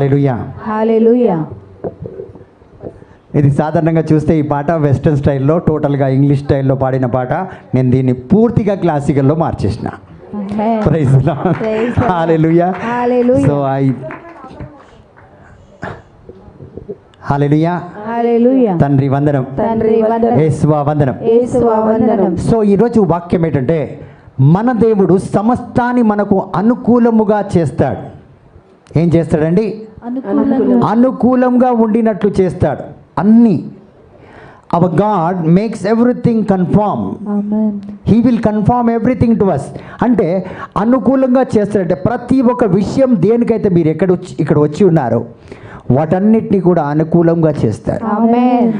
హల్లెలూయా. హల్లెలూయా. ఇది సాధారణంగా చూస్తే ఈ పాట వెస్ట్రన్ స్టైల్లో, టోటల్గా ఇంగ్లీష్ స్టైల్లో పాడిన పాట. నేను దీన్ని పూర్తిగా క్లాసికల్లో మార్చేసిన. Praise the Lord. Hallelujah. So hallelujah. Hallelujah. తండ్రి వందనం, తండ్రి వందనం, యేసువా వందనం. యేసువా వందనం. సో ఈరోజు వాక్యం ఏంటంటే, మన దేవుడు సమస్తాన్ని మనకు అనుకూలముగా చేస్తాడు. ఏం చేస్తాడండి? అనుకూలంగా ఉండినట్లు చేస్తాడు అన్నీ. Our God makes everything confirm. He will confirm everything to us. అంటే అనుకూలంగా చేస్తాడంటే ప్రతి ఒక్క విషయం దేనికైతే మీరు ఇక్కడ వచ్చి ఉన్నారో వాటన్నిటినీ కూడా అనుకూలంగా చేస్తారు.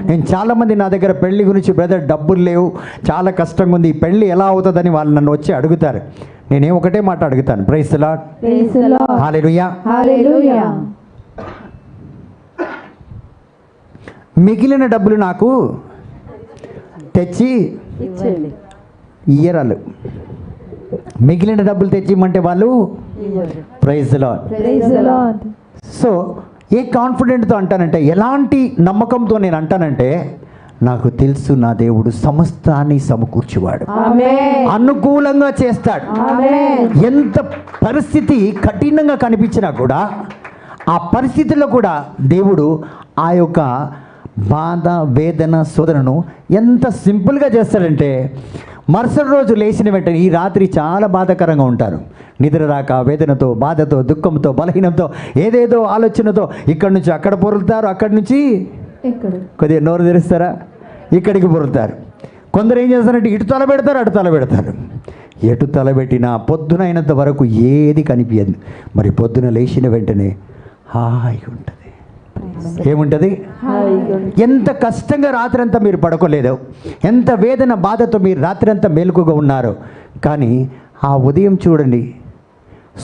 నేను చాలామంది నా దగ్గర పెళ్లి గురించి, బ్రదర్ డబ్బులు లేవు, చాలా కష్టంగా ఉంది, ఈ పెళ్లి ఎలా అవుతుందని వాళ్ళు నన్ను వచ్చి అడుగుతారు. నేనేం ఒకటే మాట అడుగుతాను, ప్రైజ్ ది లార్డ్. హల్లెలూయా. హల్లెలూయా. మిగిలిన డబ్బులు నాకు తెచ్చి ఇయ్యరాలు. మిగిలిన డబ్బులు తెచ్చి ఇమ్మంటే వాళ్ళు ప్రైజ్ ది లార్డ్. సో ఏ కాన్ఫిడెంట్తో అంటానంటే, ఎలాంటి నమ్మకంతో నేను అంటానంటే, నాకు తెలుసు నా దేవుడు సమస్తాన్ని సమకూర్చువాడు, అనుకూలంగా చేస్తాడు. ఎంత పరిస్థితి కఠినంగా కనిపించినా కూడా ఆ పరిస్థితుల్లో కూడా దేవుడు ఆ యొక్క బాధ, వేదన, శోధనను ఎంత సింపుల్గా చేస్తాడంటే, మరుసటి రోజు లేచిన వెంటనే ఈ రాత్రి చాలా బాధాకరంగా ఉంటారు. నిద్ర రాక, వేదనతో, బాధతో, దుఃఖంతో, బలహీనంతో, ఏదేదో ఆలోచనతో ఇక్కడి నుంచి అక్కడ పొరులుతారు, అక్కడి నుంచి కొద్దిగా నోరు తెరుస్తారా, ఇక్కడికి పొరులుతారు. కొందరు ఏం చేస్తారంటే ఇటు తల పెడతారు, అటు తల పెడతారు. ఎటు తలబెట్టినా పొద్దున అయినంత వరకు ఏది కనిపించదు. మరి పొద్దున లేచిన వెంటనే హాయిగా ఉంటుంది. ఏముంటుంది? ఎంత కష్టంగా రాత్రంతా మీరు పడుకోలేదో, ఎంత వేదన, బాధతో మీరు రాత్రంతా మేలుకుగా ఉన్నారో, కానీ ఆ ఉదయం చూడండి,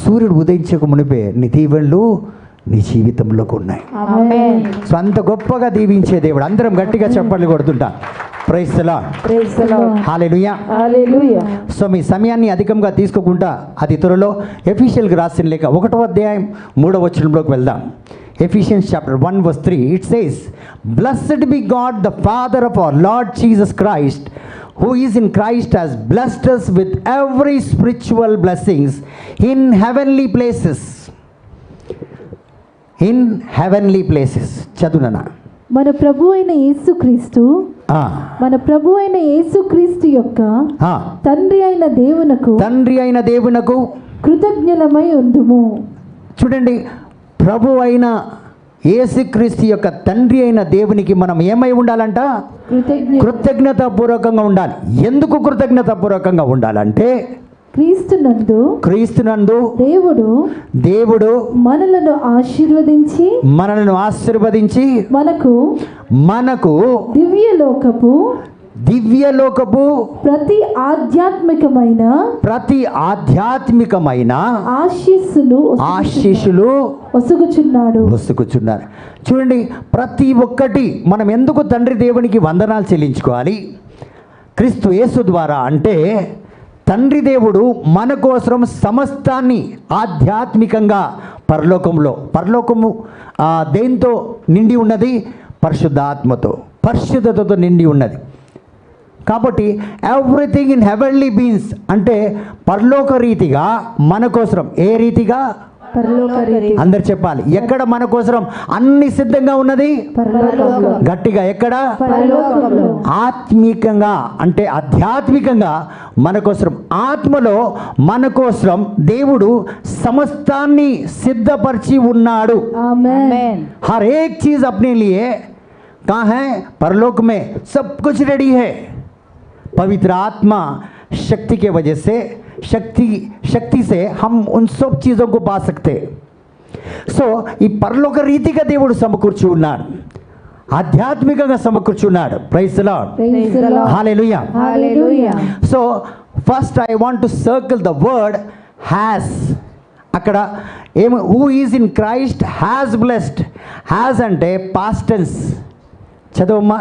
సూర్యుడు ఉదయించక మునిపే నీ దీవెనలు నీ జీవితంలోకి ఉన్నాయి. సో అంత గొప్పగా దీవించే దేవుడు. అందరం గట్టిగా చప్పట్లు కొడుతుంటా. Praise the Lord. Hallelujah. So మీ సమయాన్ని అధికంగా తీసుకోకుండా అతి త్వరలో ఎఫెసీయులకు రాసిన లేఖ 1వ అధ్యాయం 3వ వచనంలోకి వెళ్దాం. Ephesians chapter 1 verse 3, it says, "Blessed be God the Father of our Lord Jesus Christ, who is in Christ has blessed us with every spiritual blessings in heavenly places." In heavenly places. చదువునా? మన ప్రభు అయిన యేసుక్రీస్తు, మన ప్రభు అయిన యేసుక్రీస్తు యొక్క తండ్రి అయిన దేవునకు కృతజ్ఞులమై ఉండుము. చూడండి, ప్రభు అయిన యేసుక్రీస్తు యొక్క తండ్రి అయిన దేవునికి మనం ఏమై ఉండాలంట? కృతజ్ఞతాపూర్వకంగా ఉండాలి. ఎందుకు కృతజ్ఞతాపూర్వకంగా ఉండాలంటే, క్రీస్తునందు దేవుడు మనలను ఆశీర్వదించి మనకు దివ్యలోకపు ప్రతి ఆధ్యాత్మికమైన ఆశీస్సులు వసుకుచున్నాడు. చూడండి, ప్రతి ఒక్కటి మనం ఎందుకు తండ్రి దేవునికి వందనాలు చెల్లించుకోవాలి? క్రీస్తు యేసు ద్వారా. అంటే తండ్రి దేవుడు మన కోసం సమస్తాన్ని ఆధ్యాత్మికంగా పరలోకము దేంతో నిండి ఉన్నది? పరిశుద్ధాత్మతో, పరిశుద్ధతతో నిండి ఉన్నది. కాబట్టి ఎవ్రీథింగ్ ఇన్ హెవెన్లీ బీయింగ్స్ అంటే పరలోక రీతిగా మన కోసం. ఏ రీతిగా? అందరు చెప్పాలి. ఎక్కడ మన కోసం అన్ని సిద్ధంగా ఉన్నది? గట్టిగా ఎక్కడ? ఆత్మీకంగా, అంటే ఆధ్యాత్మికంగా మన కోసం, ఆత్మలో మన కోసం దేవుడు సమస్తాన్ని సిద్ధపరిచి ఉన్నాడు. हर एक चीज अपने लिए कहाँ है? परलोक में सब कुछ रेडी है. पवित्र आत्मा शक्ति के वजह से, शक्ति से हम उन सब चीज़ों को पा सकते. సో ఈ పరలోక రీతిగా దేవుడు సమకూర్చి ఉన్నాడు, ఆధ్యాత్మికంగా సమకూర్చున్నాడు. Praise the Lord. Hallelujah. So first I want to circle the word has. అక్కడ ఏమో who is in Christ has blessed. Has అంటే పాస్ట్ టెన్స్. చదవమ్మా.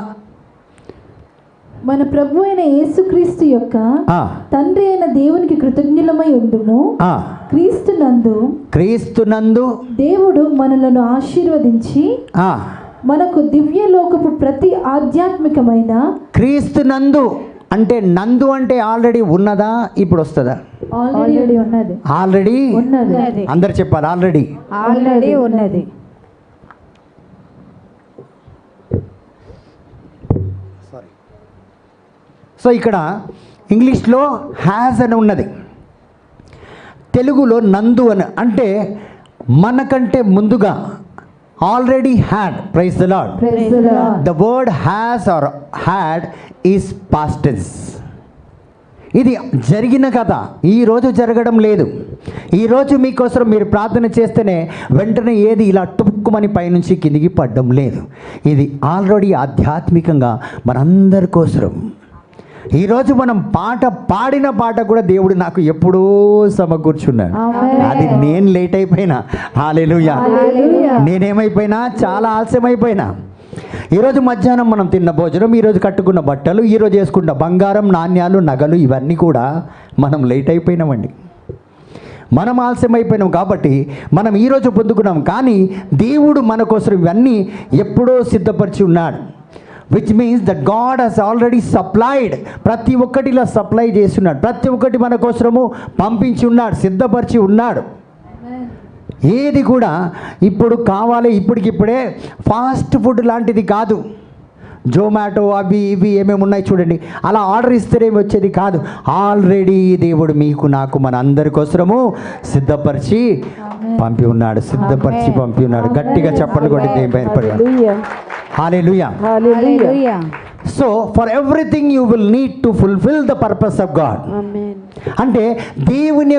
మన ప్రభు అయిన యేసుక్రీస్తు యొక్క ఆ, తండ్రి అయిన దేవునికి కృతజ్ఞులమై ఉండుము. ఆ. క్రీస్తునందు క్రీస్తునందు దేవుడు మనలను ఆశీర్వదించి ఆ, మనకు దివ్యలోకపు ప్రతి ఆధ్యాత్మికమైన క్రీస్తునందు అంటే నందు అంటే ఆల్రెడీ ఉన్నదా, ఇప్పుడు వస్తుందా? ఆల్రెడీ ఉన్నది. ఆల్రెడీ ఉన్నది. అందరు చెప్పాలి, ఆల్రెడీ. ఆల్రెడీ ఉన్నది. సో ఇక్కడ ఇంగ్లీష్లో హ్యాజ్ అని ఉన్నది, తెలుగులో నందు అని. అంటే మనకంటే ముందుగా already had. Praise the Lord. Praise the Lord. The word has or had is past tense. ఇది జరిగిన కథ, ఈరోజు జరగడం లేదు. ఈరోజు మీకోసం మీరు ప్రార్థన చేస్తేనే వెంటనే ఏది ఇలా టుక్కుమని పైనుంచి కిందికి పడడం లేదు. ఇది ఆల్రెడీ ఆధ్యాత్మికంగా మనందరి కోసం. ఈరోజు మనం పాట పాడిన పాట కూడా దేవుడు నాకు ఎప్పుడూ సమకూర్చున్నాడు. Amen. అది నేను లేట్ అయిపోయినా, హల్లెలూయా. Hallelujah. నేనేమైపోయినా, చాలా ఆలస్యమైపోయినా. ఈరోజు మధ్యాహ్నం మనం తిన్న భోజనం, ఈరోజు కట్టుకున్న బట్టలు, ఈరోజు వేసుకున్న బంగారం, నాణ్యాలు, నగలు, ఇవన్నీ కూడా మనం లేట్ అయిపోయినామండి. మనం ఆలస్యమైపోయినాం కాబట్టి మనం ఈరోజు పొందుకున్నాం. కానీ దేవుడు మన కోసం ఇవన్నీ ఎప్పుడో సిద్ధపరిచి ఉన్నాడు. Which means that God has already supplied. ప్రతి ఒక్కటిలా సప్లై చేస్తున్నాడు. ప్రతి ఒక్కటి మన కోసము పంపించి ఉన్నాడు, సిద్ధపరిచి ఉన్నాడు. ఏది కూడా ఇప్పుడు కావాలి, ఇప్పటికిప్పుడే ఫాస్ట్ ఫుడ్ లాంటిది కాదు. జొమాటో అవి ఇవి ఏమేమి ఉన్నాయి చూడండి, అలా ఆర్డర్ ఇస్తేనే వచ్చేది కాదు. ఆల్రెడీ దేవుడు మీకు నాకు మన అందరి కోసము సిద్ధపరిచి పంపి ఉన్నాడు, సిద్ధపరిచి పంపి ఉన్నాడు. గట్టిగా చెప్పండి కూడా దేవుని హల్లెలూయా. Hallelujah. So for everything you will need to fulfil the purpose of God. Amen. అంటే దేవుని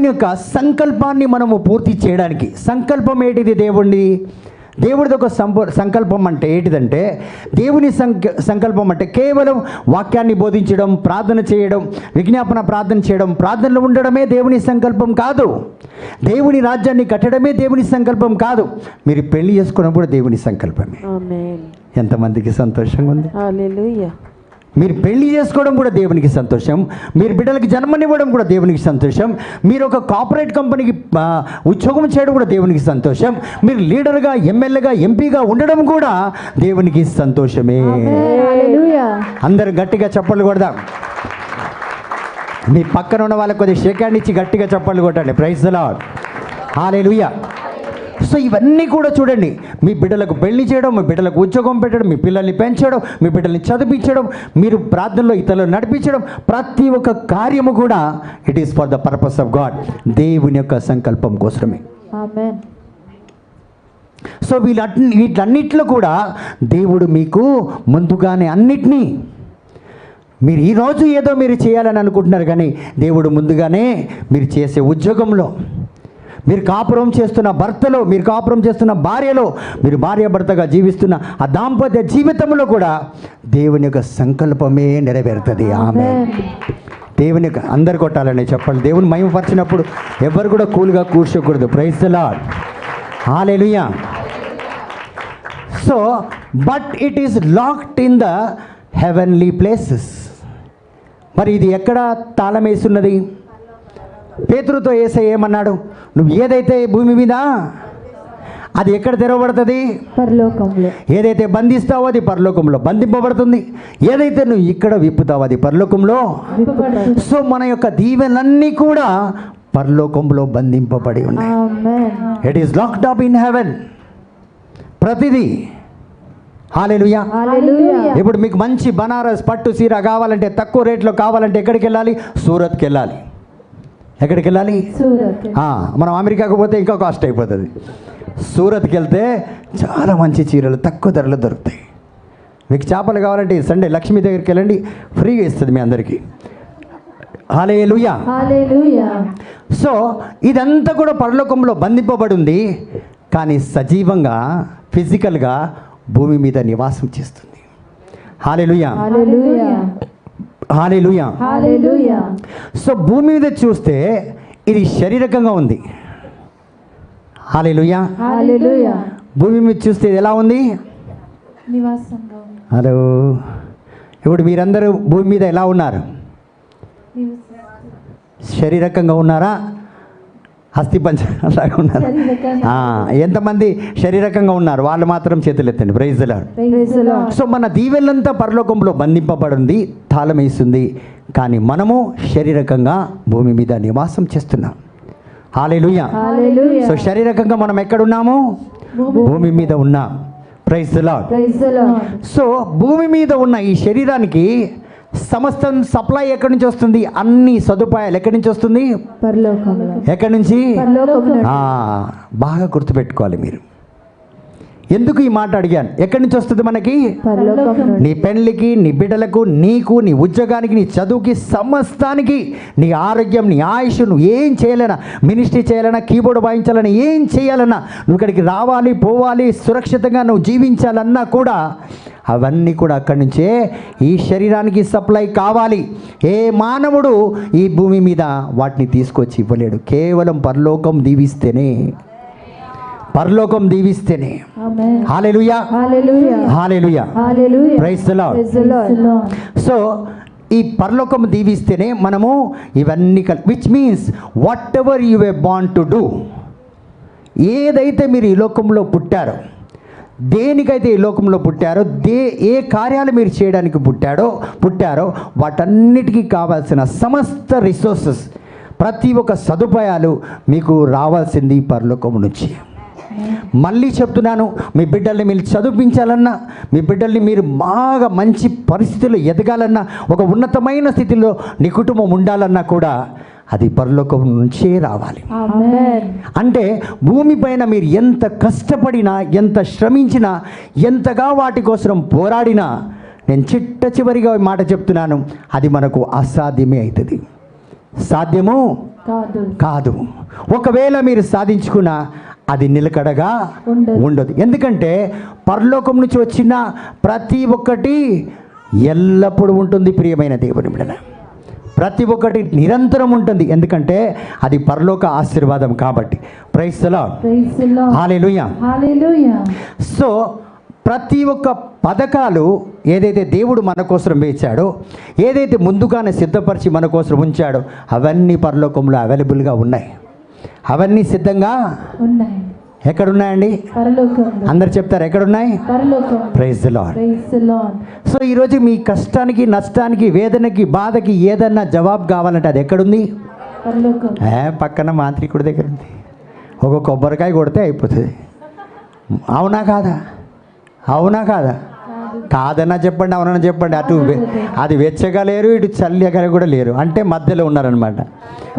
యొక్క సంకల్పాన్ని మనము పూర్తి చేయడానికి. సంకల్పం ఏంటిది? దేవుడిది ఒక సంకల్పం అంటే ఏంటిదంటే, దేవుని సంకల్పం అంటే కేవలం వాక్యాన్ని బోధించడం, ప్రార్థన చేయడం, విజ్ఞాపన ప్రార్థన చేయడం, ప్రార్థనలో ఉండడమే దేవుని సంకల్పం కాదు. దేవుని రాజ్యాన్ని కట్టడమే దేవుని సంకల్పం కాదు. మీరు పెళ్లి చేసుకున్నప్పుడు దేవుని సంకల్పమే. Amen. ఎంతమందికి సంతోషంగా ఉంది? Hallelujah. మీరు పెళ్లి చేసుకోవడం కూడా దేవునికి సంతోషం. మీరు బిడ్డలకి జన్మనివ్వడం కూడా దేవునికి సంతోషం. మీరు ఒక కార్పొరేట్ కంపెనీకి ఉద్యోగం చేయడం కూడా దేవునికి సంతోషం. మీరు లీడర్గా, ఎమ్మెల్యేగా, ఎంపీగా ఉండడం కూడా దేవునికి సంతోషమే. Hallelujah. అందరు గట్టిగా చప్పట్లు కొడదాం. మీ పక్కన ఉన్న వాళ్ళకి కొద్దిగా షేక్ హ్యాండ్ ఇచ్చి గట్టిగా చప్పట్లు కొట్టండి. Praise the Lord. Hallelujah. So ఇవన్నీ కూడా చూడండి, మీ బిడ్డలకు పెళ్లి చేయడం, మీ బిడ్డలకు ఉద్యోగం పెట్టడం, మీ పిల్లల్ని పెంచడం, మీ బిడ్డల్ని చదివించడం, మీరు ప్రార్థనలో ఇతరులను నడిపించడం, ప్రతి ఒక్క కార్యము కూడా it is for the purpose of God. దేవుని యొక్క సంకల్పం కోసమే. Amen. సో వీటన్నిటిలో కూడా దేవుడు మీకు ముందుగానే అన్నిటినీ, మీరు ఈరోజు ఏదో మీరు చేయాలని అనుకుంటున్నారు, కానీ దేవుడు ముందుగానే మీరు చేసే ఉద్యోగంలో, మీరు కాపురం చేస్తున్న భర్తలో, మీరు కాపురం చేస్తున్న భార్యలో, మీరు భార్యాభర్తగా జీవిస్తున్న ఆ దాంపత్య జీవితంలో కూడా దేవుని యొక్క సంకల్పమే నెరవేరుతుంది. ఆమేన్. దేవుని యొక్క అందరు కొట్టాలని చెప్పండి. దేవుని మహిమపరిచినప్పుడు ఎవరు కూడా కూల్గా కూర్చోకూడదు. Praise the Lord. Hallelujah. So but it is locked in the heavenly places. మరి ఇది ఎక్కడ తాళం వేస్తున్నది? పేతురుతో యేసయ్య ఏమన్నాడు? నువ్వు ఏదైతే భూమి మీద అది ఎక్కడ తెరవబడుతుంది? పరలోకంలో. ఏదైతే బంధిస్తావో అది పరలోకంలో బంధింపబడుతుంది. ఏదైతే నువ్వు ఇక్కడ విప్పుతావో అది పరలోకంలో. విప్పబడుతుంది. సో మన యొక్క దీవెనలన్నీ కూడా పరలోకంలో బంధింపబడి ఉన్నాయి. Amen. It is locked up in heaven. ప్రతిదీ. హల్లెలూయా. Hallelujah. ఇప్పుడు మీకు మంచి బనారస్ పట్టు చీర కావాలంటే, తక్కువ రేట్లో కావాలంటే ఎక్కడికి వెళ్ళాలి? సూరత్కి వెళ్ళాలి. ఎక్కడికి వెళ్ళాలి? సూరత్. మనం అమెరికాకు పోతే ఇంకా కాస్ట్ అయిపోతుంది. సూరత్కి వెళ్తే చాలా మంచి చీరలు తక్కువ ధరలో దొరుకుతాయి. మీకు చేపలు కావాలంటే సండే లక్ష్మి దగ్గరికి వెళ్ళండి, ఫ్రీగా ఇస్తుంది మీ అందరికీ. హల్లెలూయా. Hallelujah. సో ఇదంతా కూడా పరలోకంలో బంధింపబడి ఉంది, కానీ సజీవంగా, ఫిజికల్గా భూమి మీద నివాసం చేస్తుంది. హల్లెలూయా. Hallelujah. హల్లెలూయా. Hallelujah. సో భూమి మీద చూస్తే ఇది శారీరకంగా ఉంది. హల్లెలూయా. Hallelujah. భూమి మీద చూస్తే ఇది ఎలా ఉంది? నివాసంగా ఉంది. హలో, ఇప్పుడు మీరందరూ భూమి మీద ఎలా ఉన్నారు? శరీరకంగా ఉన్నారా? అస్థిపంజరంలాగా ఉన్నారు? శరీరకంగా. ఎంతమంది శరీరకంగా ఉన్నారు? వాళ్ళు మాత్రం చేతులు ఎత్తండి. Praise the Lord. Praise the Lord. So మన దీవెనంతా పరలోకంలో బంధింపబడింది, తాళం వేస్తుంది. కానీ మనము శరీరకంగా భూమి మీద నివాసం చేస్తున్నాం. హల్లెలూయా. Hallelujah. సో శరీరకంగా మనం ఎక్కడున్నాము? భూమి మీద ఉన్నాం. Praise the Lord. Praise the Lord. So భూమి మీద ఉన్న ఈ శరీరానికి సమస్తం సప్లై ఎక్కడి నుంచి వస్తుంది? అన్ని సదుపాయాలు ఎక్కడి నుంచి వస్తుంది? పరలోకంలో. ఎక్కడి నుంచి? పరలోకంలో. బాగా గుర్తుపెట్టుకోవాలి మీరు. ఎందుకు ఈ మాట అడిగాను? ఎక్కడి నుంచి వస్తుంది మనకి? పరలోకంలో. నీ పెళ్ళికి, నీ బిడ్డలకు, నీకు, నీ ఉద్యోగానికి, నీ చదువుకి, సమస్తానికి, నీ ఆరోగ్యం, నీ ఆయుష్, నువ్వు ఏం చేయాలన్నా, మినిస్ట్రీ చేయాలన్నా, కీబోర్డ్ వాయించాలన్నా, ఏం చేయాలన్నా, నువ్వు ఇక్కడికి రావాలి, పోవాలి, సురక్షితంగా నువ్వు జీవించాలన్నా కూడా అవన్నీ కూడా అక్కడి నుంచే ఈ శరీరానికి సప్లై కావాలి. ఏ మానవుడు ఈ భూమి మీద వాటిని తీసుకొచ్చి ఇవ్వలేడు. కేవలం పరలోకం దీవిస్తేనే, పరలోకం దీవిస్తేనే. Amen. Hallelujah. Hallelujah. Hallelujah. Hallelujah. Praise the Lord. Praise the Lord. So ఈ పరలోకం దీవిస్తేనే మనము ఇవన్నీ which means what ever you way born to do, ఏదైతే మీరు ఈ లోకంలో పుట్టారో, దేనికైతే ఈ లోకంలో పుట్టారో, ఏ కార్యాలు మీరు చేయడానికి పుట్టారో వాటన్నిటికీ కావాల్సిన సమస్త రిసోర్సెస్, ప్రతి ఒక్క సదుపాయాలు మీకు రావాల్సింది పరలోకం నుంచి. మళ్ళీ చెప్తున్నాను, మీ బిడ్డల్ని మీరు చదివించాలన్నా, మీ బిడ్డల్ని మీరు బాగా మంచి పరిస్థితుల్లో ఎదగాలన్నా, ఒక ఉన్నతమైన స్థితిలో నీ కుటుంబం ఉండాలన్నా కూడా అది పరలోకం నుంచే రావాలి. Amen. అంటే భూమిపైన మీరు ఎంత కష్టపడినా, ఎంత శ్రమించినా, ఎంతగా వాటి కోసం పోరాడినా, నేను చిట్ట చివరిగా ఈ మాట చెప్తున్నాను, అది మనకు అసాధ్యమే అవుతుంది. సాధ్యము కాదు. కాదు. ఒకవేళ మీరు సాధించుకున్నా అది నిలకడగా ఉండదు. ఎందుకంటే పరలోకం నుంచి వచ్చిన ప్రతి ఒక్కటి ఎల్లప్పుడూ ఉంటుంది. ప్రియమైన దేవుని బిడ్డల, ప్రతి ఒక్కటి నిరంతరం ఉంటుంది. ఎందుకంటే అది పరలోక ఆశీర్వాదం కాబట్టి. Praise the Lord. Praise the Lord. Hallelujah. Hallelujah. So ప్రతి ఒక్క పథకాలు ఏదైతే దేవుడు మన కోసం వేచాడో, ఏదైతే ముందుగానే సిద్ధపరిచి మన కోసం ఉంచాడో, అవన్నీ పరలోకంలో అవైలబుల్గా ఉన్నాయి. అవన్నీ సిద్ధంగా ఉన్నాయి. ఎక్కడున్నాయండి? పరలోకంలో. అందరు చెప్తారు ఎక్కడున్నాయి? పరలోకం. Praise the Lord. Praise the Lord. So ఈరోజు మీ కష్టానికి, నష్టానికి, వేదనకి, బాధకి ఏదన్నా జవాబు కావాలంటే అది ఎక్కడుంది? పరలోకం. పక్కన మాంత్రికుడి దగ్గర ఉంది. ఒక కొబ్బరికాయ కొడితే అయిపోతుంది. అవునా కాదా? అవునా కాదా? కాదన్నా చెప్పండి, అవునన్నా చెప్పండి. అటు అది వెచ్చగా లేరు, ఇటు చల్లగా కూడా లేరు, అంటే మధ్యలో ఉన్నారనమాట.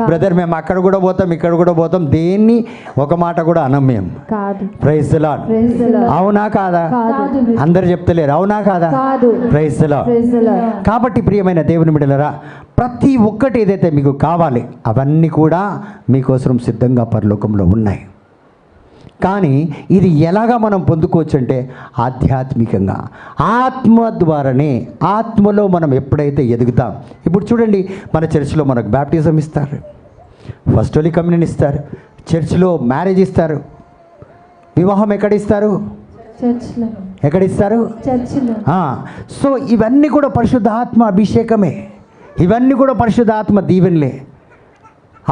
బ్రదర్ మేము అక్కడ కూడా పోతాం, ఇక్కడ కూడా పోతాం, దేన్ని ఒక మాట కూడా అనం మేము. కాదు. Praise the Lord. Praise the Lord. అవునా కాదా? కాదు. అందరు చెప్తలేరు అవునా కాదా? కాదు. Praise the Lord. Praise the Lord. కాబట్టి ప్రియమైన దేవుని బిడ్డలారా, ప్రతి ఒక్కటి ఏదైతే మీకు కావాలి అవన్నీ కూడా మీకోసం సిద్ధంగా పరలోకంలో ఉన్నాయి. కానీ ఇది ఎలాగా మనం పొందుకోవచ్చు అంటే ఆధ్యాత్మికంగా, ఆత్మ ద్వారానే. ఆత్మలో మనం ఎప్పుడైతే ఎదుగుతాం. ఇప్పుడు చూడండి, మన చర్చిలో మనకు బ్యాప్టిజం ఇస్తారు, ఫస్ట్ హోలీ కమ్యూనియన్ ఇస్తారు, చర్చిలో మ్యారేజ్ ఇస్తారు, వివాహం ఎక్కడిస్తారు? చర్చ్లో. ఎక్కడిస్తారు? చర్చ్లో. సో ఇవన్నీ కూడా పరిశుద్ధాత్మ అభిషేకమే, ఇవన్నీ కూడా పరిశుద్ధాత్మ దీవెనలే.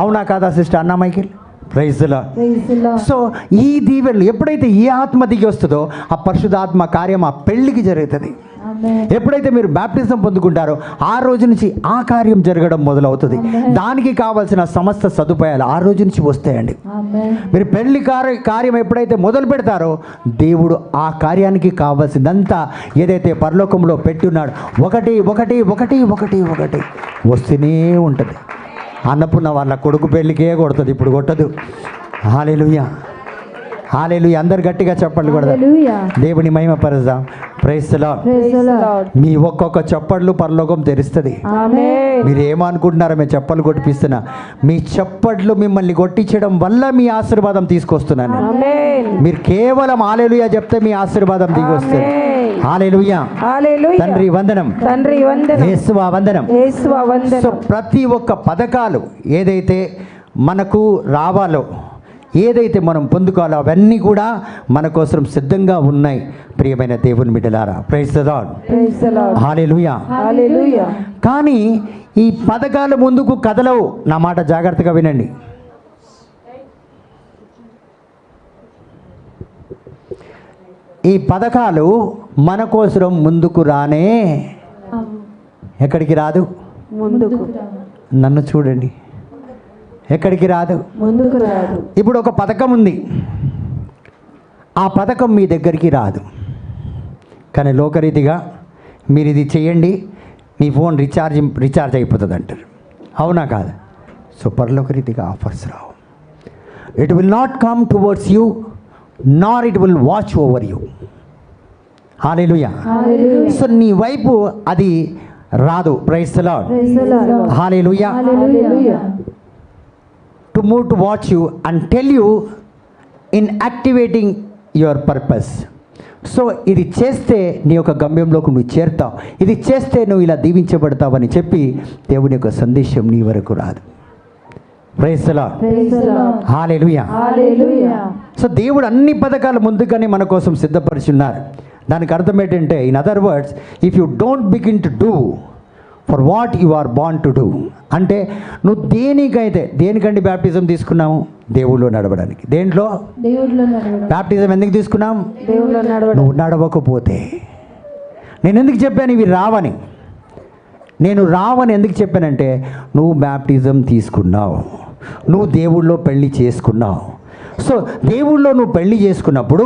అవునా కాదా సిస్టర్ అన్నా Michael? Praise the Lord. Praise the Lord. So ఈ దీవెనలు ఎప్పుడైతే ఈ ఆత్మ దిగి వస్తుందో ఆ పరిశుద్ధాత్మ కార్యం ఆ పెళ్ళికి జరుగుతుంది. Amen. ఎప్పుడైతే మీరు బ్యాప్టిజం పొందుకుంటారో ఆ రోజు నుంచి ఆ కార్యం జరగడం మొదలవుతుంది. దానికి కావాల్సిన సమస్త సదుపాయాలు ఆ రోజు నుంచి వస్తాయండి. Amen. మీరు పెళ్లి కార్యం ఎప్పుడైతే మొదలు పెడతారో దేవుడు ఆ కార్యానికి కావాల్సిందంతా ఏదైతే పరలోకంలో పెట్టున్నాడు ఒకటి ఒకటి ఒకటి ఒకటి ఒకటి వస్తూనే ఉంటుంది. అన్నపూర్ణ వాళ్ళ కొడుకు పెళ్ళికే కొడుతుంది, ఇప్పుడు కొట్టదు. హల్లెలూయా. హల్లెలూయా. అందరు గట్టిగా చెప్పండి కూడా. Hallelujah. దేవుని మహిమ పరుద్దాం. Praise the Lord. Praise the Lord. మీ ఒక్కొక్క చప్పట్లు పరలోకం తెరుస్తుంది. Amen. మీరు ఏమనుకుంటున్నారో మేము చప్పట్లు కొట్టిపిస్తున్నా, మీ చప్పట్లు మిమ్మల్ని కొట్టించడం వల్ల మీ ఆశీర్వాదం తీసుకొస్తున్నాను. Amen. మీరు కేవలం హల్లెలూయా చెప్తే మీ ఆశీర్వాదం దిగి వస్తుంది. హల్లెలూయా. Hallelujah. తండ్రి వందనం, తండ్రి వందనం. యేసువా వందనం. యేసువా వందనం. సో ప్రతి ఒక్క పథకాలు ఏదైతే మనకు రావాలో, ఏదైతే మనం పొందుకోవాలో అవన్నీ కూడా మన కోసం సిద్ధంగా ఉన్నాయి. ప్రియమైన దేవుని బిడ్డలారా, praise the Lord, praise the Lord, hallelujah. Hallelujah. కానీ ఈ పథకాలు ముందుకు కదలవు. నా మాట జాగ్రత్తగా వినండి. ఈ పథకాలు మన కోసం ముందుకు రానే, ఎక్కడికి రాదు. ముందుకు నన్ను చూడండి, ఎక్కడికి రాదు, ముందుకు రాదు. ఇప్పుడు ఒక పథకం ఉంది, ఆ పథకం మీ దగ్గరికి రాదు. కానీ లోకరీతిగా మీరు ఇది చేయండి, మీ ఫోన్ రీఛార్జ్ అయిపోతుంది అంటారు. అవునా కాదు? సో పరలోకరీతిగా ఆఫర్స్ రావు. It will not come towards you, nor it will watch over you. Hallelujah. Hallelujah. So నీ వైపు అది రాదు. Praise the Lord, praise the Lord, hallelujah. Hallelujah. To move to watch you and tell you in activating your purpose. So ఇది చేస్తే నీ యొక్క గమ్యంలోకి నువ్వు చేరుతావు, ఇది చేస్తే నువ్వు ఇలా దీవించబడతావని చెప్పి దేవుని యొక్క సందేశం నీ వరకు రాదు. Praise the Lord, praise the Lord, hallelujah. Hallelujah. So దేవుడు అన్ని పథకాలు ముందుగానే మన కోసం సిద్ధపరిచున్నారు. దానికి అర్థం ఏంటంటే, in other words, if you don't begin to do for what you are born to do, అంటే నువ్వు దేనికండి బ్యాప్టిజం తీసుకున్నాము? దేవుళ్ళు నడవడానికి. దేంట్లో? దేవుడిలో నడవడం. బ్యాప్టిజం ఎందుకు తీసుకున్నాం? దేవుడిలో నడవడం. నువ్వు నడవకపోతే, నేను ఎందుకు చెప్పాను ఇవి రావని? నేను రావని ఎందుకు చెప్పానంటే, నువ్వు బ్యాప్టిజం తీసుకున్నావు, నువ్వు దేవుళ్ళో పెళ్లి చేసుకున్నావు. సో దేవుళ్ళో నువ్వు పెళ్లి చేసుకున్నప్పుడు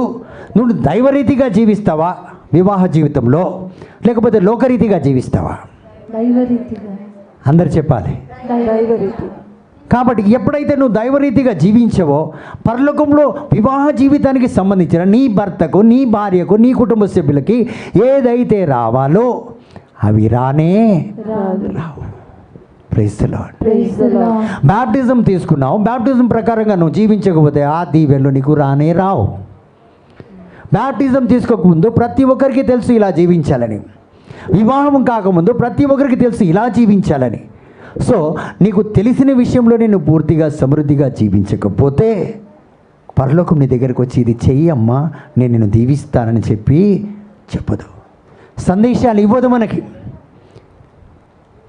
నువ్వు దైవరీతిగా జీవిస్తావా వివాహ జీవితంలో, లేకపోతే లోకరీతిగా జీవిస్తావా? దైవరీతిగా. అందరు చెప్పాలి. దైవరీతి. కాబట్టి ఎప్పుడైతే నువ్వు దైవరీతిగా జీవించవో, పరలోకంలో వివాహ జీవితానికి సంబంధించిన నీ భర్తకు, నీ భార్యకు, నీ కుటుంబ సభ్యులకి ఏదైతే రావాలో అవి రానే రావు. Praise the Lord. Praise the Lord. Baptism తీసుకున్నావు, బ్యాప్టిజం ప్రకారంగా నువ్వు జీవించకపోతే ఆ దీవెనలు నీకు రానే రావు. బ్యాప్టిజం తీసుకోకముందు ప్రతి ఒక్కరికి తెలుసు ఇలా జీవించాలని, వివాహం కాకముందు ప్రతి ఒక్కరికి తెలుసు ఇలా జీవించాలని. సో నీకు తెలిసిన విషయంలో నేను పూర్తిగా సమృద్ధిగా జీవించకపోతే పరలోకం నీ దగ్గరకు వచ్చి ఇది చెయ్యి అమ్మా, నేను నిన్ను దీవిస్తానని చెప్పదు, సందేశాలు ఇవ్వదు మనకి.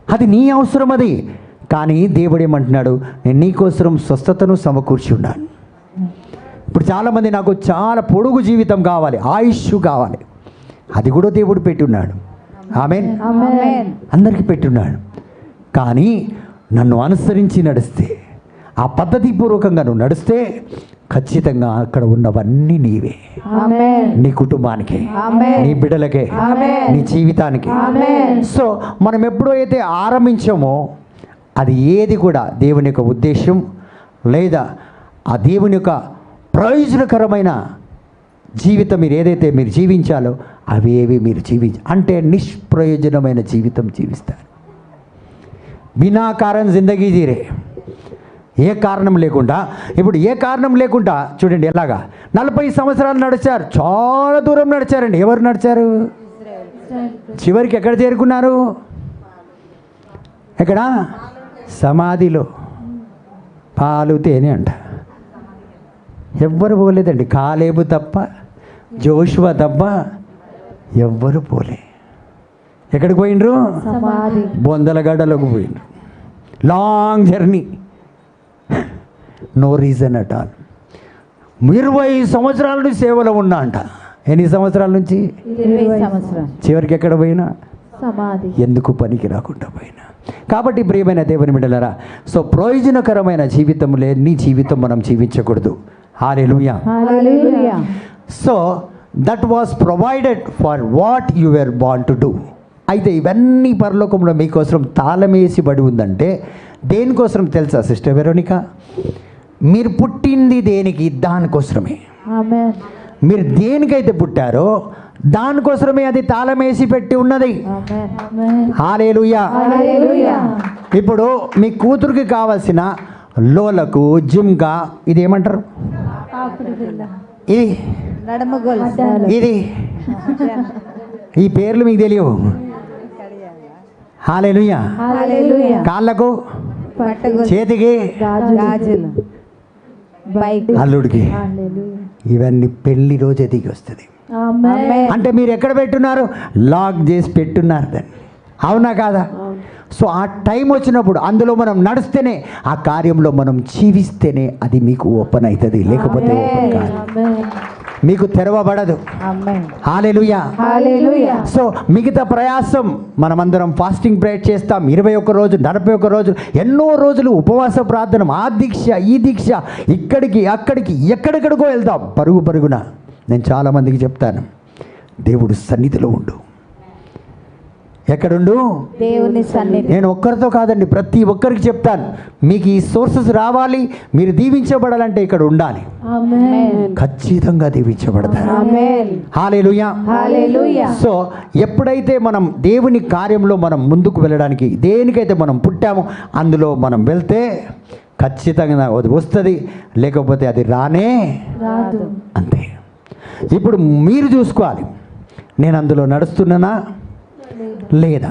అది నీ అవసరం అది. కానీ దేవుడు ఏమంటున్నాడు, నేను నీకోసం స్వస్థతను సమకూర్చి ఉన్నాను. ఇప్పుడు చాలామంది నాకు చాలా పొడుగు జీవితం కావాలి, ఆయుష్ కావాలి, అది కూడా దేవుడు పెట్టున్నాడు. ఆమేన్. ఆమేన్. అందరికీ పెట్టున్నాడు. కానీ నన్ను అనుసరించి నడిస్తే, ఆ పద్ధతి పూర్వకంగా నువ్వు నడిస్తే ఖచ్చితంగా అక్కడ ఉన్నవన్నీ నీవే. ఆమేన్. నీ కుటుంబానికి, ఆమేన్. నీ బిడ్డలకే, ఆమేన్. నీ జీవితానికి. ఆమేన్. సో మనం ఎప్పుడైతే ఆరంభించామో అది ఏది కూడా దేవుని యొక్క ఉద్దేశం లేదా ఆ దేవుని యొక్క ప్రయోజనకరమైన జీవితం మీరు జీవించాలో అవేవి మీరు అంటే నిష్ప్రయోజనమైన జీవితం జీవిస్తారు. బినా కారణం జిందగీ జీరే, ఏ కారణం లేకుండా. ఇప్పుడు ఏ కారణం లేకుండా చూడండి ఎలాగా 40 సంవత్సరాలు నడిచారు, చాలా దూరం నడిచారండి. ఎవరు నడిచారు? చివరికి ఎక్కడ చేరుకున్నారు? ఎక్కడ? సమాధిలో. పాలు తేనె అంట. ఎవ్వరు పోలేదండి, కాలేబు తప్ప, జోషువ తప్ప ఎవ్వరు పోలే. ఎక్కడికి పోయినరు? సమాధి. బొందలగడ్డలోకి పోయినరు. Long journey, no reason at all. 20 సంవత్సరాల నుంచి సేవలో ఉన్నా అంట. ఎన్ని సంవత్సరాల నుంచి? 20 సంవత్సరాలు. చివరికి ఎక్కడ పోయినా? సమాధి. ఎందుకు పనికి రాకుండా పోయినా. కాబట్టి ప్రియమైన దేవుని బిడ్డలారా, సో ప్రయోజనకరమైన జీవితం లేని జీవితం మనం జీవించకూడదు. Hallelujah. Hallelujah. So that was provided for what you were born to do. అయితే ఇవన్నీ పరలోకంలో మీకోసం తాళమేసిబడి ఉందంటే దేనికోసం తెలుసా సిస్టర్ వెరోనికా? మీరు పుట్టింది దేనికి? దానికోసమే. ఆమేన్. మీరు దేనికైతే పుట్టారో దానికోసమే అది తాళమేసి పెట్టి ఉన్నది. ఆమేన్. ఆమేన్. హల్లెలూయా. హల్లెలూయా. ఇప్పుడు మీ కూతురికి కావాల్సిన లోలకు, జిమ్గా, ఇది ఏమంటారు? ఇది ఇది ఈ పేర్లు మీకు తెలియవు. హల్లెలూయా. హల్లెలూయా. కాళ్ళకు, చేతికి, గాజులు. బైక్ అల్లుడికి హల్లెలూయా ఇవన్నీ పెళ్లి రోజే దిగి వస్తుంది. ఆమేన్ అంటే మీరు ఎక్కడ పెట్టున్నారు? లాక్ చేసి పెట్టున్నారు దాన్ని. అవునా కాదా? సో ఆ టైం వచ్చినప్పుడు అందులో మనం నడిస్తేనే, ఆ కార్యంలో మనం జీవిస్తేనే అది మీకు ఓపెన్ అవుతుంది, లేకపోతే ఓపెన్ కాదు, ఆమేన్ మీకు తెరవబడదు. ఆమేన్ హల్లెలూయా. హల్లెలూయా సో మిగతా ప్రయాసం మనమందరం ఫాస్టింగ్ ప్రేయర్ చేస్తాం, 21 రోజు 41 రోజులు, ఎన్నో రోజులు ఉపవాస ప్రార్థన, ఆ దీక్ష ఈ దీక్ష, ఇక్కడికి అక్కడికి ఎక్కడెక్కడికో వెళ్తాం పరుగు పరుగున. నేను చాలామందికి చెప్తాను, దేవుడు సన్నిధిలో ఉండు. ఎక్కడుండు? దేవుని సన్నిధి. నేను ఒక్కరితో కాదండి, ప్రతి ఒక్కరికి చెప్తాను, మీకు ఈ సోర్సెస్ రావాలి, మీరు దీవించబడాలంటే ఇక్కడ ఉండాలి. ఆమేన్ ఖచ్చితంగా దీవించబడతారు. ఆమేన్ హల్లెలూయా. హల్లెలూయా. సో ఎప్పుడైతే మనం దేవుని కార్యంలో మనం ముందుకు వెళ్ళడానికి, దేనికైతే మనం పుట్టామో అందులో మనం వెళ్తే ఖచ్చితంగా అది వస్తుంది, లేకపోతే అది రానే రాదు. అంతే. ఇప్పుడు మీరు చూసుకోవాలి, నేను అందులో నడుస్తున్నానా లేదా?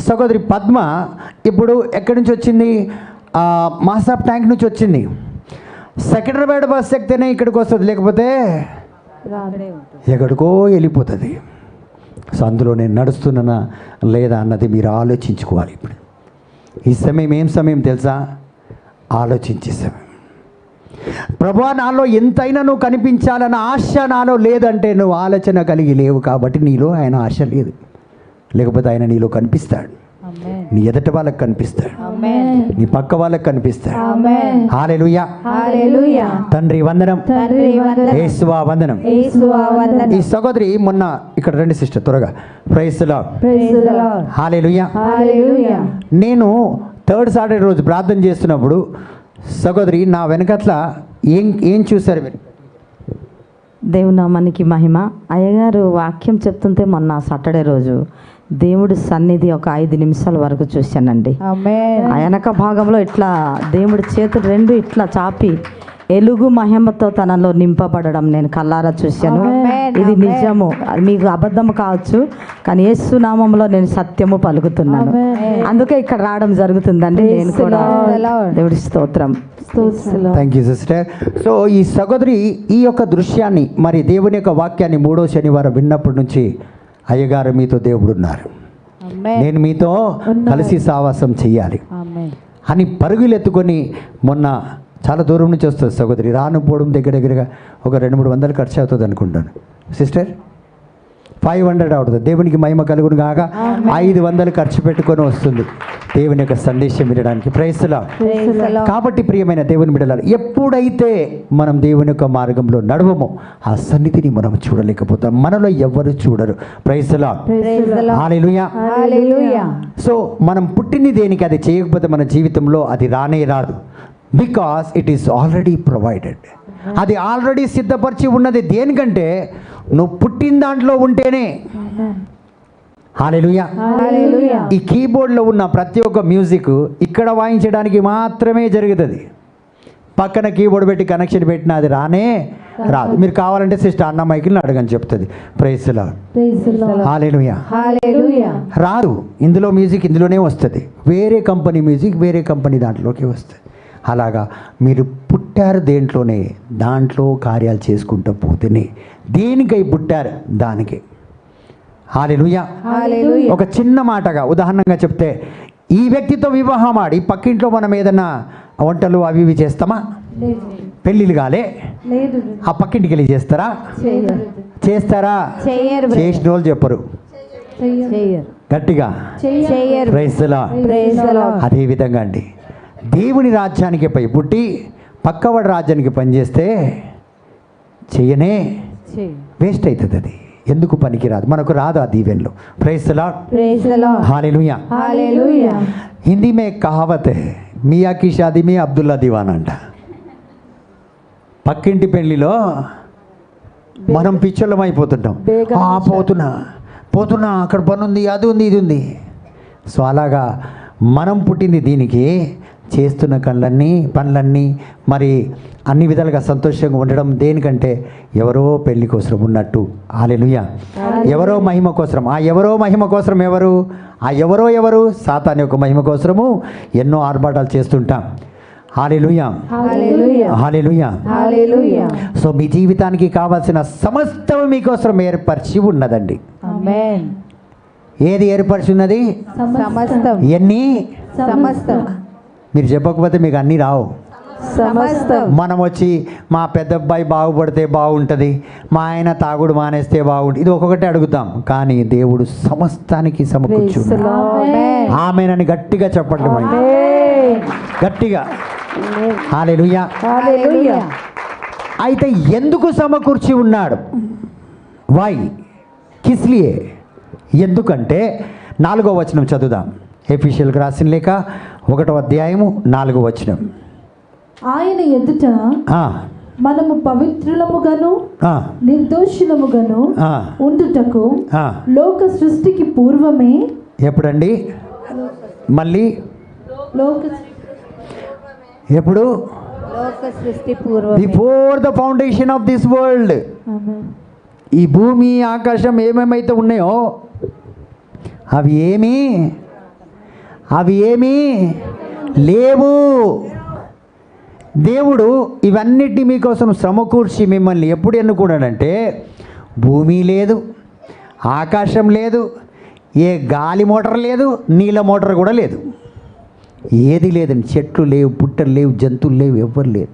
సహోదరి పద్మ ఇప్పుడు ఎక్కడి నుంచి వచ్చింది? మాసాప్ ట్యాంక్ నుంచి వచ్చింది. సెకండరీపేట బస్ ఎక్కితేనే ఇక్కడికి వస్తుంది, లేకపోతే రాదు. ఎక్కడికో వెళ్ళిపోతుంది. సో అందులో నేను నడుస్తున్నానా లేదా అన్నది మీరు ఆలోచించుకోవాలి. ఇప్పుడు ఈ సమయం ఏం సమయం తెలుసా? ఆలోచించే సమయం. ప్రభువా, నాలో ఎంతైనా నువ్వు కనిపించాలన్న ఆశ నాలో లేదంటే నువ్వు ఆలోచన కలిగి లేవు, కాబట్టి నీలో ఆయన ఆశ లేదు. లేకపోతే ఆయన నీలో కనిపిస్తాడు, ఆమేన్ నీ ఎదుట వాళ్ళకి కనిపిస్తాడు, ఆమేన్ నీ పక్క వాళ్ళకి కనిపిస్తాడు. ఆమేన్ హల్లెలూయా. హల్లెలూయా. తండ్రి వందనం, తండ్రి వందనం, యేసువా వందనం. యేసువా వందనం. ఈ సహోదరి మొన్న ఇక్కడ రండి సిస్టర్, త్వరగా. Praise the Lord. Praise the Lord. Hallelujah. Hallelujah. నేను థర్డ్ సాటర్డే రోజు ప్రార్థన చేస్తున్నప్పుడు సహోదరి నా వెనకట్ల ఏం చూశారు మీరు? దేవుని నామానికి మహిమ. అయ్యగారు వాక్యం చెప్తుంటే మొన్న సాటర్డే రోజు దేవుడి సన్నిధి ఒక 5 నిమిషాల వరకు చూశానండి. ఆమేన్ ఆ వెనక భాగంలో ఇట్లా దేవుడి చేతులు 2 ఇట్లా చాపి ఎలుగు మహిమతో తనలో నింపబడడం నేను కల్లారా చూశాను. ఆమేన్. ఇది ఆమేన్. నిజము, అది మీకు అబద్ధం కావచ్చు, కానీ యేసు నామములో నేను సత్యము పలుకుతున్నాను. ఆమేన్. అందుకే ఇక్కడ రావడం జరుగుతుందండి. నేను Praise the కూడా Lord. దేవుడి స్తోత్రం. స్తోత్రం. Thank you sister. సో ఈ సహోదరి ఈ యొక్క దృశ్యాన్ని, మరి దేవుని యొక్క వాక్యాన్ని 3వ శనివారం విన్నప్పటి నుంచి అయ్యగారు మీతో దేవుడు ఉన్నారు, ఆమేన్ నేను మీతో కలిసి సావాసం చెయ్యాలి ఆమేన్ అని పరుగులు ఎత్తుకొని, మొన్న చాలా దూరం నుంచి వస్తుంది సహోదరి, రాను పోవడం దగ్గరగా ఒక 200-300 ఖర్చు అవుతుంది అనుకుంటాను సిస్టర్. 500 అవుతుంది. దేవునికి మహిమ కలుగును కాక 500 ఖర్చు పెట్టుకొని వస్తుంది దేవుని యొక్క సందేశం వినడానికి. Praise the Lord. Praise the Lord. కాబట్టి ప్రియమైన దేవుని బిడ్డలారా, ఎప్పుడైతే మనం దేవుని యొక్క మార్గంలో నడవమో ఆ సన్నిధిని మనం చూడలేకపోతాం, మనలో ఎవ్వరు చూడరు. Praise the Lord. Praise the Lord. Hallelujah. Hallelujah. So మనం పుట్టింది దేనికి? అది చేయకపోతే మన జీవితంలో అది రానే రాదు. Because it is already provided. అది ఆల్రెడీ సిద్ధపరిచి ఉన్నది. దేనికంటే నువ్వు పుట్టిన దాంట్లో ఉంటేనే. హల్లెలూయా. హల్లెలూయా. ఈ కీబోర్డ్లో ఉన్న ప్రతి ఒక్క మ్యూజిక్ ఇక్కడ వాయించడానికి మాత్రమే జరుగుతుంది. పక్కన కీబోర్డ్ పెట్టి కనెక్షన్ పెట్టినా అది రానే రాదు. మీరు కావాలంటే సిస్టర్ అన్న మైకిల్ని అడగని చెప్తుంది. Praise the Lord. Praise the Lord. Hallelujah. Hallelujah. రాదు. ఇందులో మ్యూజిక్ ఇందులోనే వస్తుంది, వేరే కంపెనీ మ్యూజిక్ వేరే కంపెనీ దాంట్లోకి వస్తుంది. అలాగా మీరు పుట్టారు దేంట్లోనే, దాంట్లో కార్యాలు చేసుకుంటూ పోతేనే. దేనికై పుట్టారు? దానికే. హల్లెలూయా. హల్లెలూయా. ఒక చిన్న మాటగా ఉదాహరణగా చెప్తే, ఈ వ్యక్తితో వివాహం ఆడి పక్కింట్లో మనం ఏదైనా వంటలు అవి ఇవి చేస్తామా? లేదు. పెళ్ళిళ్ళు కాలే, లేదు. ఆ పక్కింటికి వెళ్ళి చేస్తారా? చేయరు. చేస్తారా? చేయరు. చేసిన వాళ్ళు చెప్పరు చేయరు. గట్టిగా. చేయరు. Praise the Lord. Praise the Lord. అదే విధంగా అండి, దేవుని రాజ్యానికి పై పుట్టి పక్కవాడి రాజ్యానికి పనిచేస్తే చెయ్యనే వేస్ట్ అవుతుంది. అది ఎందుకు పనికిరాదు, మనకు రాదు ఆ దీవెనలో. Praise the Lord. Praise the Lord. Hallelujah. Hallelujah. Hindi में एक कहावत है, मियाँ की शादी में अब्दुल्ला दीवाना अंట. పక్కింటి పెళ్లిలో మనం పిచ్చోళ్ళం అయిపోతుంటాం. పోతున్నా అక్కడ పని ఉంది, అది ఉంది, ఇది ఉంది. సో అలాగా మనం పుట్టింది దీనికి, చేస్తున్న పనులన్నీ మరి అన్ని విధాలుగా సంతోషంగా ఉండడం దేనికంటే ఎవరో పెళ్లి కోసం ఉన్నట్టు. హల్లెలూయా. ఎవరో మహిమ కోసం. ఆ ఎవరో మహిమ కోసం ఎవరు? ఆ ఎవరో సాతాను యొక్క మహిమ కోసము ఎన్నో ఆర్భాటాలు చేస్తుంటాం. హల్లెలూయా, హల్లెలూయా హల్లెలూయా. హల్లెలూయా సో మీ జీవితానికి కావాల్సిన సమస్తం మీకోసం ఏర్పరిచి ఉన్నదండి. ఆమేన్. ఏది ఏర్పరిచి ఉన్నది? సమస్తం ఎన్ని? సమస్తం మీరు చెప్పకపోతే మీకు అన్నీ రావు. సమస్తం మనం వచ్చి మా పెద్ద అబ్బాయి బాగుపడితే బాగుంటుంది, మా ఆయన తాగుడు మానేస్తే బాగుంటుంది, ఇది ఒక్కొక్కటి అడుగుతాం. కానీ దేవుడు సమస్తానికి సమకూర్చున్నాడు. ఆమేన్. ఆమెనని గట్టిగా చెప్పండి, మరి ఆమేన్. గట్టిగా. హల్లెలూయా. హల్లెలూయా అయితే ఎందుకు సమకూర్చి ఉన్నాడు? వై, కిస్లియే. ఎందుకంటే 4వ వచనం చదువుదాం. ఎఫెసీయులకు రాసిన లేఖ 1వ అధ్యాయము 4వ వచనం. ఆయన ఎదుట ఆ, మనము పవిత్రులముగాను ఆ, నిర్దోషులముగాను ఆ, ఉండుటకు ఆ. లోక సృష్టికి పూర్వమే ఎప్పుడండి? మళ్ళీ లోక ఎప్పుడు? లోక సృష్టి పూర్వమే. Before the foundation of this world. Amen. ఈ భూమి ఆకాశం ఏమేమైతే ఉన్నాయో అవి ఏమీ లేవు. దేవుడు ఇవన్నిటిని మీకోసం సమకూర్చి మిమ్మల్ని ఎప్పుడు ఎన్నుకున్నాడంటే, భూమి లేదు, ఆకాశం లేదు, ఏ గాలి మోటార్ లేదు, నీళ్ళ మోటార్ కూడా లేదు, ఏది లేదండి. చెట్లు లేవు, పుట్టలు లేవు, జంతువులు లేవు, ఎవ్వరు లేరు.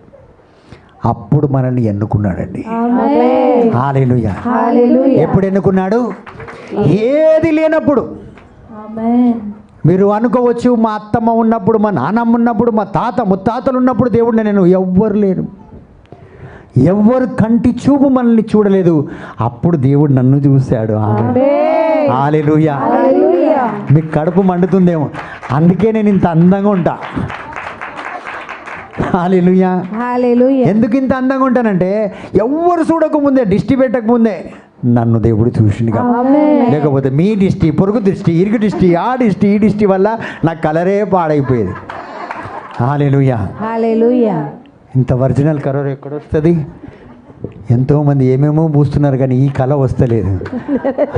అప్పుడు మనల్ని ఎన్నుకున్నాడండి. ఆమేన్. హల్లెలూయా. హల్లెలూయా. ఎప్పుడు ఎన్నుకున్నాడు? ఏది లేనప్పుడు. ఆమేన్. మీరు అనుకోవచ్చు, మా అత్తమ్మ ఉన్నప్పుడు, మా నాన్నమ్మ ఉన్నప్పుడు, మా తాత ముత్తాతలు ఉన్నప్పుడు దేవుడు నేను ఎవ్వరు లేరు, ఎవ్వరు కంటి చూపు మనల్ని చూడలేదు. అప్పుడు దేవుడు నన్ను చూశాడు. ఆమేన్. హల్లెలూయా. హల్లెలూయా. మీకు కడుపు మండుతుందేమో, అందుకే నేను ఇంత అందంగా ఉంటా. హల్లెలూయా. హల్లెలూయా. ఎందుకు ఇంత అందంగా ఉంటానంటే, ఎవ్వరు చూడకముందే, దిష్టి పెట్టకముందే నన్ను దేవుడు చూసిండుగా. ఆమేన్. లేకపోతే మీ దిష్టి, పొరుగు దిష్టి, ఇరుగు దిష్టి, ఆ దిష్టి, ఈ దిష్టి వల్ల నా కలరే పాడైపోయేది. హల్లెలూయా. హల్లెలూయా. ఇంత ఒరిజినల్ కలర్ ఎక్కడొస్తుంది? ఎంతోమంది ఏమేమో పూస్తున్నారు కానీ ఈ కళ వస్తలేదు.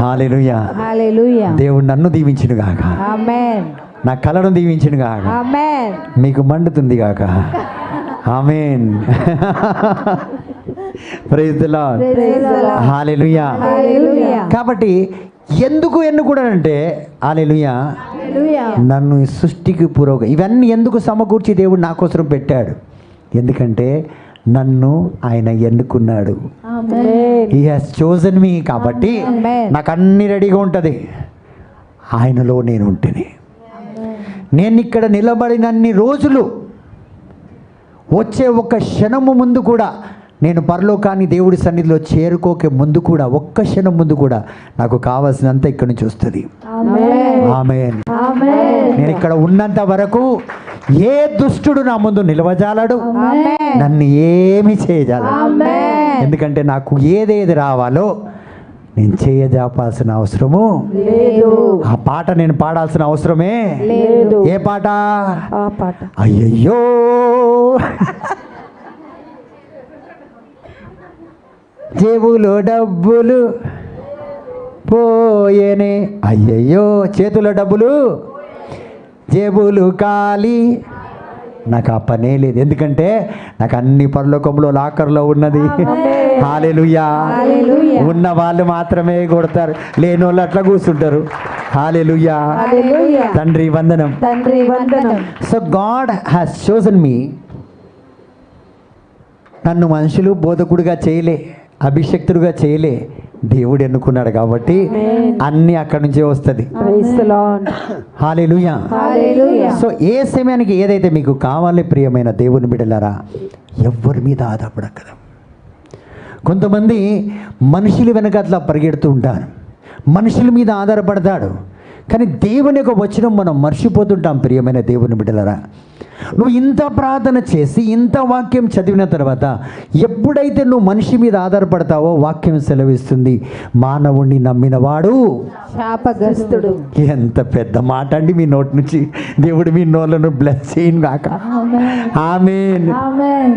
హల్లెలూయా. హల్లెలూయా. దేవుడు నన్ను దీవించును గాక, ఆమేన్. నా కళను దీవించును గాక, ఆమేన్. మీకు మండుతుంది గాక. Amen. Praise the Lord. Praise the Lord. Hallelujah. Hallelujah. కాబట్టి ఎందుకు ఎన్నుకున్నాడంటే, హల్లెలూయా, హల్లెలూయా. నన్ను ఈ సృష్టికి పూర్వక ఇవన్నీ ఎందుకు సమకూర్చి దేవుడు నా కోసం పెట్టాడు? ఎందుకంటే నన్ను ఆయన ఎన్నుకున్నాడు. Amen. He has chosen me. కాబట్టి Amen. నాకు అన్ని రెడీగా ఉంటుంది. ఆయనలో నేను ఉంటేనే. నేను ఇక్కడ నిలబడినన్ని రోజులు, వచ్చే ఒక క్షణము ముందు కూడా, నేను పరలోకాన్ని దేవుడి సన్నిధిలో చేరుకోకే ముందు కూడా, ఒక్క క్షణం ముందు కూడా నాకు కావాల్సినంత ఇక్కడి నుంచి వస్తుంది. ఆమేన్. ఆమేన్. ఆమేన్. నేను ఇక్కడ ఉన్నంత వరకు ఏ దుష్టుడు నా ముందు నిలవజాలడు, ఆమేన్. నన్ను ఏమి చేయజాలడు. ఆమేన్. ఎందుకంటే నాకు ఏదేది రావాలో నేను చేయజాపాల్సిన అవసరము లేదు. ఆ పాట నేను పాడాల్సిన అవసరమే లేదు. ఏ పాట? ఆ పాట. అయ్యయ్యో జేబులో డబ్బులు పోయేనే, అయ్యయ్యో చేతిలో డబ్బులు, జేబులు ఖాళీ. నాకు ఆ పనే లేదు, ఎందుకంటే నాకు అన్ని పరలోకంలో లాకర్లో ఉన్నది. హల్లెలూయా. హల్లెలూయా. ఉన్న వాళ్ళు మాత్రమే కొడతారు, లేని వాళ్ళు అట్లా కూర్చుంటారు. హల్లెలూయా. హల్లెలూయా. తండ్రి వందనం. తండ్రి వందనం. సో గాడ్ హ్యాస్ చోజన్ మీ. నన్ను మనుషులు బోధకుడిగా చేయలే, అభిషక్తుడిగా చేయలే, దేవుడు ఎన్నుకున్నాడు. కాబట్టి అన్నీ అక్కడి నుంచే వస్తుంది. Praise the Lord. Hallelujah. Hallelujah. So ఏ సమయానికి ఏదైతే మీకు కావాలి ప్రియమైన దేవుని బిడ్డలారా, ఎవ్వరి మీద ఆధారపడకదు. కొంతమంది మనుషుల వెనక అట్లా పరిగెడుతూ ఉంటారు, మనుషుల మీద ఆధారపడతాడు. కానీ దేవుని యొక్క వచనం మనం మర్చిపోతుంటాం. ప్రియమైన దేవుని బిడ్డలారా, నువ్వు ఇంత ప్రార్థన చేసి ఇంత వాక్యం చదివిన తర్వాత ఎప్పుడైతే నువ్వు మనిషి మీద ఆధారపడతావో, వాక్యం సెలవిస్తుంది, మానవుణ్ణి నమ్మినవాడు శాపగ్రస్తుడు. ఎంత పెద్ద మాట అండి మీ నోటి నుంచి. దేవుడు మీ నోళ్ళను బ్లెస్ చేయను గాక. ఆమేన్. ఆమేన్.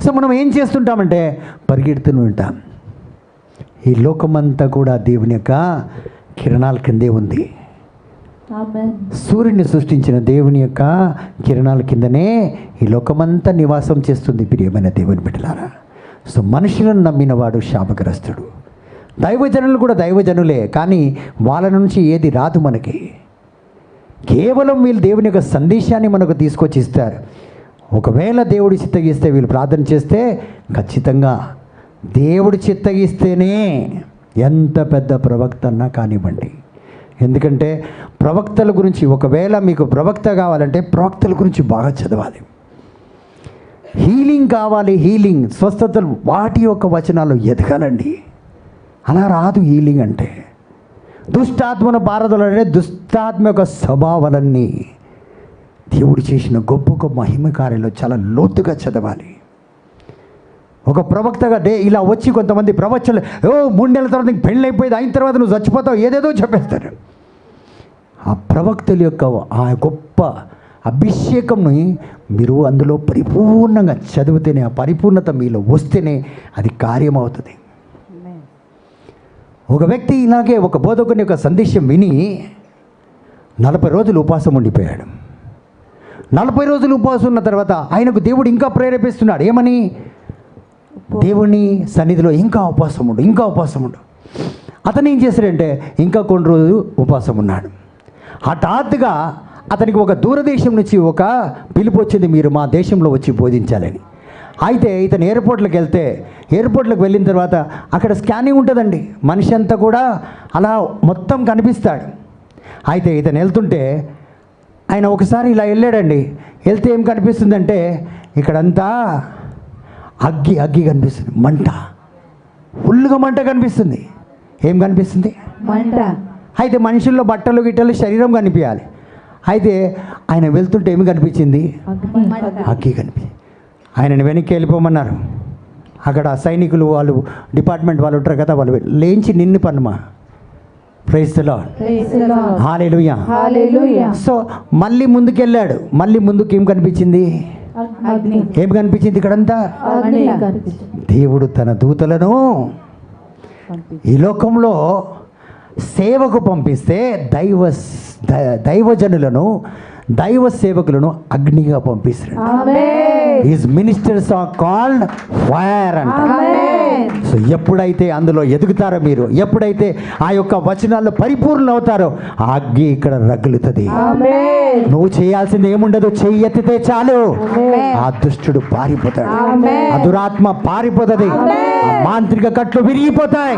సో మనం ఏం చేస్తుంటామంటే పరిగెడుతూనే ఉంటాం. ఈ లోకమంతా కూడా దేవుని యొక్క కిరణాల కిందే ఉంది. ఆమేన్. సూర్యుని సృష్టించిన దేవుని యొక్క కిరణాల కిందనే ఈ లోకమంతా నివాసం చేస్తుంది ప్రియమైన దేవుని బిడ్డలారా. సో మనుషులను నమ్మిన వాడు శాపగ్రస్తుడు. దైవజనులు కూడా దైవజనులే, కానీ వాళ్ళ నుంచి ఏది రాదు మనకి. కేవలం వీళ్ళు దేవుని యొక్క సందేశాన్ని మనకు తీసుకొచ్చి ఇస్తారు. ఒకవేళ దేవుడు చిత్తగిస్తే వీళ్ళు ప్రార్థన చేస్తే ఖచ్చితంగా దేవుడు చిత్తగిస్తేనే ఎంత పెద్ద ప్రవక్త అన్నా కానివ్వండి. ఎందుకంటే ప్రవక్తల గురించి, ఒకవేళ మీకు ప్రవక్త కావాలంటే ప్రవక్తల గురించి బాగా చదవాలి. హీలింగ్ కావాలి, హీలింగ్, స్వస్థతలు, వాటి యొక్క వచనాలు ఎదగాలండి. అలా రాదు హీలింగ్ అంటే. దుష్టాత్మను పారదోలాలంటే దుష్టాత్మ యొక్క స్వభావాలన్నీ దేవుడు చేసిన గొప్ప గొప్ప మహిమ కార్యాలు చాలా లోతుగా చదవాలి. ఒక ప్రవక్తగా ఇలా వచ్చి కొంతమంది ప్రవచనలు, 3 నెలల తర్వాత నీకు పెళ్ళి అయిపోయింది, అయిన తర్వాత నువ్వు చచ్చిపోతావు, ఏదేదో చెప్పేస్తారు. ఆ ప్రవక్తల యొక్క ఆ గొప్ప అభిషేకంని మీరు అందులో పరిపూర్ణంగా చదివితేనే, ఆ పరిపూర్ణత మీలో వస్తేనే అది కార్యమవుతుంది. ఒక వ్యక్తి ఇలాగే ఒక బోధకుని యొక్క సందేశం విని 40 రోజులు ఉపవాసం ఉండిపోయాడు. 40 రోజులు ఉపవాసం ఉన్న తర్వాత ఆయనకు దేవుడు ఇంకా ప్రేరేపిస్తున్నాడు. ఏమని? దేవుని సన్నిధిలో ఇంకా ఉపవాసం ఉండు, ఇంకా ఉపవాసం ఉండు. అతను ఏం చేశాడంటే ఇంకా కొన్ని రోజులు ఉపవాసం ఉన్నాడు. హఠాత్తుగా అతనికి ఒక దూరదేశం నుంచి ఒక పిలుపు వచ్చింది, మీరు మా దేశంలో వచ్చి బోధించాలని. అయితే ఇతను ఎయిర్పోర్ట్లోకి వెళ్తే, ఎయిర్పోర్ట్లోకి వెళ్ళిన తర్వాత అక్కడ స్కానింగ్ ఉంటుందండి, మనిషి అంతా కూడా అలా మొత్తం కనిపిస్తాడు. అయితే ఇతను వెళ్తుంటే ఆయన ఒకసారి ఇలా వెళ్ళాడండి. వెళ్తే ఏం కనిపిస్తుందంటే ఇక్కడంతా అగ్గి కనిపిస్తుంది, మంట, ఫుల్గా మంట కనిపిస్తుంది. ఏం కనిపిస్తుంది? మంట. అయితే మనుషుల్లో బట్టలు గిట్టలు శరీరం కనిపించాలి. అయితే ఆయన వెళ్తుంటే ఏమి కనిపించింది? అగ్గి కనిపించింది. ఆయనని వెనక్కి వెళ్ళిపోమన్నారు. అక్కడ సైనికులు వాళ్ళు డిపార్ట్మెంట్ వాళ్ళు ఉంటారు కదా, వాళ్ళు లేచి నిన్ను పన్నుమా. Praise the Lord, hallelujah. Hallelujah. So మళ్ళీ ముందుకెళ్ళాడు. మళ్ళీ ముందుకు ఏం కనిపించింది? అగ్ని. ఏం కనిపించింది? ఇక్కడంతా అగ్ని కనిపిస్తుంది. దేవుడు తన దూతలను ఈ లోకంలో సేవకు పంపిస్తే దైవజనులను, దైవ సేవకులను అగ్నిగా పంపిస్తాడు. Amen. His ministers are called fire అంట. ఆమేన్. సో ఎప్పుడైతే అందులో ఎదుగుతారో మీరు, ఎప్పుడైతే ఆ యొక్క వచనాల్లో పరిపూర్ణ అవుతారో ఆ అగ్గి ఇక్కడ రగులుతుంది. ఆమేన్. నువ్వు చేయాల్సింది ఏముండదు, చెయ్యి ఎత్తితే చాలు ఆ దుష్టుడు పారిపోతాడు, ఆ దురాత్మ పారిపోతుంది, ఆ మాంత్రిక కట్లు విరిగిపోతాయి.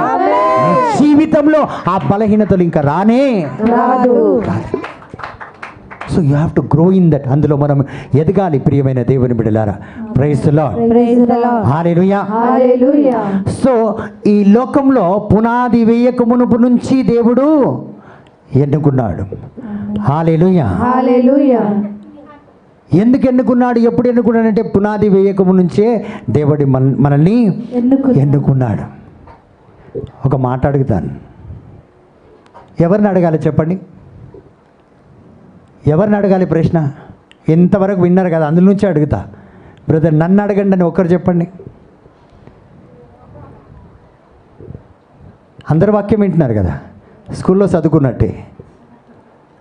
నీ జీవితంలో ఆ బలహీనతలు ఇంకా రానే రాదు. So you have to grow in that. అందులో మనం ఎదగాలి ప్రియమైన దేవుని బిడ్డలారా. Praise the Lord, praise the Lord. Hallelujah. Hallelujah. So ఈ లోకంలో పునాది వేయక మునుపు నుంచి దేవుడు ఎన్నుకున్నాడు. హల్లెలూయా. హల్లెలూయా. ఎందుకు ఎన్నుకున్నాడు? ఎప్పుడు ఎన్నుకున్నాడు అంటే పునాది వేయకము నుంచే దేవుడు మనల్ని ఎన్నుకున్నాడు. ఒక మాట అడుగుతాను, ఎవరిని అడగాలి చెప్పండి? ఎవరిని అడగాలి ప్రశ్న? ఎంతవరకు విన్నారు కదా, అందులో నుంచి అడుగుతా. బ్రదర్ నన్ను అడగండి అని ఒకరు చెప్పండి. అందరు వాక్యం వింటున్నారు కదా, స్కూల్లో చదువుకున్నట్టే,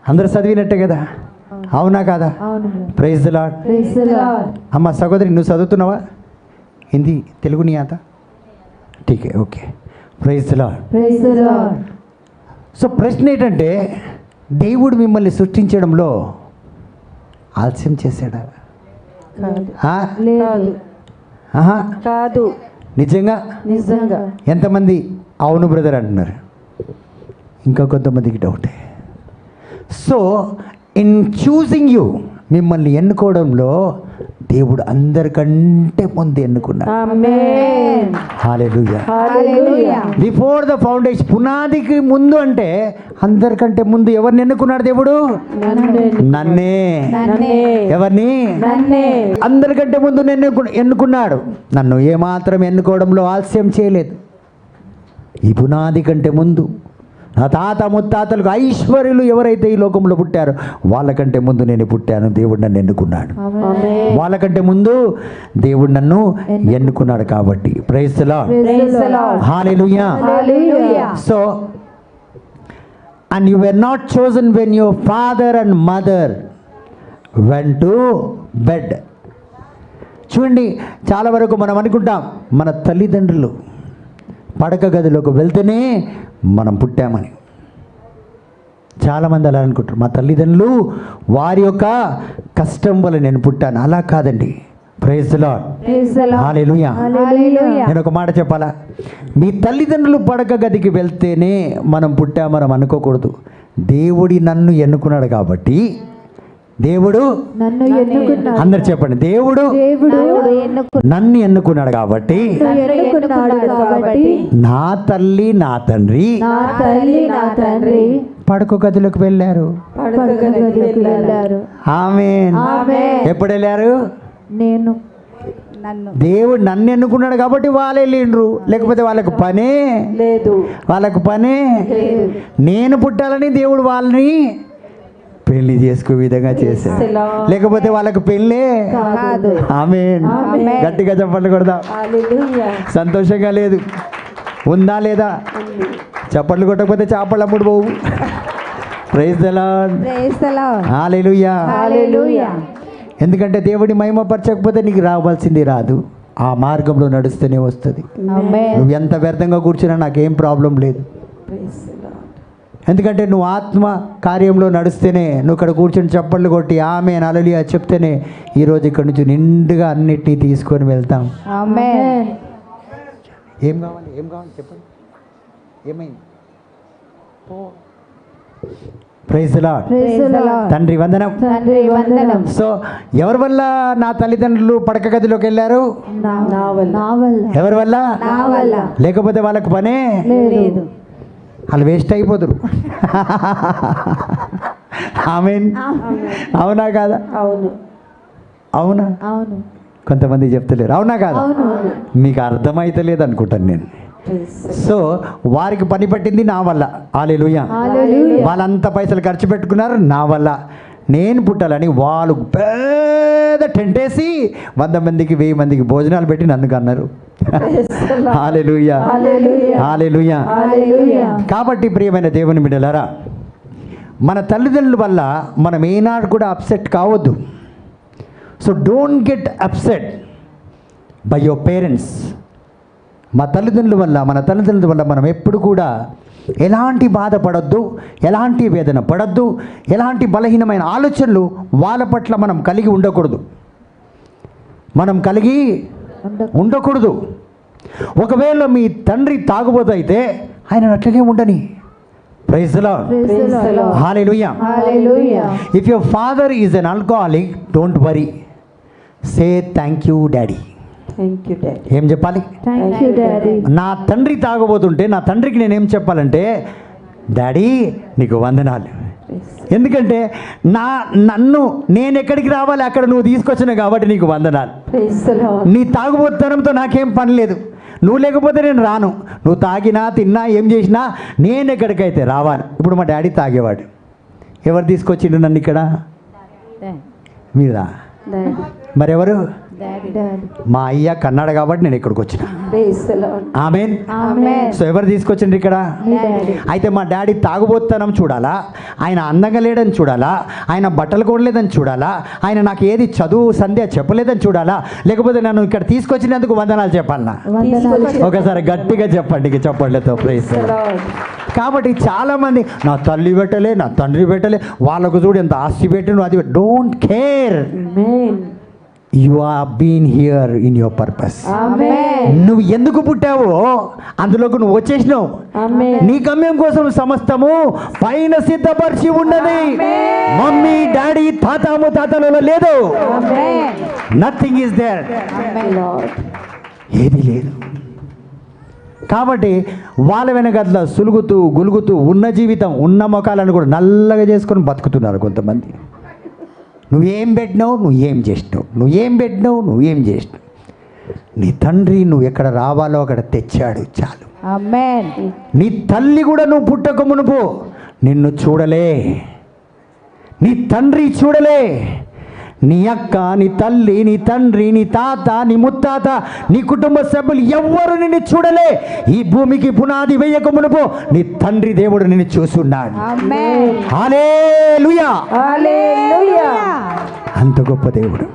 అందరు చదివినట్టే కదా, అవునా కాదా? అవును. Praise the Lord. Praise the Lord. అమ్మ సహోదరి, నువ్వు చదువుతున్నావా? హిందీ తెలుగు నీ ఆత? ఠీకే, okay. Praise the Lord. Praise the Lord. So ప్రశ్న ఏంటంటే, దేవుడు మిమ్మల్ని సృష్టించడంలో ఆలస్యం చేశాడా? ఆ? లేదు. ఆహా. కాదు. నిజంగా? నిజంగా. ఎంతమంది అవును బ్రదర్ అంటున్నారు? ఇంకా కొంతమందికి డౌటే. సో ఇన్ చూసింగ్ యూ, మిమ్మల్ని ఎన్నుకోవడంలో దేవుడు అందరికంటే ముందు ఎన్నుకున్నాడు. ఆమేన్. Hallelujah. Hallelujah. Before the foundation, పునాదికి ముందు అంటే అందరికంటే ముందు ఎవరిని ఎన్నుకున్నాడు దేవుడు? నన్నే. నన్నే. ఎవరిని? నన్నే. అందరికంటే ముందు ఎన్నుకున్నాడు. నన్ను ఏమాత్రం ఎన్నుకోవడంలో ఆలస్యం చేయలేదు. ఈ పునాది కంటే ముందు నా తాత ముత్తాతలకు ఐశ్వర్యులు ఎవరైతే ఈ లోకంలో పుట్టారో వాళ్ళకంటే ముందు నేను పుట్టాను. దేవుడు నన్ను ఎన్నుకున్నాడు. ఆమేన్. వాళ్ళకంటే ముందు దేవుడు నన్ను ఎన్నుకున్నాడు. కాబట్టి praise the Lord, praise the Lord. Hallelujah. Hallelujah. So and you were not chosen when your father and mother went to bed. చూడండి, చాలా వరకు మనం అనుకుంటాం మన తల్లిదండ్రులు పడక గదిలోకి వెళ్తేనే మనం పుట్టామని. చాలామంది అలా అనుకుంటారు, మా తల్లిదండ్రులు వారి యొక్క కష్టం వల్ల నేను పుట్టాను. అలా కాదండి. ప్రైజ్ ది లార్డ్, హల్లెలూయా. నేను ఒక మాట చెప్పాలా, మీ తల్లిదండ్రులు పడక గదికి వెళ్తేనే మనం పుట్టామని అనుకోకూడదు. దేవుడి నన్ను ఎన్నుకున్నాడు కాబట్టి, దేవుడు నన్ను ఎన్నుకున్నాడు. అందరు చెప్పండి, దేవుడు నన్ను ఎన్నుకున్నాడు కాబట్టి నా తల్లి నా తండ్రి పడక గదిలోకి వెళ్ళారు. ఆమేన్. ఎప్పుడు వెళ్ళారు? నేను దేవుడు నన్ను ఎన్నుకున్నాడు కాబట్టి వాళ్ళు వెళ్ళిండ్రు, లేకపోతే వాళ్ళకు పనే లేదు. వాళ్ళకు పనే నేను పుట్టాలని దేవుడు వాళ్ళని పెళ్లి చేసుకునే విధంగా చేశాడు, లేకపోతే వాళ్ళకు పెళ్ళే కాదు. ఆమేన్. గట్టిగా చెప్పండి కొడదాం. హల్లెలూయా. సంతోషంగా లేదు, ఉందా లేదా? చప్పట్లు కొట్టకపోతే చేపలు అమ్ముడు పోవు. Praise the Lord, hallelujah. Hallelujah. ఎందుకంటే దేవుడి మహిమపరచకపోతే నీకు రావాల్సింది రాదు. ఆ మార్గంలో నడుస్తూనే వస్తుంది. ఆమేన్. నువ్వు ఎంత వ్యర్థంగా కూర్చున్నా నాకేం ప్రాబ్లం లేదు. ఎందుకంటే నువ్వు ఆత్మ కార్యంలో నడుస్తేనే, నువ్వు ఇక్కడ కూర్చొని చప్పట్లు కొట్టి ఆమేన్ హల్లెలూయా చెప్తేనే ఈరోజు ఇక్కడ నుంచి నిండుగా అన్నిటినీ తీసుకొని వెళ్తాం. ఆమేన్. ఏం కావాలి, ఏం కావాలి చెప్పండి, ఏమైంది? Praise the Lord. Praise the Lord. తండ్రి వందనం. తండ్రి వందనం. సో ఎవరి వల్ల నా తల్లిదండ్రులు పడక గదిలోకి వెళ్ళారు? నా వల్ల. ఎవరి వల్ల? నా వల్ల. లేకపోతే వాళ్ళకు పనే లేదు. వాళ్ళు వేస్ట్ అయిపోతారు. ఆమేన్. అవునా కాదా? అవును. అవునా? అవును. కొంతమంది చెప్తలేరు, అవునా కాదా? అవును. మీకు అర్థమైతలేదు అనుకుంటాను నేను. సో వారికి పని పట్టింది నా వల్ల. హల్లెలూయా. హల్లెలూయా. వాళ్ళంతా పైసలు ఖర్చు పెట్టుకున్నారు నా వల్ల. నేను పుట్టాలని వాళ్ళు పెద్ద టెంట్ వేసి 100 మందికి 1000 మందికి భోజనాలు పెట్టి నన్ను కన్నారు. హల్లెలూయా, హల్లెలూయా. హల్లెలూయా. కాబట్టి ప్రియమైన దేవుని బిడ్డలారా, మన తల్లిదండ్రుల వల్ల మనం ఏనాడు కూడా అప్సెట్ కావద్దు. So don't get upset by your parents. మన తల్లిదండ్రుల వల్ల మనం ఎప్పుడు కూడా ఎలాంటి బాధపడద్దు, ఎలాంటి వేదన పడద్దు, ఎలాంటి బలహీనమైన ఆలోచనలు వాళ్ళ పట్ల మనం కలిగి ఉండకూడదు. ఉండకూడదు. ఒకవేళ మీ తండ్రి తాగుబోతు అయితే ఆయన అట్లనే ఉండని. Praise the Lord, hallelujah. Hallelujah. If your father is an alcoholic, don't worry, say thank you daddy. Thank you daddy. ఏం చెప్పాలి? Thank you daddy. నా తండ్రి తాగబోతుంటే నా తండ్రికి నేనేం చెప్పాలంటే, డాడీ నీకు వందనాలు. ఎందుకంటే నేను ఎక్కడికి రావాలి అక్కడ నువ్వు తీసుకొచ్చినావు కాబట్టి నీకు వందనాలు. Praise the Lord. నీ తాగుబోతనంతో నాకేం పని లేదు. నువ్వు లేకపోతే నేను రాను. నువ్వు తాగినా తిన్నా ఏం చేసినా నేను ఎక్కడికైతే రావాలి. ఇప్పుడు మా డాడీ తాగేవాడు. ఎవరు తీసుకొచ్చిండు నన్ను ఇక్కడ? మీరా? డాడీ. మరెవరు? డాడీ. మా అయ్య కన్నాడు కాబట్టి నేను ఇక్కడికి వచ్చిన. Praise the Lord. Amen. Amen. So ఎవరు తీసుకొచ్చిండ్రు ఇక్కడ? డాడీ. అయితే మా డాడీ తాగుబోతనం చూడాలా, ఆయన అందంగా లేడని చూడాలా, ఆయన బట్టలు కొనలేదని చూడాలా, ఆయన నాకు ఏది చదువు సంధ్య చెప్పలేదని చూడాలా, లేకపోతే నన్ను ఇక్కడ తీసుకొచ్చినందుకు వందనాలు చెప్పాలన్నా? ఒకసారి గట్టిగా చెప్పండి, చెప్పండితో ప్రైజ్. కాబట్టి చాలామంది నా తల్లి పెట్టలే, నా తండ్రి పెట్టలే, వాళ్ళకు చూడు ఎంత ఆస్తి పెట్టిన అది. Don't care. Amen. You are been here in your purpose. Amen. నువ్వు ఎందుకు పుట్టావో అందులోకి నువ్వు వచ్చేసినావు. ఆమేన్. నీ గమ్యం కోసం సమస్తము పైన సిద్ధపరిచి ఉన్నది. మమ్మీ డాడీ తాత ముత్తాతలలో లేదు. Amen. Nothing is there. Lord. ఏది లేదు. కాబట్టి వాళ్ళ వెనకట్ల సులుగుతూ గులుగుతూ ఉన్న జీవితం, ఉన్న మొఖాలను కూడా నల్లగా చేసుకొని బతుకుతున్నారు కొంతమంది. నువ్వేం పెట్టినావు, నువ్వేం చేసినావు, నువ్వేం పెట్టినావు, నువ్వేం చేసినావు. నీ తండ్రి నువ్వు ఎక్కడ రావాలో అక్కడ తెచ్చాడు, చాలు. ఆమేన్. నీ తల్లి కూడా నువ్వు పుట్టక మునుపు నిన్ను చూడలే, నీ తండ్రి చూడలే, నీ అక్క, నీ తల్లి, నీ తండ్రి, నీ తాత, నీ ముత్తాత, నీ కుటుంబ సభ్యులు ఎవ్వరు నిన్ను చూడలే. ఈ భూమికి పునాది వేయక మునుపు నీ తండ్రి దేవుడు నిన్ను చూస్తున్నాడు. ఆమేన్. హల్లెలూయా. హల్లెలూయా. అంత గొప్ప దేవుడు.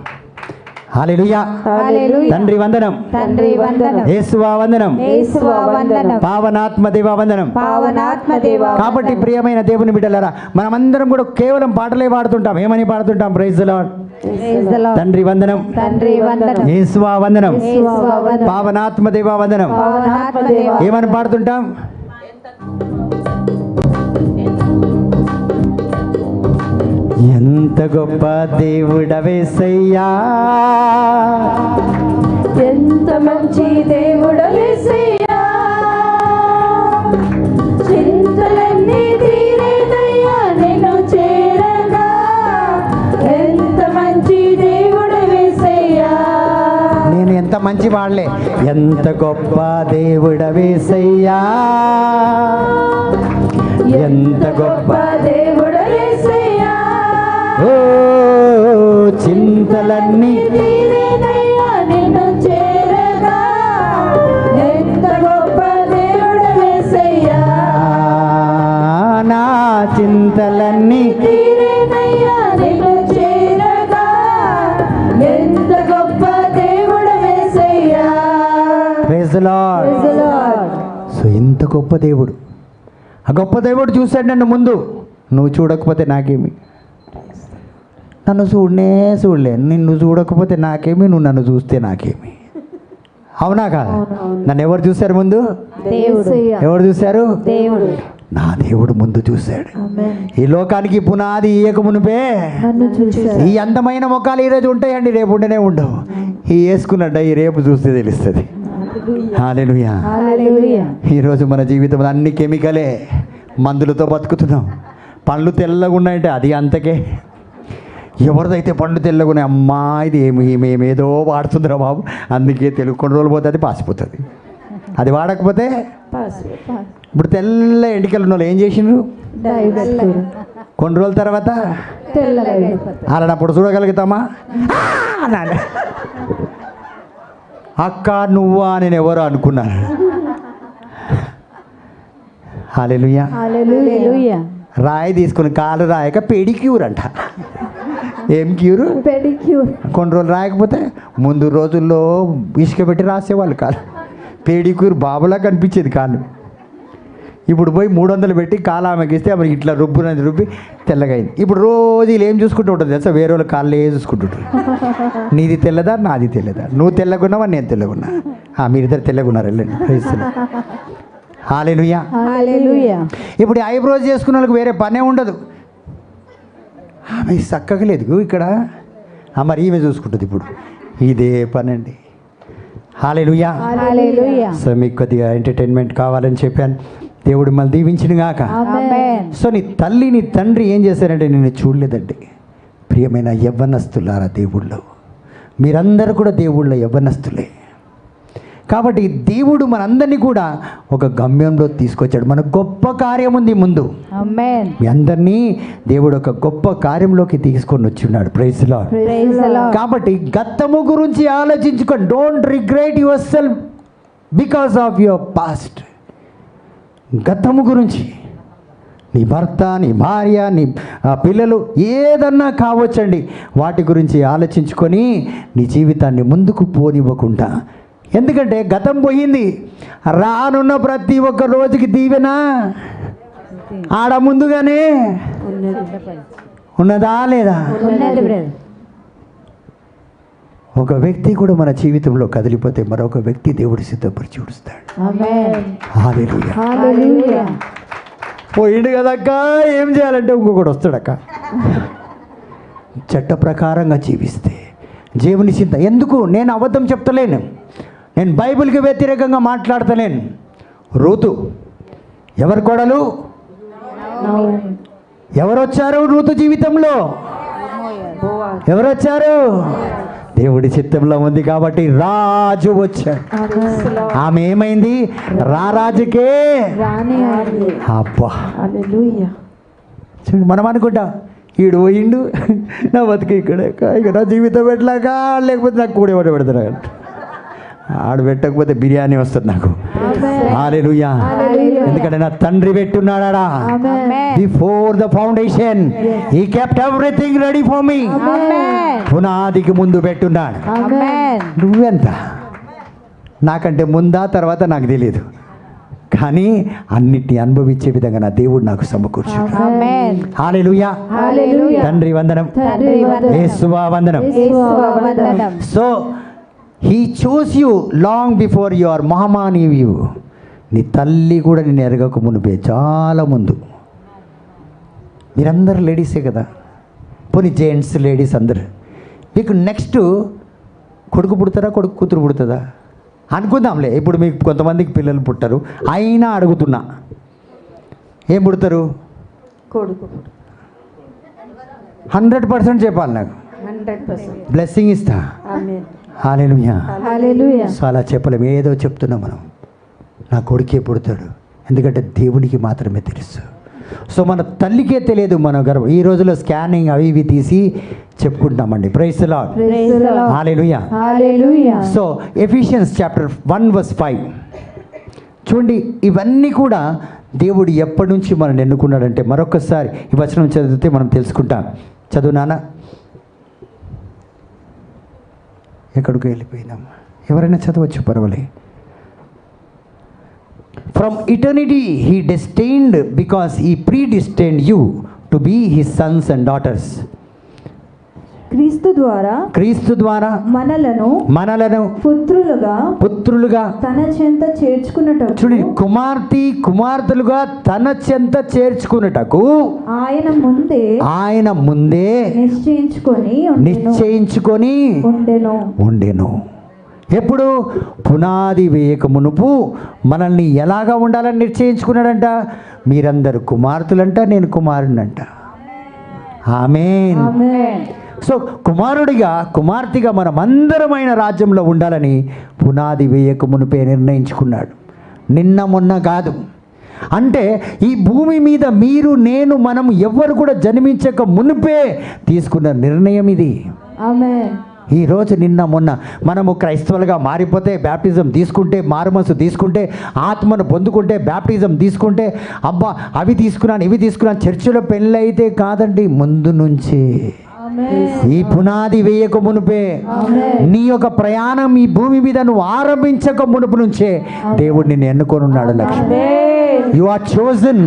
హల్లెలూయా. హల్లెలూయా. తండ్రి వందనం, తండ్రి వందనం, యేసువా వందనం, యేసువా వందనం, పావనాత్మ దేవా వందనం. పావనాత్మ దేవా కాబట్టి ప్రియమైన దేవుని బిడ్డలారా, మనమందరం కూడా కేవలం పాటలే పాడుతుంటాం. ఏమని పాడుతుంటాం? Praise the Lord. Praise the Lord. తండ్రి వందనం, తండ్రి వందనం, యేసువా వందనం, యేసువా వందనం, పావనాత్మ దేవా వందనం. పావనాత్మ దేవా. ఏమని పాడుతుంటాం? ఎంత గొప్ప దేవుడవేసయ్యా, ఎంత మంచి దేవుడు యేసయ్యా, చింతలన్నీ తీరేదయ్యా నిన్ను చేరగా. ఎంత మంచి దేవుడు యేసయ్యా. నేను ఎంత మంచి వాడలే. ఎంత గొప్ప దేవుడవేసయ్యా, ఎంత గొప్ప దేవుడు యేసయ్యా, ఓ చింతలన్నీ తీరేదయ్యా నిన్ను చేరగా. ఎంత గొప్ప దేవుడు యేసయ్యా, నా చింతలన్నీ తీరేదయ్యా నిన్ను చేరగా. ఎంత గొప్ప దేవుడు Yesayya. Praise the Lord. Praise the Lord. So ఇంత గొప్ప దేవుడు, ఆ గొప్ప దేవుడు చూశాడు నన్ను ముందు. నువ్వు చూడకపోతే నాకేమి? నన్ను చూడలే. నిన్ను చూడకపోతే నాకేమి, నువ్వు నన్ను చూస్తే నాకేమి? అవునా కాదా? నన్ను ఎవరు చూశారు ముందు? దేవుడు. ఎవరు చూశారు? దేవుడు. నా దేవుడు ముందు చూశాడు. Amen. ఈ లోకానికి పునాది ఇయ్యక మునిపే నన్ను చూశారు. ఈ అందమైన ముఖాలు ఈరోజు ఉంటాయండి, రేపు ఉండనే ఉండవు. ఈ వేసుకున్నట్ట ఈ రేపు చూస్తే తెలుస్తుంది. హల్లెలూయా. హల్లెలూయా. ఈరోజు మన జీవితం అన్ని కెమికలే, మందులతో బతుకుతున్నాం. పండ్లు తెల్లగా ఉన్నాయంటే అది అంతకే. ఎవరిదైతే పండ్లు తెల్లగా ఉన్నాయి, అమ్మా ఇది మేమేదో వాడుతుందిరా బాబు, అందుకే తెలుగు కొన్ని రోజులు పోతే అది పాసిపోతుంది. అది వాడకపోతే ఇప్పుడు తెల్ల ఎంటికలు ఉన్న వాళ్ళు ఏం చేసిండ్రు? కొన్ని రోజుల తర్వాత అలానప్పుడు చూడగలుగుతామా? అన్నాడు. అక్క నువ్వా నేను ఎవరో అనుకున్నాను. హల్లెలూయా. హల్లెలూయా. రాయి తీసుకుని కాలు రాయక పెడిక్యూర్ అంట. ఏం క్యూరు? పెడిక్యూర్. కొన్ని రోజులు రాయకపోతే ముందు రోజుల్లో ఇసుక పెట్టి రాసేవాళ్ళు కాలు. పెడిక్యూర్ బాబులా కనిపించేది కాలు. ఇప్పుడు పోయి 300 పెట్టి కాలు ఆమెకి ఇస్తే ఆమె ఇట్లా రుబ్బి తెల్లగైంది. ఇప్పుడు రోజు వీళ్ళు ఏం చూసుకుంటూ ఉంటుంది తెలుసా? వేరే వాళ్ళ కాళ్ళు చూసుకుంటుంటారు. నీది తెల్లదా నాది తెల్లదా, నువ్వు తెల్లగున్నావా నేను తెల్లగున్నా, మీరిద్దరు తెల్లగున్నారు వెళ్ళండి. హల్లెలూయా. హల్లెలూయా. ఇప్పుడు ఐబ్రోస్ చేసుకున్న వాళ్ళకి వేరే పనే ఉండదు. ఆమె చక్కగా లేదు ఇక్కడ, మరి ఈమె చూసుకుంటుంది. ఇప్పుడు ఇదే పని అండి. హల్లెలూయా. హల్లెలూయా. సో మీకు కొద్దిగా ఎంటర్టైన్మెంట్ కావాలని చెప్పాను. దేవుడు మళ్ళీ దీవించిన గాక. ఆమేన్. సో నీ తల్లి నీ తండ్రి ఏం చేశారంటే నిన్ను చూడలేదండి. ప్రియమైన యవ్వనస్తులారా, దేవుళ్ళు మీరందరూ కూడా దేవుళ్ళ యవ్వనస్తులే. కాబట్టి దేవుడు మనందరినీ కూడా ఒక గమ్యంలో తీసుకొచ్చాడు. మన గొప్ప కార్యం ఉంది ముందు. ఆమేన్. మీ అందరినీ దేవుడు ఒక గొప్ప కార్యంలోకి తీసుకొని వచ్చిన్నాడు. Praise the Lord. Praise the Lord. కాబట్టి గతము గురించి ఆలోచించుకోండి. Don't regret yourself because of your past. గతము గురించి, నీ భర్త, నీ భార్య, నీ పిల్లలు ఏదన్నా కావచ్చండి, వాటి గురించి ఆలోచించుకొని నీ జీవితాన్ని ముందుకు పోనివ్వకుండా. ఎందుకంటే గతం పోయింది, రానున్న ప్రతి ఒక్క రోజుకి దీవెన ఆడ ముందుగానే ఉన్నదా లేదా? ఉన్నది బ్రదర్. ఒక వ్యక్తి కూడా మన జీవితంలో కదిలిపోతే మరొక వ్యక్తి దేవుడు సిద్ధపరిచి చూడుస్తాడు. ఆమేన్. హల్లెలూయా. హల్లెలూయా. పోయిండు కదక్క, ఏం చేయాలంటే ఇంకొకటి వస్తాడక్క. చట్ట ప్రకారంగా జీవిస్తే దేవుని చింత ఎందుకు? నేను అబద్ధం చెప్తలేను, నేను బైబిల్కి వ్యతిరేకంగా మాట్లాడతలేను. రూతు ఎవరి కోడలు? ఎవరొచ్చారు రూతు జీవితంలో? ఎవరొచ్చారు? దేవుడి చిత్తంలో ఉంది కాబట్టి రాజు వచ్చాడు. ఆమె ఏమైంది? రారాజుకే రాణి ఆడింది. అబ్బా. హల్లెలూయా. చూడు, మనం అనుకుంటాం ఈడు పోయిండు, నా బతికి ఇక్కడ ఇక నా జీవితం పెట్టలాక, లేకపోతే నాకు కూడా ఎవరు పెడతారు. ఆడు పెట్టకపోతే బిర్యానీ వస్తుంది నాకు. హల్లెలూయా. ఎందుకంటే నా తండ్రి పెట్టున్నాడా. Before the foundation he kept everything ready for me. పునాదికి ముందు పెట్టున్నాడు. నువ్వెంత? నాకంటే ముందా తర్వాత నాకు తెలియదు, కానీ అన్నిటిని అనుభవించే విధంగా నా దేవుడు నాకు సమకూర్చు. హల్లెలూయా. తండ్రి వందనం, యేసువా వందనం. So he chose you long before your mama knew you. నీ తల్లి కూడా నేను ఎరగక మునిపే, చాలా ముందు. మీరందరూ లేడీసే కదా, పోనీ జెంట్స్ లేడీస్ అందరు. మీకు నెక్స్ట్ కొడుకు పుడతారా, కొడుకు కూతురు పుడుతుందా అనుకుందాంలే. ఇప్పుడు మీకు కొంతమందికి పిల్లలు పుట్టరు, అయినా అడుగుతున్నా, ఏం పుడతారు? కొడుకు 100% చెప్పాలి నాకు. 100%. బ్లెస్సింగ్ ఇస్తా. ఆమేన్. హల్లెలూయా. హల్లెలూయా. సో అలా చెప్పలేము, ఏదో చెప్తున్నాం మనం. నా కొడుకే పుడతాడు, ఎందుకంటే దేవునికి మాత్రమే తెలుసు. సో మన తల్లికే తెలియదు మన గర్వం. ఈ రోజులో స్కానింగ్ అవి ఇవి తీసి చెప్పుకుంటామండి. Praise the Lord. Praise the Lord. Hallelujah. Hallelujah. So Ephesians chapter 1:5 చూడండి. ఇవన్నీ కూడా దేవుడు ఎప్పటి నుంచి మనం ఎన్నుకున్నాడంటే, మరొకసారి ఈ వచనం చదివితే మనం తెలుసుకుంటాం. చదువు నాన్న. ఎక్కడికి వెళ్ళిపోయినాం? ఎవరైనా చదవచ్చు, పర్వాలేదు. From eternity he destined, because he predestined you to be his sons and daughters. క్రీస్తు ద్వారా మనలను పుత్రులుగా తన చెంత చేర్చుకున్నటకు, చూడండి, కుమార్తెలుగా తన చెంత చేర్చుకున్నటకు ఆయన ముందే నిశ్చయించుకొని ఉండెను. ఎప్పుడు? పునాది వేయక మునుపు మనల్ని ఎలాగా ఉండాలని నిశ్చయించుకున్నాడంట. మీరందరూ కుమార్తెలంట, నేను కుమారుడినంట. ఆమేన్. సో కుమార్తెగా మనమందరమైన రాజ్యంలో ఉండాలని పునాది వేయక మునుపే నిర్ణయించుకున్నాడు. నిన్న మొన్న కాదు. అంటే ఈ భూమి మీద మీరు, నేను, మనం ఎవ్వరు కూడా జన్మించక మునుపే తీసుకున్న నిర్ణయం ఇది. ఆమేన్. ఈరోజు నిన్న మొన్న మనము క్రైస్తవులుగా మారిపోతే, బ్యాప్టిజం తీసుకుంటే, మారుమనసు తీసుకుంటే, ఆత్మను పొందుకుంటే, బ్యాప్టిజం తీసుకుంటే, అబ్బా అవి తీసుకున్నాను ఇవి తీసుకున్నాను, చర్చిలో పెళ్ళైతే కాదండి, ముందు నుంచి ఈ పునాది వేయక మునుపే, నీ యొక్క ప్రయాణం ఈ భూమి మీద నువ్వు ఆరంభించక మునుపు నుంచే దేవుడు నిన్ను ఎన్నుకొని ఉన్నాడు. Lakshmi, you are chosen.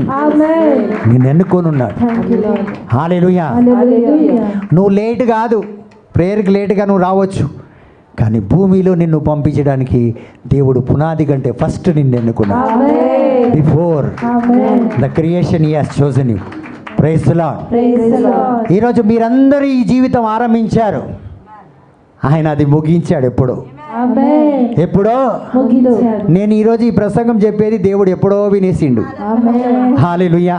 నిన్ను ఎన్నుకొని ఉన్నాడు. హల్లెలూయా. నువ్వు లేట్ కాదు, ప్రేయర్కి లేట్గా నువ్వు రావచ్చు, కానీ భూమిలో నిన్ను పంపించడానికి దేవుడు పునాది కంటే ఫస్ట్ నిన్ను ఎన్నుకున్నాడు. Before the creation he has chosen you. Praise the Lord. ఈరోజు మీరందరూ ఈ జీవితం ఆరంభించారు, ఆయన అది ముగించాడు. ఎప్పుడో. నేను ఈరోజు ఈ ప్రసంగం చెప్పేది దేవుడు ఎప్పుడో వినేసిండు. హల్లెలూయా.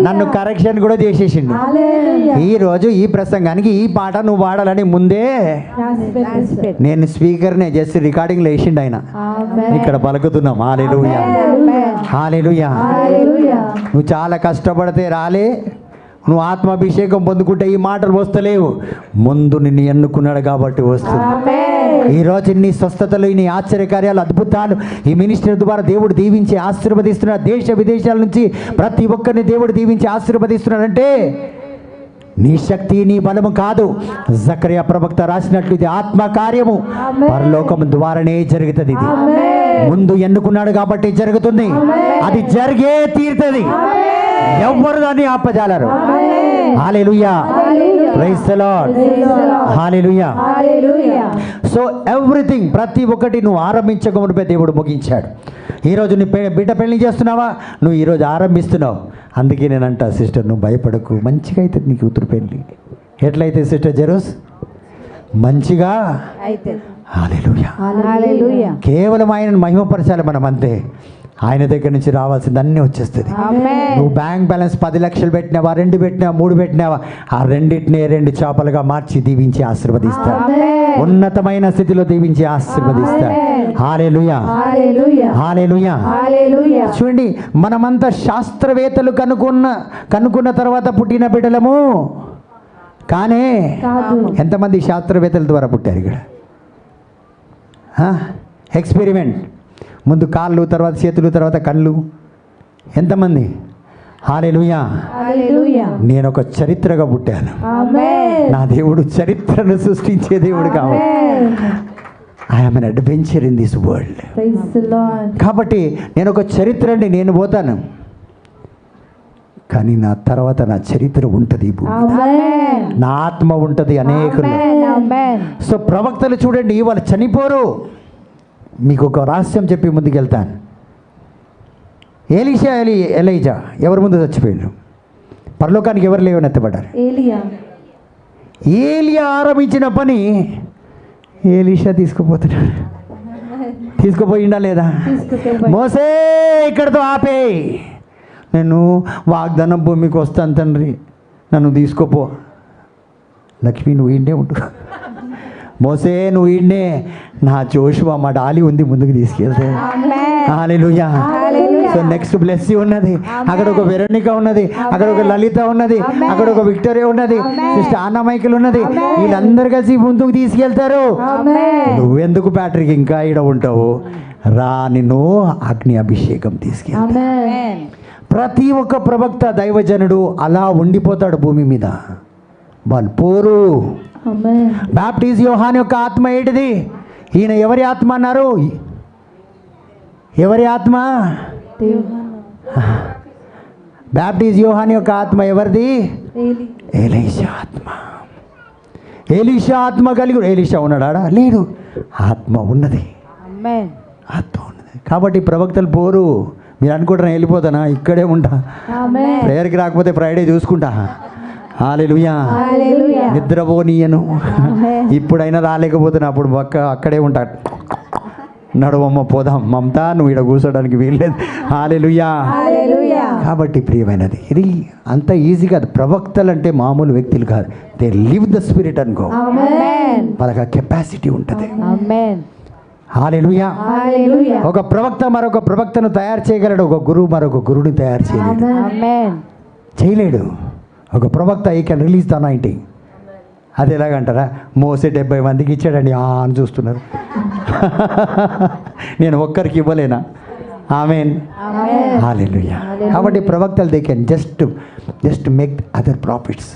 నన్ను కరెక్షన్ కూడా చేసేసిండు. ఈరోజు ఈ ప్రసంగానికి ఈ పాట నువ్వు పాడాలని ముందే నేను స్పీకర్నే జస్ట్ రికార్డింగ్లో వేసిండు ఆయన. ఇక్కడ పలుకుతున్నాం. హల్లెలూయా. హల్లెలూయా. నువ్వు చాలా కష్టపడితే రాలే, నువ్వు ఆత్మాభిషేకం పొందుకుంటే ఈ మాటలు వస్తలేవు. ముందు నిన్ను ఎన్నుకున్నాడు కాబట్టి వస్తుంది. ఈరోజు ఇన్ని స్వస్థతలు, ఇన్ని ఆశ్చర్యకార్యాలు, అద్భుతాలు ఈ మినిస్టర్ ద్వారా దేవుడు దీవించి ఆశీర్వదిస్తున్నాడు. దేశ విదేశాల నుంచి ప్రతి ఒక్కరిని దేవుడు దీవించి ఆశీర్వదిస్తున్నాడంటే నీ శక్తి, నీ బలము కాదు. జకరియా ప్రవక్త రాసినట్లు ఇది ఆత్మ కార్యము, పరలోకం ద్వారానే జరుగుతుంది. ఇది ముందు ఎన్నుకున్నాడు కాబట్టి జరుగుతుంది, అది జరిగే తీరుతుంది. ఎవ్వరు దాన్ని ఆపజాలరు. Hallelujah. Praise the Lord. Hallelujah. So everything, ప్రతి ఒక్కటి నువ్వు ఆరంభించక మునిపే దేవుడు ముగించాడు. ఈరోజు నీ బిడ్డ పెళ్లి చేస్తున్నావా, నువ్వు ఈరోజు ఆరంభిస్తున్నావు. అందుకే నేనంటా, సిస్టర్ నువ్వు భయపడకు, మంచిగా అయితే నీ కూతురు పెళ్ళి. ఎట్లయితే సిస్టర్ జెరూస్? మంచిగా. హల్లెలూయా. కేవలం ఆయనను మహిమపరచాలి మనం, అంతే. ఆయన దగ్గర నుంచి రావాల్సింది అన్నీ వచ్చేస్తుంది. నువ్వు బ్యాంక్ బ్యాలెన్స్ 10 లక్షలు పెట్టినావా, 2 పెట్టినావా, 3 పెట్టినావా, ఆ రెండింటినే 2 చేపలుగా మార్చి దీవించి ఆశీర్వదిస్తాడు. ఉన్నతమైన స్థితిలో దీవించి ఆశీర్వదిస్తాడు. హల్లెలూయా, హల్లెలూయా, హల్లెలూయా. హల్లెలూయా. చూడండి, మనమంతా శాస్త్రవేత్తలు కనుక్కున్న తర్వాత పుట్టిన బిడ్డలము కానీ కాదు. ఎంతమంది శాస్త్రవేత్తల ద్వారా పుట్టారు ఇక్కడ? ఎక్స్పెరిమెంట్, ముందు కాళ్ళు, తర్వాత చేతులు, తర్వాత కళ్ళు. ఎంతమంది? హల్లెలూయా. హల్లెలూయా. నేను ఒక చరిత్రగా పుట్టాను. ఆమేన్. నా దేవుడు చరిత్రను సృష్టించే దేవుడు కాబట్టి I'm an adventure in this world. Praise the Lord. కాబట్టి నేను ఒక చరిత్ర అండి, నేను పోతాను, కానీ నా తర్వాత నా చరిత్ర ఉంటుంది ఈ భూమి మీద. ఆమేన్. నా ఆత్మ ఉంటుంది అనేకులు. ఆమేన్. ఆమేన్. సో ప్రవక్తలు చూడండి, వాళ్ళు చనిపోరు. మీకు ఒక రహస్యం చెప్పి ముందుకెళ్తాను. ఎలీజా ఎవరి ముందు చచ్చిపోయాడు? పరలోకానికి ఎవరు లేవనెత్తబడ్డారు? ఏలియా. ఏలియా ఆరంభించిన పని ఎలీషా తీసుకుపోతున్నాడు. తీసుకుపోయిందా లేదా? తీసుకుపోయి. మోసే ఇక్కడితో ఆపే, నేను వాగ్దానం భూమికి వస్తాను తండ్రి, నన్ను తీసుకుపో. లక్ష్మి నువ్వు ఈయనే ఉండు, మోసే నువ్వు ఈయనే, నా జోషువా మా డాలి ఉంది ముందుకు తీసుకెళ్తే. హల్లెలూయా. సో నెక్స్ట్ బ్లెస్సీ ఉన్నది, అక్కడ ఒక వెరోనిక ఉన్నది, అక్కడ ఒక లలిత ఉన్నది, అక్కడ ఒక విక్టోరియా ఉన్నది, సిస్టర్ ఆనా మైకేల్ ఉన్నది. వీళ్ళందరూ కలిసి ముందుకు తీసుకెళ్తారు. ఆమేన్. నువ్వెందుకు ప్యాట్రిక్ ఇంకా ఈడ ఉంటావు? రా, నిన్ను అగ్ని అభిషేకం తీసుకెళ్తా. ఆమేన్. ప్రతి ఒక్క ప్రవక్త దైవజనుడు అలా ఉండిపోతాడు భూమి మీద. వాళ్ళు పోరు. ఆమేన్. బాప్టిజ్ యోహాన్ యొక్క ఆత్మ ఏంటిది? ఈయన ఎవరి ఆత్మ అన్నారు? ఎవరి ఆత్మ? బాప్టిజ్ యోహాన్ యొక్క ఆత్మ ఎవరిది? ఎలీషా ఆత్మ. ఎలీషా ఆత్మ కలిగి, ఎలీషా ఉన్నాడా? లేడు, ఆత్మ ఉన్నది. ఆమేన్. ఆత్మ ఉన్నది. కాబట్టి ప్రవక్తలు పోరు. మీరు అనుకుంటారా వెళ్ళిపోతానా? ఇక్కడే ఉంటా, ఆమేన్. ప్రేయర్కి రాకపోతే ఫ్రైడే చూసుకుంటా. హల్లెలూయా. హల్లెలూయా. నిద్రపోనీయను. ఇప్పుడైనా రాలేకపోతున్నా, అప్పుడు అక్కడే ఉంటా. నడవమ్మ పోదాం మమతా, నువ్వు ఇక్కడ కూర్చోడానికి వీల్లేదు. హల్లెలూయా. హల్లెలూయా. కాబట్టి ప్రియమైనది, ఇది అంత ఈజీ కాదు. ప్రవక్తలు అంటే మామూలు వ్యక్తులు కాదు. దే లివ్ ద స్పిరిట్ అనుకో. ఆమేన్. వాళ్ళకి ఆ కెపాసిటీ ఉంటుంది. ఆమేన్. హల్లెలూయా. హల్లెలూయా. ఒక ప్రవక్త మరొక ప్రవక్తను తయారు చేయగలడు, ఒక గురువు మరొక గురువుని తయారు చేయలేడు. ఆమేన్. చేయలేడు. ఒక ప్రవక్త ఈ కెన్ రిలీజ్ ద అనాయింటింగ్. అది ఎలాగంటారా? మోసే 70 మందికి ఇచ్చాడండి అని చూస్తున్నారు. నేను ఒక్కరికి ఇవ్వలేనా? ఆమేన్. ఆమేన్. హల్లెలూయా. కాబట్టి ప్రవక్తలు they can just make other prophets.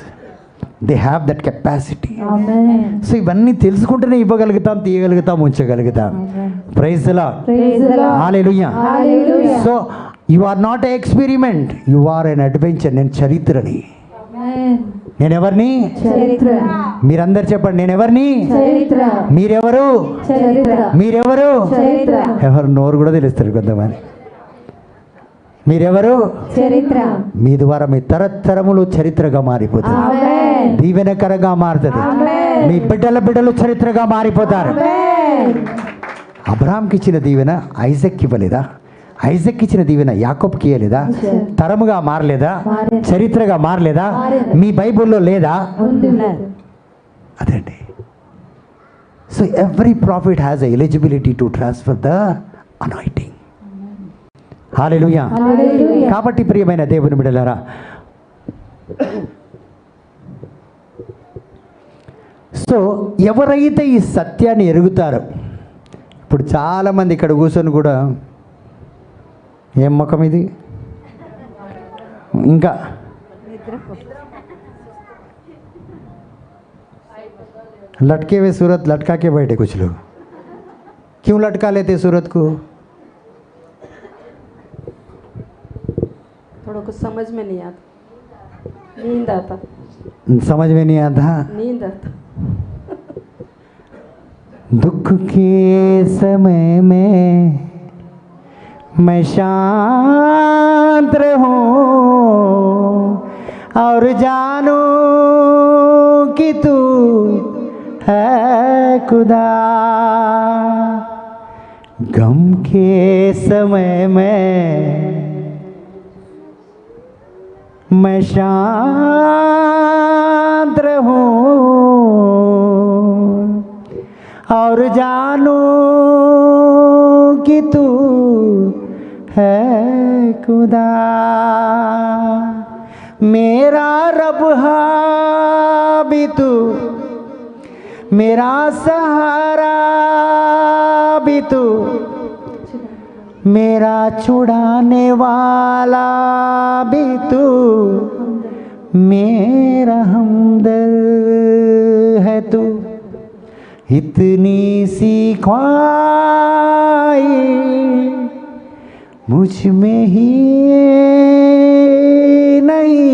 They have that capacity. Amen. So ఇవన్నీ తెలుసుకుంటేనే ఇవ్వగలుగుతాం, తీయగలుగుతాం, ఉంచగలుగుతాం. Praise the Lord. Praise the Lord. Hallelujah. Hallelujah. So you are not a experiment, you are an adventure. నేను చరిత్రని. ఆమేన్. నేను ఎవరిని? చరిత్ర. మీరందరు చెప్పండి, నేను ఎవరిని? చరిత్ర. మీరెవరు? చరిత్ర. మీరెవరు? చరిత్ర. ఎవరు నోరు కూడా తెలుస్తారు కొంతమంది. మీరెవరు? చరిత్ర. మీ ద్వారా మీ తరతరములు చరిత్రగా మారిపోతుంది, ఆమేన్. దీవెనకరంగా మారుతుంది. ఆమేన్. మీ బిడ్డలు చరిత్రగా మారిపోతారు. ఆమేన్. అబ్రహాంకి ఇచ్చిన దీవెన ఐజాక్ ఇవ్వలేదా? ఐజాక్ ఇచ్చిన దీవెన యాకోబ్కి ఇవ్వలేదా? తరముగా మారలేదా? మారింది. చరిత్రగా మారలేదా? మారింది. మీ బైబిల్లో లేదా? ఉంది. అదండి. So every prophet has a eligibility to transfer the anointing. Hallelujah. Hallelujah. కాబట్టి ప్రియమైన దేవుని బిడ్డలారా, సో ఎవరైతే ఈ సత్యాన్ని ఎరుగుతారో, ఇప్పుడు చాలామంది ఇక్కడ కూర్చొని కూడా ఏం ముఖం ఇది, ఇంకా लटके हुए सूरत लटका के बैठे कुछ लोग. क्यों लटका लेते सूरत को? थोड़ा कुछ समझ में नहीं आता, नींद आता, समझ में नहीं आता. नींद आता. दुख के समय में मैं शांत रहूं और जानूं कि तू है खुदा. गम के समय में मैं शांत रहूं और जानूं कि तू है खुदा, मेरा रब है भी तू, मेरा सहारा भी तू, मेरा छुड़ाने वाला भी तू, मेरा हमदर्द है तू। इतनी सी ख्वाहिश मुझ में ही नहीं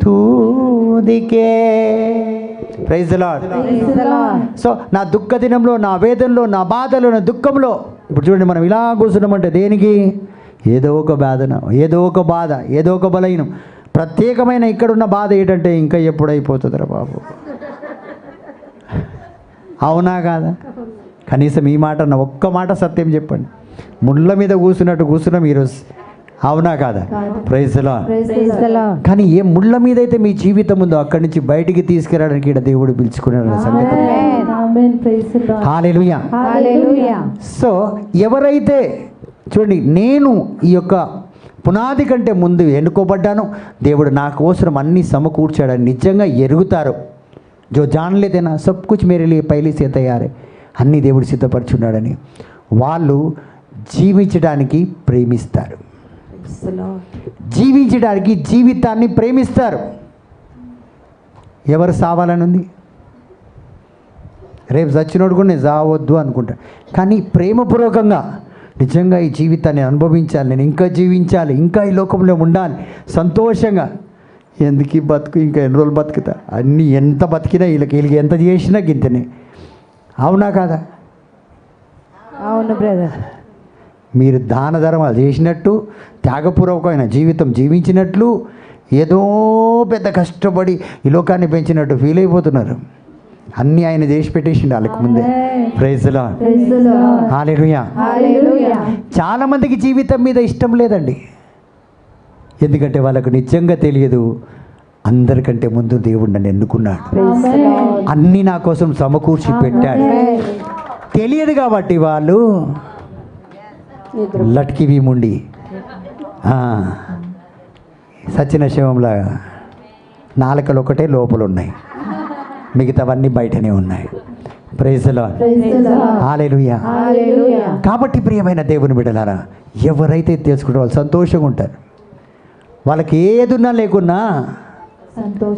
तू दिखे। Praise the Lord. సో నా దుఃఖ దినంలో, నా వేదనలో, నా బాధలో, నా దుఃఖంలో, ఇప్పుడు చూడండి మనం ఇలా కూర్చున్నామంటే దేనికి? ఏదో ఒక బాధన, ఏదో ఒక బాధ, ఏదో ఒక బలహీనం. ప్రత్యేకమైన ఇక్కడున్న బాధ ఏంటంటే ఇంకా ఎప్పుడైపోతుందిరా బాబు. అవునా కాదా? కనీసం ఈ మాట నా ఒక్క మాట సత్యం చెప్పండి. ముళ్ళ మీద కూర్చున్నట్టు కూర్చున్నాం ఈరోజు. అవునా కాదా? Praise the Lord. కానీ ఏ ముళ్ళ మీద అయితే మీ జీవితం ఉందో అక్కడి నుంచి బయటికి తీసుకురావడానికి ఇక్కడ దేవుడు పిలుచుకున్నాడు సంగతి. హల్లెలూయా. సో ఎవరైతే చూడండి, నేను ఈ యొక్క పునాది కంటే ముందు ఎన్నుకోబడ్డాను, దేవుడు నా కోసం అన్నీ సమకూర్చాడని నిజంగా ఎరుగుతారు. జో జాన్ లేదేనా సబ్ కుచ్ మేరే లియే పహలే సే తయారే, అన్నీ దేవుడు సిద్ధపరచున్నాడని వాళ్ళు జీవించడానికి ప్రేమిస్తారు. జీవించడానికి జీవితాన్ని ప్రేమిస్తారు. ఎవరు సావాలని ఉంది? రేపు చచ్చినోడు కూడా నేను చావద్దు అనుకుంటా. కానీ ప్రేమపూర్వకంగా నిజంగా ఈ జీవితాన్ని అనుభవించాలి, నేను ఇంకా జీవించాలి, ఇంకా ఈ లోకంలో ఉండాలి సంతోషంగా. ఎందుకు ఈ బతుకు, ఇంకా ఎన్ని రోజులు బతుకుతా, అన్నీ ఎంత బతికినా వీళ్ళకి ఎంత చేసినా గింతనే. అవునా కాదా? అవును బ్రదర్. మీరు దాన ధర్మాలు చేసినట్టు, త్యాగపూర్వకమైన జీవితం జీవించినట్లు, ఏదో పెద్ద కష్టపడి ఈ లోకాన్ని పెంచినట్టు ఫీల్ అయిపోతున్నారు. అన్నీ ఆయన చేసి పెట్టేసిండు వాళ్ళకి ముందే. Praise the Lord. హల్లెలూయా. చాలా మందికి జీవితం మీద ఇష్టం లేదండి. ఎందుకంటే వాళ్ళకు నిజంగా తెలియదు, అందరికంటే ముందు దేవుడు నన్ను ఎన్నుకున్నాడు, అన్నీ నా కోసం సమకూర్చి పెట్టాడు. తెలియదు కాబట్టి వాళ్ళు లట్కివి ముండి సచిన శివంలాగా నాలుకలు ఒకటే లోపల ఉన్నాయి, మిగతావన్నీ బయటనే ఉన్నాయి. Praise the Lord. హల్లెలూయా. కాబట్టి ప్రియమైన దేవుని బిడ్డలారా, ఎవరైతే తెలుసుకుంటారో వాళ్ళు సంతోషంగా ఉంటారు. వాళ్ళకి ఏదున్నా లేకున్నా,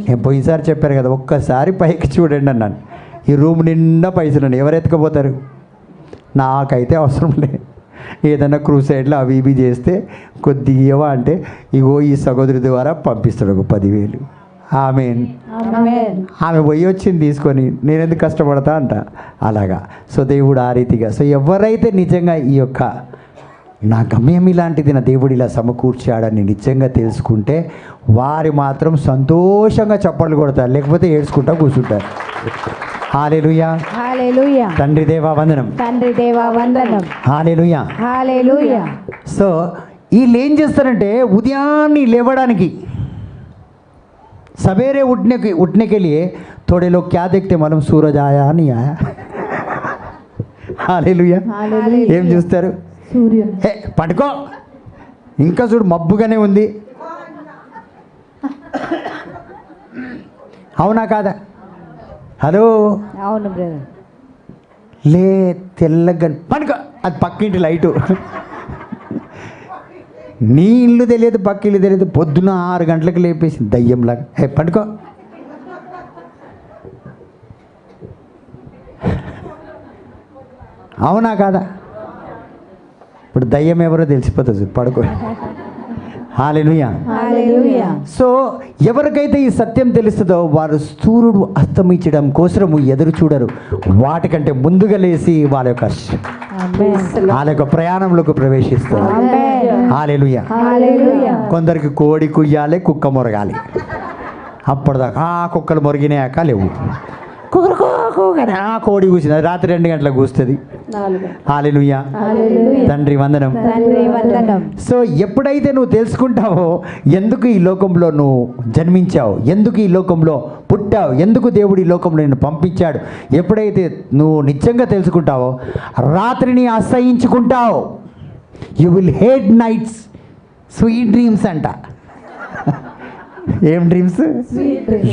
నేను పోయినసారి చెప్పారు కదా, ఒక్కసారి పైకి చూడండి అన్నాను, ఈ రూమ్ నిండా పైసలు ఎవరు ఎత్తుకపోతారు? నాకైతే అవసరం లేదు. ఏదైనా క్రూసైడ్లో అవి ఇవి చేస్తే కొద్దిగా అంటే ఇగో ఈ సహోదరి ద్వారా పంపిస్తాడు ఒక 10,000. ఆమె పోయి వచ్చింది తీసుకొని నేను ఎందుకు కష్టపడతా అంట అలాగా. సో దేవుడు ఆ రీతిగా, సో ఎవరైతే నిజంగా ఈ యొక్క నా గమ్యం ఇలాంటిది, నా దేవుడు ఇలా సమకూర్చాడని నిజంగా తెలుసుకుంటే వారు మాత్రం సంతోషంగా చప్పట్లు కొడతారు, లేకపోతే ఏడ్చుకుంటా కూర్చుంటారు. హల్లెలూయా. హల్లెలూయా. తండ్రి దేవా వందనం. తండ్రి దేవా వందనం. హల్లెలూయా. హల్లెలూయా. సో వీళ్ళు ఏం చేస్తారంటే ఉదయాన్నే లేవడానికి सवेरे उठने के लिए थोड़े लोग क्या देखते मालूम, सूरज आया नहीं आया. హల్లెలూయా. ఏం చూస్తారు? సూర్యుడు. ఏ పడుకో, ఇంకా చూడు మబ్బుగానే ఉంది. అవునా కాదా? హలో. అవును బ్రదర్. లే తెల్లగా పడుకో, అది పక్కింటి లైటు. నీ ఇల్లు తెలియదు, పక్క ఇల్లు తెలియదు, పొద్దున 6 గంటలకు లేపేసి దయ్యంలాగా హే పండుకో. అవునా కాదా? ఇప్పుడు దయ్యం ఎవరో తెలిసిపోతుంది, పడుకో. హల్లెలూయా. సో ఎవరికైతే ఈ సత్యం తెలుస్తుందో వారు సూర్యుడు అస్తమించడం కోసము ఎదురు చూడరు, వాటికంటే ముందుగా లేచి వాళ్ళ యొక్క ప్రయాణంలోకి ప్రవేశిస్తారు. హల్లెలూయా. కొందరికి కోడి కుయ్యాలి, కుక్క మొరగాలి, అప్పటిదాకా కుక్కలు మొరిగినాక లేవు. కూరకోకని ఆ కోడి కూసింది, అది రాత్రి 2 గంటలకు కూస్తుంది. 4 హల్లెలూయా. తండ్రి వందనం. తండ్రి వందనం. సో ఎప్పుడైతే నువ్వు తెలుసుకుంటావో ఎందుకు ఈ లోకంలో నువ్వు జన్మించావు, ఎందుకు ఈ లోకంలో పుట్టావు, ఎందుకు దేవుడు ఈ లోకంలో నిన్ను పంపించాడు, ఎప్పుడైతే నువ్వు నిజంగా తెలుసుకుంటావో రాత్రిని అసహించుకుంటావు. You will hate nights, sweet dreams అంట. ఏం dreams?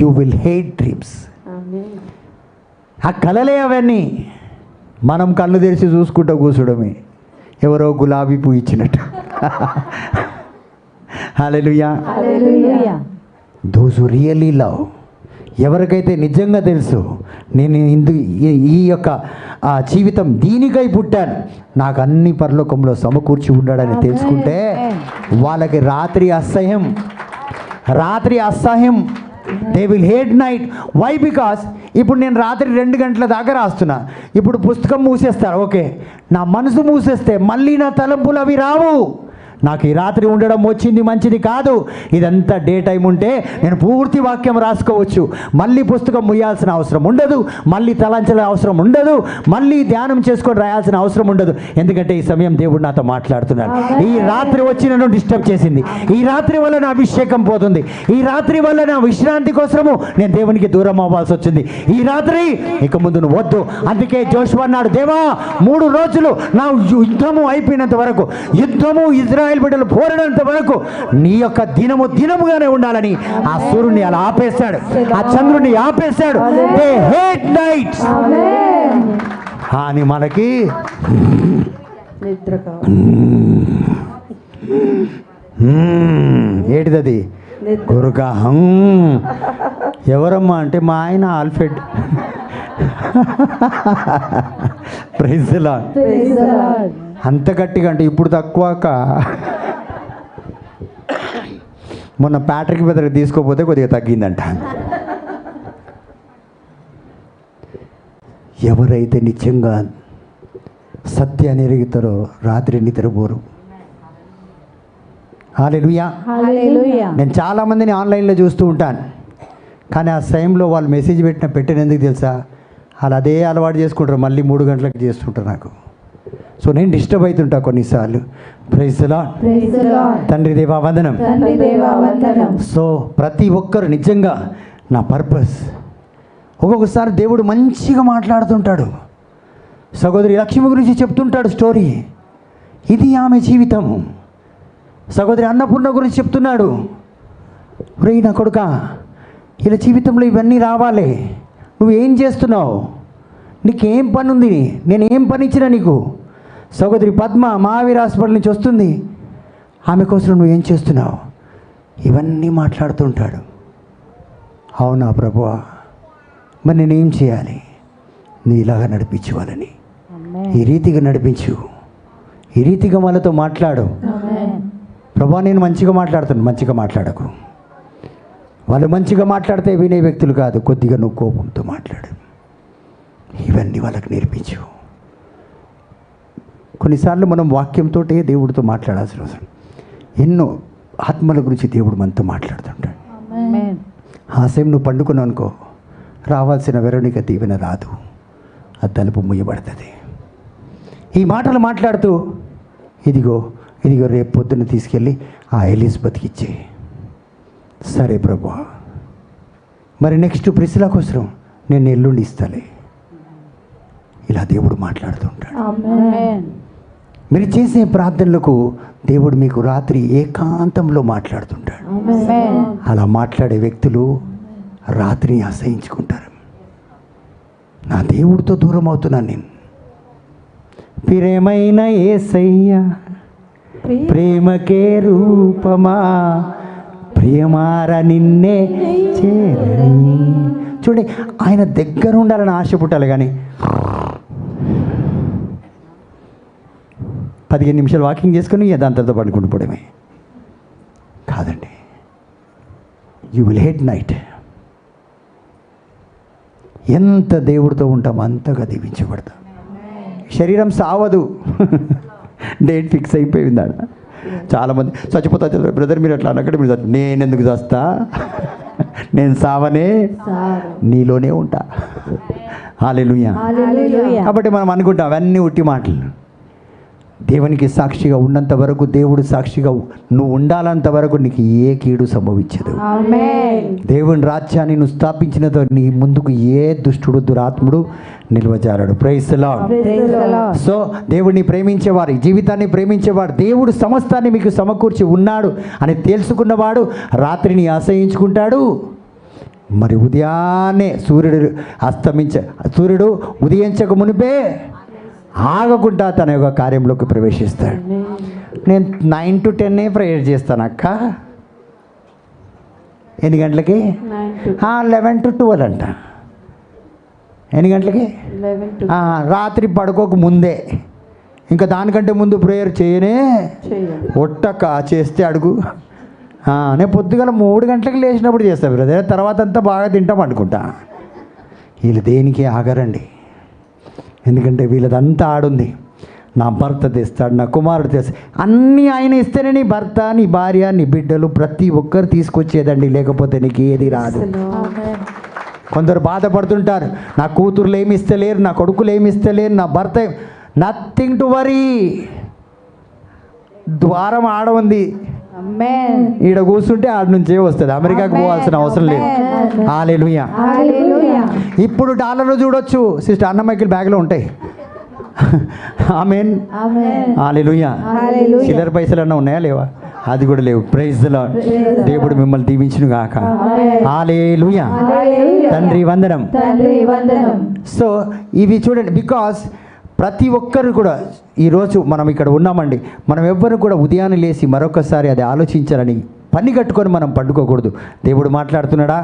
You will hate dreams. Amen. ఆ కలలే అవన్నీ. మనం కళ్ళు తెరిచి చూసుకుంటూ కూర్చోడమే, ఎవరో గులాబీ పువ్వు ఇచ్చినట్టు. హల్లెలూయా. హల్లెలూయా. దోస్ హు రియల్లీ లవ్, ఎవరికైతే నిజంగా తెలుసు నేను ఈ యొక్క ఆ జీవితం దీనికై పుట్టాను, నాకు అన్ని పరలోకంలో సమకూర్చి ఉన్నాడని తెలుసుకుంటే వాళ్ళకి రాత్రి అసహ్యం. They will hate night. Why? Because ఇప్పుడు నేను రాత్రి 2 గంటల దాకా రాస్తున్నా, ఇప్పుడు పుస్తకం మూసేస్తారు, ఓకే, నా మనసు మూసేస్తే మళ్ళీ నా తలంపులు అవి రావు. నాకు ఈ రాత్రి ఉండడం వచ్చింది మంచిది కాదు. ఇదంతా డే టైం ఉంటే నేను పూర్తి వాక్యం రాసుకోవచ్చు, మళ్ళీ పుస్తకం ముయ్యాల్సిన అవసరం ఉండదు, మళ్ళీ తలంచాల్సిన అవసరం ఉండదు, మళ్ళీ ధ్యానం చేసుకొని రాయాల్సిన అవసరం ఉండదు. ఎందుకంటే ఈ సమయం దేవుడు నాతో మాట్లాడుతున్నాడు. ఈ రాత్రి వచ్చి నన్ను డిస్టర్బ్ చేసింది, ఈ రాత్రి వల్ల నా అభిషేకం పోతుంది, ఈ రాత్రి వల్ల నా విశ్రాంతి కోసము నేను దేవునికి దూరం అవ్వాల్సి వచ్చింది. ఈ రాత్రి ఇక ముందు నువ్వు వద్దు. అందుకే జోషువ అన్నాడు, దేవా 3 రోజులు నా యుద్ధము అయిపోయినంత వరకు, యుద్ధము ఇజ్రాయెల్ బిడ్డలు పోరాడేంత వరకు నీ యొక్క దినముగానే ఉండాలని ఆ సూర్యుని అలా ఆపేశాడు, ఆ చంద్రుని ఆపేశాడు. దే హేట్ నైట్స్ అని మనకి నిద్ర కావాలి. ఏటిదది? గురుగాహం. ఎవరమ్మా అంటే మా ఆయన Alfred. Praise the Lord. Praise the Lord. అంత గట్టిగా అంటే ఇప్పుడు తక్కువక. మొన్న ప్యాట్రిక్ బెదర్కి తీసుకోపోతే కొద్దిగా తగ్గిందంట. ఎవరైతే నిజంగా సత్యాన్ని ఎరుగుతారో రాత్రి నిద్రపోరు. హల్లెలూయా. హల్లెలూయా. నేను చాలామందిని ఆన్లైన్లో చూస్తూ ఉంటాను, కానీ ఆ టైంలో వాళ్ళు మెసేజ్ పెట్టిన ఎందుకు తెలుసా, వాళ్ళు అదే అలవాటు చేసుకుంటారు, మళ్ళీ 3 గంటలకు చేస్తుంటారు నాకు. సో నేను డిస్టర్బ్ అవుతుంటా కొన్నిసార్లు. Praise the Lord. Praise the Lord. తండ్రి దేవా వందనం. తండ్రి దేవా వందనం. సో ప్రతి ఒక్కరు నిజంగా నా పర్పస్. ఒక్కొక్కసారి దేవుడు మంచిగా మాట్లాడుతుంటాడు, సహోదరి లక్ష్మి గురించి చెప్తుంటాడు స్టోరీ, ఇది ఆమె జీవితం. సహోదరి అన్నపూర్ణ గురించి చెప్తున్నాడు, రేయ్ నా కొడుక, ఇలా జీవితంలో ఇవన్నీ రావాలి, నువ్వు ఏం చేస్తున్నావు, నీకేం పని ఉంది, నేనేం పని ఇచ్చినా నీకు. సహోదరి పద్మ మహావీర్ హాస్పిటల్ నుంచి వస్తుంది, ఆమె కోసం నువ్వు ఏం చేస్తున్నావు, ఇవన్నీ మాట్లాడుతుంటాడు. అవునా ప్రభువా, మరి నేనేం చేయాలి, నీ ఇలాగా నడిపించు వాళ్ళని, ఈ రీతిగా నడిపించు, ఈ రీతిగా వాళ్ళతో మాట్లాడు. ప్రభా నేను మంచిగా మాట్లాడుతాను, మంచిగా మాట్లాడకు. వాళ్ళు మంచిగా మాట్లాడితే వినే వ్యక్తులు కాదు, కొద్దిగా నువ్వు కోపంతో మాట్లాడు. ఇవన్నీ వాళ్ళకి నేర్పించు. కొన్నిసార్లు మనం వాక్యంతో దేవుడితో మాట్లాడాల్సిన అవసరం. ఎన్నో ఆత్మల గురించి దేవుడు మనతో మాట్లాడుతుంటాడు. ఆ సేమ్ నువ్వు పండుకున్నావు అనుకో, రావాల్సిన వెరోనిక దీవెన రాదు, ఆ తలుపు ముయ్యబడుతుంది. ఈ మాటలు మాట్లాడుతూ ఇదిగో రేపు పొద్దున్న తీసుకెళ్ళి ఆ ఎలిజబెత్కి ఇచ్చే. సరే ప్రభు, మరి నెక్స్ట్ ప్రిసిలా కోసం నేను ఎల్లుండి ఇస్తాలే. ఇలా దేవుడు మాట్లాడుతుంటాడు. మీరు చేసే ప్రార్థనలకు దేవుడు మీకు రాత్రి ఏకాంతంలో మాట్లాడుతుంటాడు. అలా మాట్లాడే వ్యక్తులు రాత్రిని అసహించుకుంటారు. నా దేవుడితో దూరం అవుతున్నాను నేను. ప్రియమైన యేసయ్యా, ప్రేమకే రూపమా, ప్రియమార నిన్నే చేరని. చూడండి, ఆయన దగ్గర ఉండాలని ఆశ పుట్టాలి, కానీ 15 నిమిషాలు వాకింగ్ చేసుకుని దాంతో పడుకుంటూ పోవడమే కాదండి. You will hate night. ఎంత దేవుడితో ఉంటామో అంతగా దీవించబడతాం. శరీరం సావదు, డేట్ ఫిక్స్ అయిపోయింది. ఆడ చాలామంది చచ్చిపోతా బ్రదర్ మీరు అట్లా అన్నక్కడ మీరు నేను ఎందుకు చేస్తా, నేను సావనే నీలోనే ఉంటా. హల్లెలూయా. హల్లెలూయా. కాబట్టి మనం అనుకుంటాం అవన్నీ ఉట్టి మాటలు. దేవునికి సాక్షిగా ఉన్నంత వరకు, దేవుడు సాక్షిగా నువ్వు ఉండాలంత వరకు నీకు ఏ కీడు సంభవించదు. ఆమేన్. దేవుని రాజ్యాన్ని నువ్వు స్థాపించినతో నీ ముందుకు ఏ దుష్టుడు దురాత్ముడు నిల్వజారాడు. Praise the Lord. Praise the Lord. So దేవుడిని ప్రేమించేవారు, ఈ జీవితాన్ని ప్రేమించేవాడు, దేవుడు సమస్తాన్ని మీకు సమకూర్చి ఉన్నాడు అని తెలుసుకున్నవాడు రాత్రిని ఆశ్రయించుకుంటాడు. మరి ఉదయాన్నే సూర్యుడు ఉదయించక మునిపే ఆగకుండా తన యొక్క కార్యంలోకి ప్రవేశిస్తాడు. నేను 9 to 10 ప్రేయర్ చేస్తాను అక్క. ఎన్ని గంటలకి? 11 to 12 అంట. ఎన్ని గంటలకి? 11 to రాత్రి పడుకోక ముందే. ఇంకా దానికంటే ముందు ప్రేయర్ చేయనే చేయాలి. ఒట్టక్క చేస్తే అడుగు. నేను పొద్దుగల 3 గంటలకు లేచినప్పుడు చేస్తాను బ్రదర్, తర్వాత అంతా బాగా తింటాం అనుకుంటా. వీళ్ళు దేనికి ఆగరండి, ఎందుకంటే వీళ్ళదంతా ఆడుంది. నా భర్త తెస్తాడు, నా కుమారుడు తెస్తాడు, అన్నీ ఆయన ఇస్తేనే నీ భర్త, నీ భార్య, నీ బిడ్డలు ప్రతి ఒక్కరు తీసుకొచ్చేదండి, లేకపోతే నీకు ఏది రాదు. కొందరు బాధపడుతుంటారు, నా కూతుర్లు ఏమి ఇస్తలేరు, నా కొడుకులు ఏమి ఇస్తలేరు, నా భర్త. Nothing to worry. ద్వారం ఆడ ఉంది, ఆమేన్. ఈడ కూర్చుంటే ఆడ నుంచే వస్తుంది, అమెరికాకు పోవాల్సిన అవసరం లేదు. హల్లెలూయా. హల్లెలూయా. ఇప్పుడు డాలర్లు చూడొచ్చు సిస్టర్, అన్నమైకిల్ బ్యాగ్లో ఉంటాయి. ఆమేన్. ఆమేన్. హల్లెలూయా. హల్లెలూయా. చిల్లర పైసలు అన్నా ఉన్నాయా లేవా? అది కూడా లేవు. Praise the Lord. దేవుడు మిమ్మల్ని దీవించును గాక. హల్లెలూయా. హల్లెలూయా. తండ్రి వందనం. తండ్రి వందనం. సో ఇవి చూడండి, బికాస్ ప్రతి ఒక్కరు కూడా ఈరోజు మనం ఇక్కడ ఉన్నామండి, మనం ఎవ్వరు కూడా ఉదయాన్నే లేచి మరొకసారి అది ఆలోచించాలని పని కట్టుకొని మనం పండుకోకూడదు. దేవుడు మాట్లాడుతున్నాడా?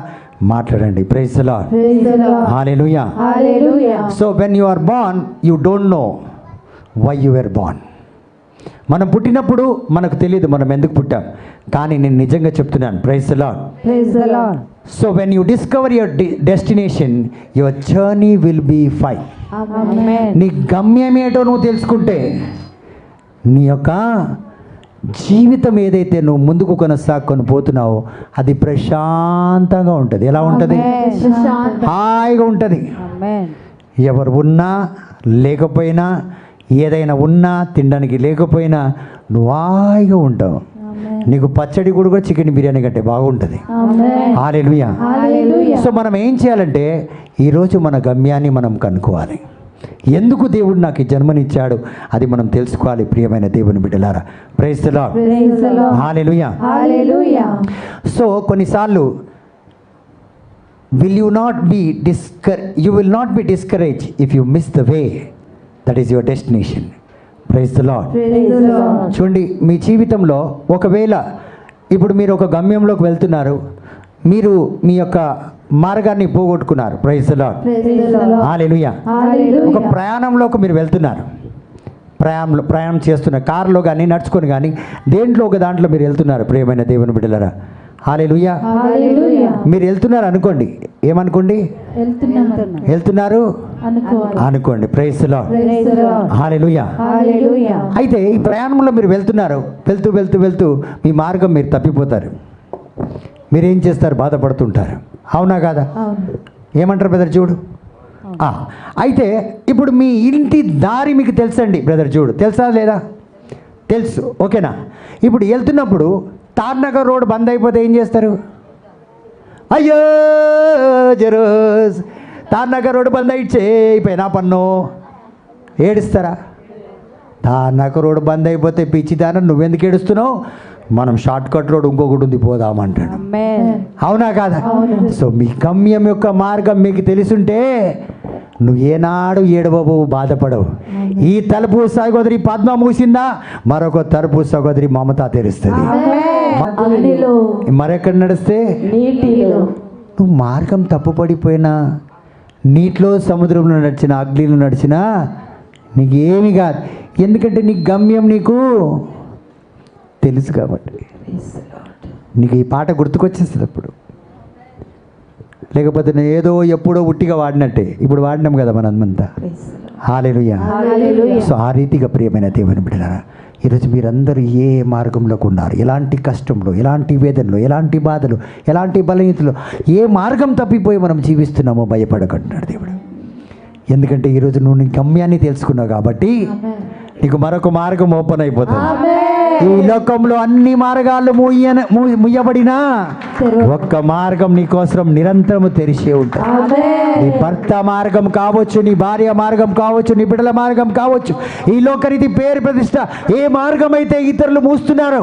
మాట్లాడండి. Praise the Lord. Praise the Lord. Hallelujah. Hallelujah. So when you are born you don't know why you are born. మనం పుట్టినప్పుడు మనకు తెలియదు మనం ఎందుకు పుట్టాం, కానీ నేను నిజంగా చెప్తున్నాను. Praise the Lord. Praise the Lord. So when you discover your destination your journey will be fine. Amen. నీ గమ్యం ఏంటో నువ్వు తెలుసుకుంటే నీ యొక్క జీవితం ఏదైతే నువ్వు ముందుకు కొనసాగుకొని పోతున్నావో అది ప్రశాంతంగా ఉంటుంది. ఎలా ఉంటుంది? ఆమేన్. ప్రశాంత. హాయిగా ఉంటుంది. ఆమేన్. ఎవరు ఉన్నా లేకపోయినా, ఏదైనా ఉన్నా తినడానికి లేకపోయినా నువ్వు హాయిగా ఉంటావు. నీకు పచ్చడి కూడా చికెన్ బిర్యానీ కంటే బాగుంటుంది. ఆమేన్. హల్లెలూయా. హల్లెలూయా. సో మనం ఏం చేయాలంటే ఈరోజు మన గమ్యాన్ని మనం కనుక్కోవాలి. ఎందుకు దేవుడు నాకు ఈ జన్మనిచ్చాడు అది మనం తెలుసుకోవాలి. ప్రియమైన దేవుని బిడ్డలారా, praise the Lord. Praise the Lord. Hallelujah. Hallelujah. So కొన్నిసార్లు you will not be discouraged if you miss the way that is your destination. Praise the Lord. Praise the Lord. చూడండి, మీ జీవితంలో ఒకవేళ ఇప్పుడు మీరు ఒక గమ్యంలోకి వెళ్తున్నారు, మీరు మీ యొక్క మార్గాన్ని పోగొట్టుకున్నారు. Praise the Lord. Praise the Lord. Hallelujah. Hallelujah. ఒక ప్రయాణంలోకి మీరు వెళ్తున్నారు, ప్రయాణం చేస్తున్నారు, కారులో కానీ నడుచుకొని కానీ దేంట్లో ఒక దాంట్లో మీరు వెళ్తున్నారు. ప్రియమైన దేవుని బిడ్డలారా, హల్లెలూయా. హల్లెలూయా. మీరు వెళ్తున్నారు అనుకోండి, ఏమనుకోండి? వెళ్తున్నారు అనుకోండి. Praise the Lord. Praise the Lord. Hallelujah. Hallelujah. అయితే ఈ ప్రయాణంలో మీరు వెళ్తున్నారు, వెళ్తూ మీ మార్గం మీరు తప్పిపోతారు. మీరేం చేస్తారు? బాధపడుతుంటారు. అవునా కాదా? అవును. ఏమంటారు బ్రదర్ చూడు? అయితే ఇప్పుడు మీ ఇంటి దారి మీకు తెలుసండి బ్రదర్ చూడు, తెలుసా లేదా? తెలుసు, ఓకేనా? ఇప్పుడు వెళ్తున్నప్పుడు తార్నగర్ రోడ్ బంద్ అయిపోతే ఏం చేస్తారు? అయ్యో జరోస్, తార్నగర్ రోడ్ బంద్ అయిపోయినా పన్ను ఏడుస్తారా? తార్నగర్ రోడ్ బంద్ అయిపోతే పిచ్చిదాన నువ్వెందుకు ఏడుస్తున్నావు? మనం షార్ట్ కట్ రోడ్ ఇంకొకటి ఉంది పోదామంటాడు. ఆమేన్. అవునా కాదా? అవును. సో మీ గమ్యం యొక్క మార్గం మీకు తెలుసుంటే నువ్వు ఏనాడు ఏడవవు, బాధపడవు. ఈ తలుపు సహోదరి పద్మ మూసిందా, మరొక తలుపు సహోదరి మమత తెరుస్తుంది. ఆమేన్. అగ్నిలో, మరెక్కడ నడిస్తే నీటిలో. నువ్వు మార్గం తప్పుపడిపోయినా, నీటిలో సముద్రంలో నడిచినా, అగ్నిలో నడిచినా నీకు ఏమి కాదు. ఎందుకంటే నీ గమ్యం నీకు తెలుసు కాబట్టి. నీకు ఈ పాట గుర్తుకొచ్చేస్తుంది అప్పుడు. లేకపోతే నేను ఏదో ఎప్పుడో ఉట్టిగా వాడినట్టే ఇప్పుడు వాడినాం కదా మనంతా. హల్లెలూయా. హల్లెలూయా. సో ఆ రీతిగా ప్రియమైన దేవుని బిడ్డలారా, ఈరోజు మీరందరూ ఏ మార్గంలోకి ఉన్నారు, ఎలాంటి కష్టంలో, ఎలాంటి వేదనలో, ఎలాంటి బాధలు, ఎలాంటి బలహీనతలు, ఏ మార్గం తప్పిపోయి మనం జీవిస్తున్నామో భయపడకంటున్నాడు దేవుడు. ఎందుకంటే ఈరోజు నువ్వు నీ గమ్యాన్ని తెలుసుకున్నావు కాబట్టి నీకు మరొక మార్గం ఓపెన్ అయిపోతుంది. ఈ లోకంలో అన్ని మార్గాలు ముయ్యబడినా ఒక్క మార్గం నీ కోసం నిరంతరము తెరిచే ఉంటుంది. నీ భర్త మార్గం కావచ్చు, నీ భార్య మార్గం కావచ్చు, నీ బిడ్డల మార్గం కావచ్చు, ఈ లోకరీతి పేరు ప్రతిష్ట ఏ మార్గం అయితే ఇతరులు మూస్తున్నారో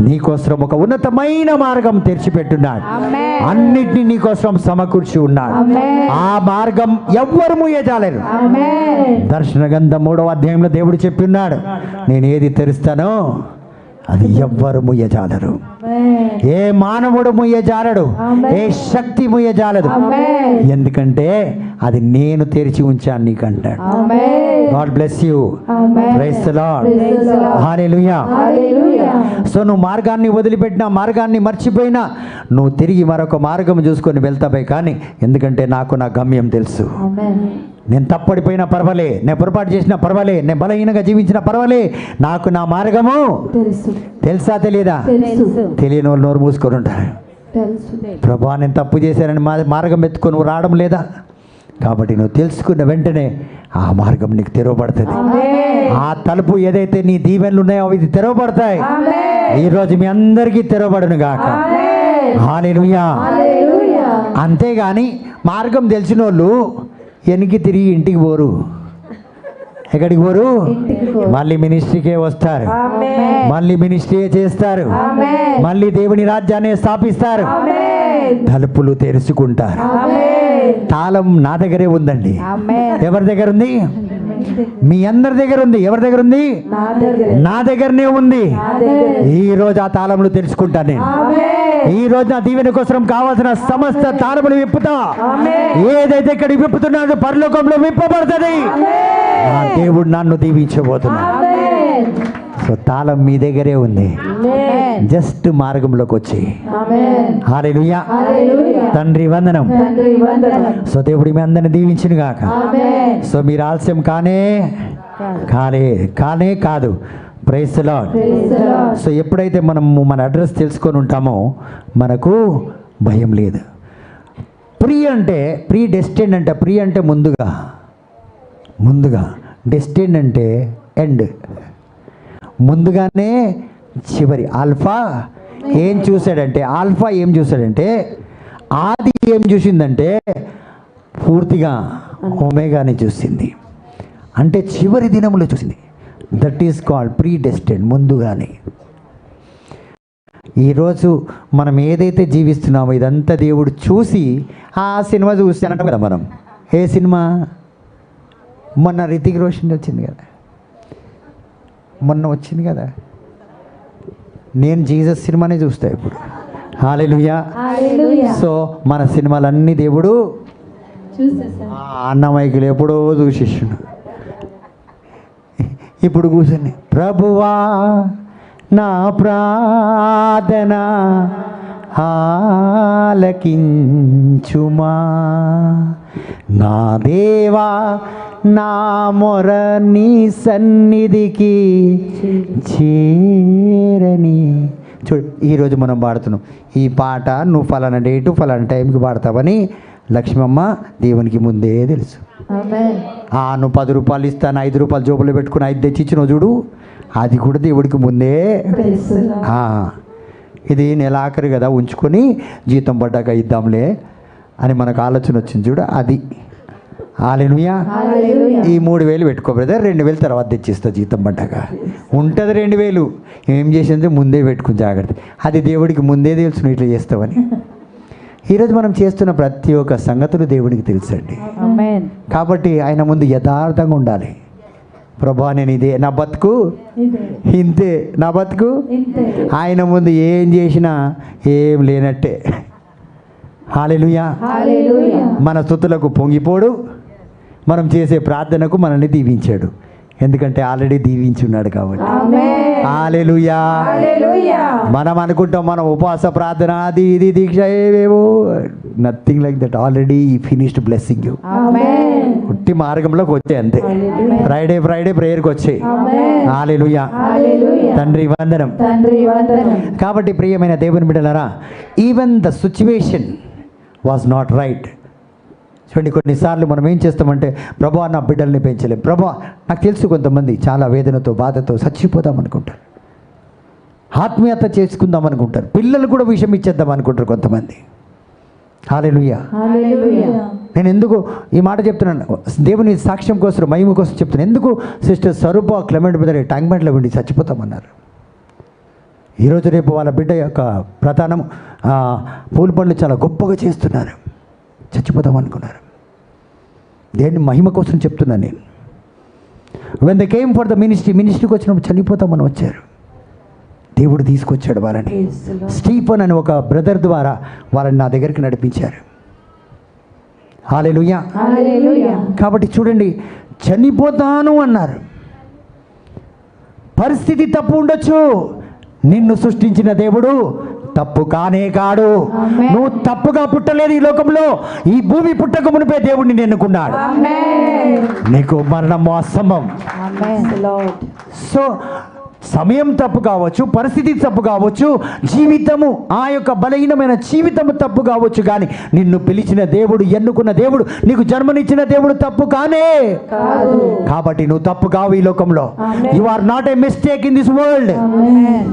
నీకోసం ఒక ఉన్నతమైన మార్గం తెరిచిపెట్టున్నాడు. అన్నిటినీ నీకోసం సమకూర్చి ఉన్నాడు. ఆ మార్గం ఎవ్వరు ముయ్యజాలేరు. దర్శన గ్రంథం 3వ అధ్యాయంలో దేవుడు చెప్పిన్నాడు, నేను ఏది తెరుస్తానో అది ఎవ్వరు ముయ్యజాలరు. ఏ మానవుడు ముయ్యజాలడు, ఏ శక్తి ముయ్యజాలదు. ఎందుకంటే అది నేను తెరిచి ఉంచాను నీకంటాడు. God bless you. Praise the Lord. Hallelujah. So నువ్వు మార్గాన్ని వదిలిపెట్టినా, మార్గాన్ని మర్చిపోయినా నువ్వు తిరిగి మరొక మార్గం చూసుకొని వెళ్తావే కానీ, ఎందుకంటే నాకు నా గమ్యం తెలుసు. నేను తప్పడిపోయినా పర్వాలే, నేను పొరపాటు చేసినా పర్వాలే, నేను బలహీనంగా జీవించినా పర్వాలే, నాకు నా మార్గము తెలుసా తెలియదా? తెలియని వాళ్ళు నోరు మూసుకొని ఉంటారు. ప్రభా నేను తప్పు చేశానని మార్గం ఎత్తుకొని నువ్వు రావడం లేదా? కాబట్టి నువ్వు తెలుసుకున్న వెంటనే ఆ మార్గం నీకు తెరవబడుతుంది. ఆ తలుపు ఏదైతే నీ దీవెనలు ఉన్నాయో అవి తెరవబడతాయి. ఈరోజు మీ అందరికీ తెరవబడును గాక. హల్లెలూయా. అంతేగాని మార్గం తెలిసిన వాళ్ళు వెనక్కి తిరిగి ఇంటికి పోరు. ఎక్కడికి పోరు? మళ్ళీ మినిస్ట్రీకే వస్తారు, మళ్ళీ మినిస్ట్రీ చేస్తారు, మళ్ళీ దేవుని రాజ్యాన్ని స్థాపిస్తారు. తలుపులు తెరుచుకుంటారు. తాళం నా దగ్గరే ఉందండి. ఎవరి దగ్గర ఉంది? మీ అందరి దగ్గర ఉంది. ఎవరి దగ్గర ఉంది? నా దగ్గరనే ఉంది. ఈ రోజు ఆ తాళములు తెలుసుకుంటాను నేను. ఈ రోజు నా దీవెన కోసం కావాల్సిన సమస్త తాళములు విప్పుతా. ఏదైతే ఇక్కడ విప్పుతున్నాడో పరలోకంలో విప్పబడుతుంది. నా దేవుడు నన్ను దీవించబోతున్నాడు. సో తాళం మీ దగ్గరే ఉంది. జస్ట్ మార్గంలోకి వచ్చి. హల్లెలూయా. తండ్రి వందనం. సో దేవుడి మీ అందరిని దీవించిన గాక. సో మీరు ఆలస్యం కానే కాదు. Praise the Lord. సో ఎప్పుడైతే మనము మన అడ్రస్ తెలుసుకొని ఉంటామో మనకు భయం లేదు. ప్రీ డెస్టిన్ అంటే ప్రీ అంటే ముందుగా డెస్టిన్ అంటే ఎండ్. ముందుగానే చివరి. ఆల్ఫా ఏం చూశాడంటే ఆది ఏం చూసిందంటే పూర్తిగా ఒమేగాని చూసింది. అంటే చివరి దినములో చూసింది. That is called predestine. ముందుగానే. ఈరోజు మనం ఏదైతే జీవిస్తున్నామో ఇదంతా దేవుడు చూసి ఆ సినిమా చూస్తానంటాం కదా మనం. ఏ సినిమా? మొన్న రితిక్ రోషన్ వచ్చింది కదా. నేను జీసస్ సినిమానే చూస్తా ఇప్పుడు. హల్లెలూయా. సో మన సినిమాలన్నీ దేవుడు అన్నమైకులు ఎప్పుడో చూసేసిండు. ఇప్పుడు కూర్చొని ప్రభువా నా ప్రార్థన ఆలకించుమా, నా దేవా నా మొర నీ సన్నిధికి చేరని. చూడు, ఈరోజు మనం పాడుతున్నాం ఈ పాట. నువ్వు ఫలానా డేటు ఫలానా టైంకి పాడతావని లక్ష్మమ్మ దేవునికి ముందే తెలుసు. నువ్వు 10 రూపాయలు ఇస్తాను, 5 రూపాయలు జోబులో పెట్టుకుని 5 తెచ్చిచ్చినావు చూడు, అది కూడా దేవుడికి ముందే. ఇది నెలాఖరు కదా, ఉంచుకొని జీతం పడ్డాక ఇద్దాంలే అని మనకు ఆలోచన వచ్చింది చూడు, అది. హల్లెలూయా. ఈ 3,000 పెట్టుకో బ్రదర్, 2,000 తర్వాత తెచ్చిస్తా జీతం పడ్డాక. ఉంటుంది 2,000. ఏం చేసింది? ముందే పెట్టుకుని జాగ్రత్త. అది దేవుడికి ముందే తెలుసు నువ్వు ఇట్లా చేస్తావని. ఈరోజు మనం చేస్తున్న ప్రతి ఒక్క సంగతులు దేవుడికి తెలుసండి. కాబట్టి ఆయన ముందు యథార్థంగా ఉండాలి. ప్రభా నేను ఇదే, నా బతుకు ఇంతే, నా బతుకు ఆయన ముందు ఏం చేసినా ఏం లేనట్టే. హల్లెలూయా. మన స్తుతులకు పొంగిపోడు, మనం చేసే ప్రార్థనకు మనల్ని దీవించాడు. ఎందుకంటే ఆల్రెడీ దీవించున్నాడు కాబట్టి. హల్లెలూయా. మనం అనుకుంటాం మనం ఉపవాస ప్రార్థన అది ఇది దీక్ష ఏవేవో, nothing like that. Already finished blessing you. ఉట్టి మార్గంలోకి వచ్చాయి అంతే. ఫ్రైడే ప్రేయర్కి వచ్చాయి. హల్లెలూయా. తండ్రి వందనం. కాబట్టి ప్రియమైన దేవుని బిడ్డలారా, even the situation was not right. చూడండి, కొన్నిసార్లు మనం ఏం చేస్తామంటే, ప్రభా నా బిడ్డల్ని పెంచలేం, ప్రభా నాకు తెలుసు కొంతమంది చాలా వేదనతో బాధతో చచ్చిపోదాం అనుకుంటారు, ఆత్మీయత చేసుకుందాం అనుకుంటారు, పిల్లలు కూడా విషయం ఇచ్చేద్దాం అనుకుంటారు కొంతమంది. హల్లెలూయా. హల్లెలూయా. నేను ఎందుకు ఈ మాట చెప్తున్నాను, దేవుని సాక్ష్యం కోసం, మహిమ కోసం చెప్తున్నాను. ఎందుకు సిస్టర్ స్వరూప క్లెమెంట్ బ్రదర్ ట్యాంక్ బండ్లో ఉండి చచ్చిపోతామన్నారు. ఈరోజు రేపు వాళ్ళ బిడ్డ యొక్క ప్రధానం పూల పనులు చాలా గొప్పగా చేస్తున్నారు, చచ్చిపోతాం అనుకున్నారు. దేన్ని మహిమ కోసం చెప్తున్నాను నేను. When they came for the మినిస్ట్రీకి వచ్చినప్పుడు చనిపోతామని వచ్చారు, దేవుడు తీసుకొచ్చాడు వాళ్ళని. స్టీఫన్ అని ఒక బ్రదర్ ద్వారా వాళ్ళని నా దగ్గరికి నడిపించారు. హల్లెలూయా. హల్లెలూయా. కాబట్టి చూడండి, చనిపోతాను అన్నారు. పరిస్థితి తప్పు ఉండొచ్చు, నిన్ను సృష్టించిన దేవుడు తప్పు కానే కాడు. ఆమేన్. నువ్వు తప్పుగా పుట్టలేదు ఈ లోకంలో. ఈ భూమి పుట్టక మునిపే దేవుడు నిన్ను ఎన్నుకున్నాడు. ఆమేన్. నీకు మరణం అసంభవం. ఆమేన్. లార్డ్. సో సమయం తప్పు కావచ్చు, పరిస్థితి తప్పు కావచ్చు, జీవితము ఆ యొక్క బలహీనమైన జీవితము తప్పు కావచ్చు, కానీ నిన్ను పిలిచిన దేవుడు, ఎన్నుకున్న దేవుడు, నీకు జన్మనిచ్చిన దేవుడు తప్పు కానే కాదు. కాబట్టి నువ్వు తప్పు కావు ఈ లోకంలో. Amen. You are not a mistake in this world. Amen.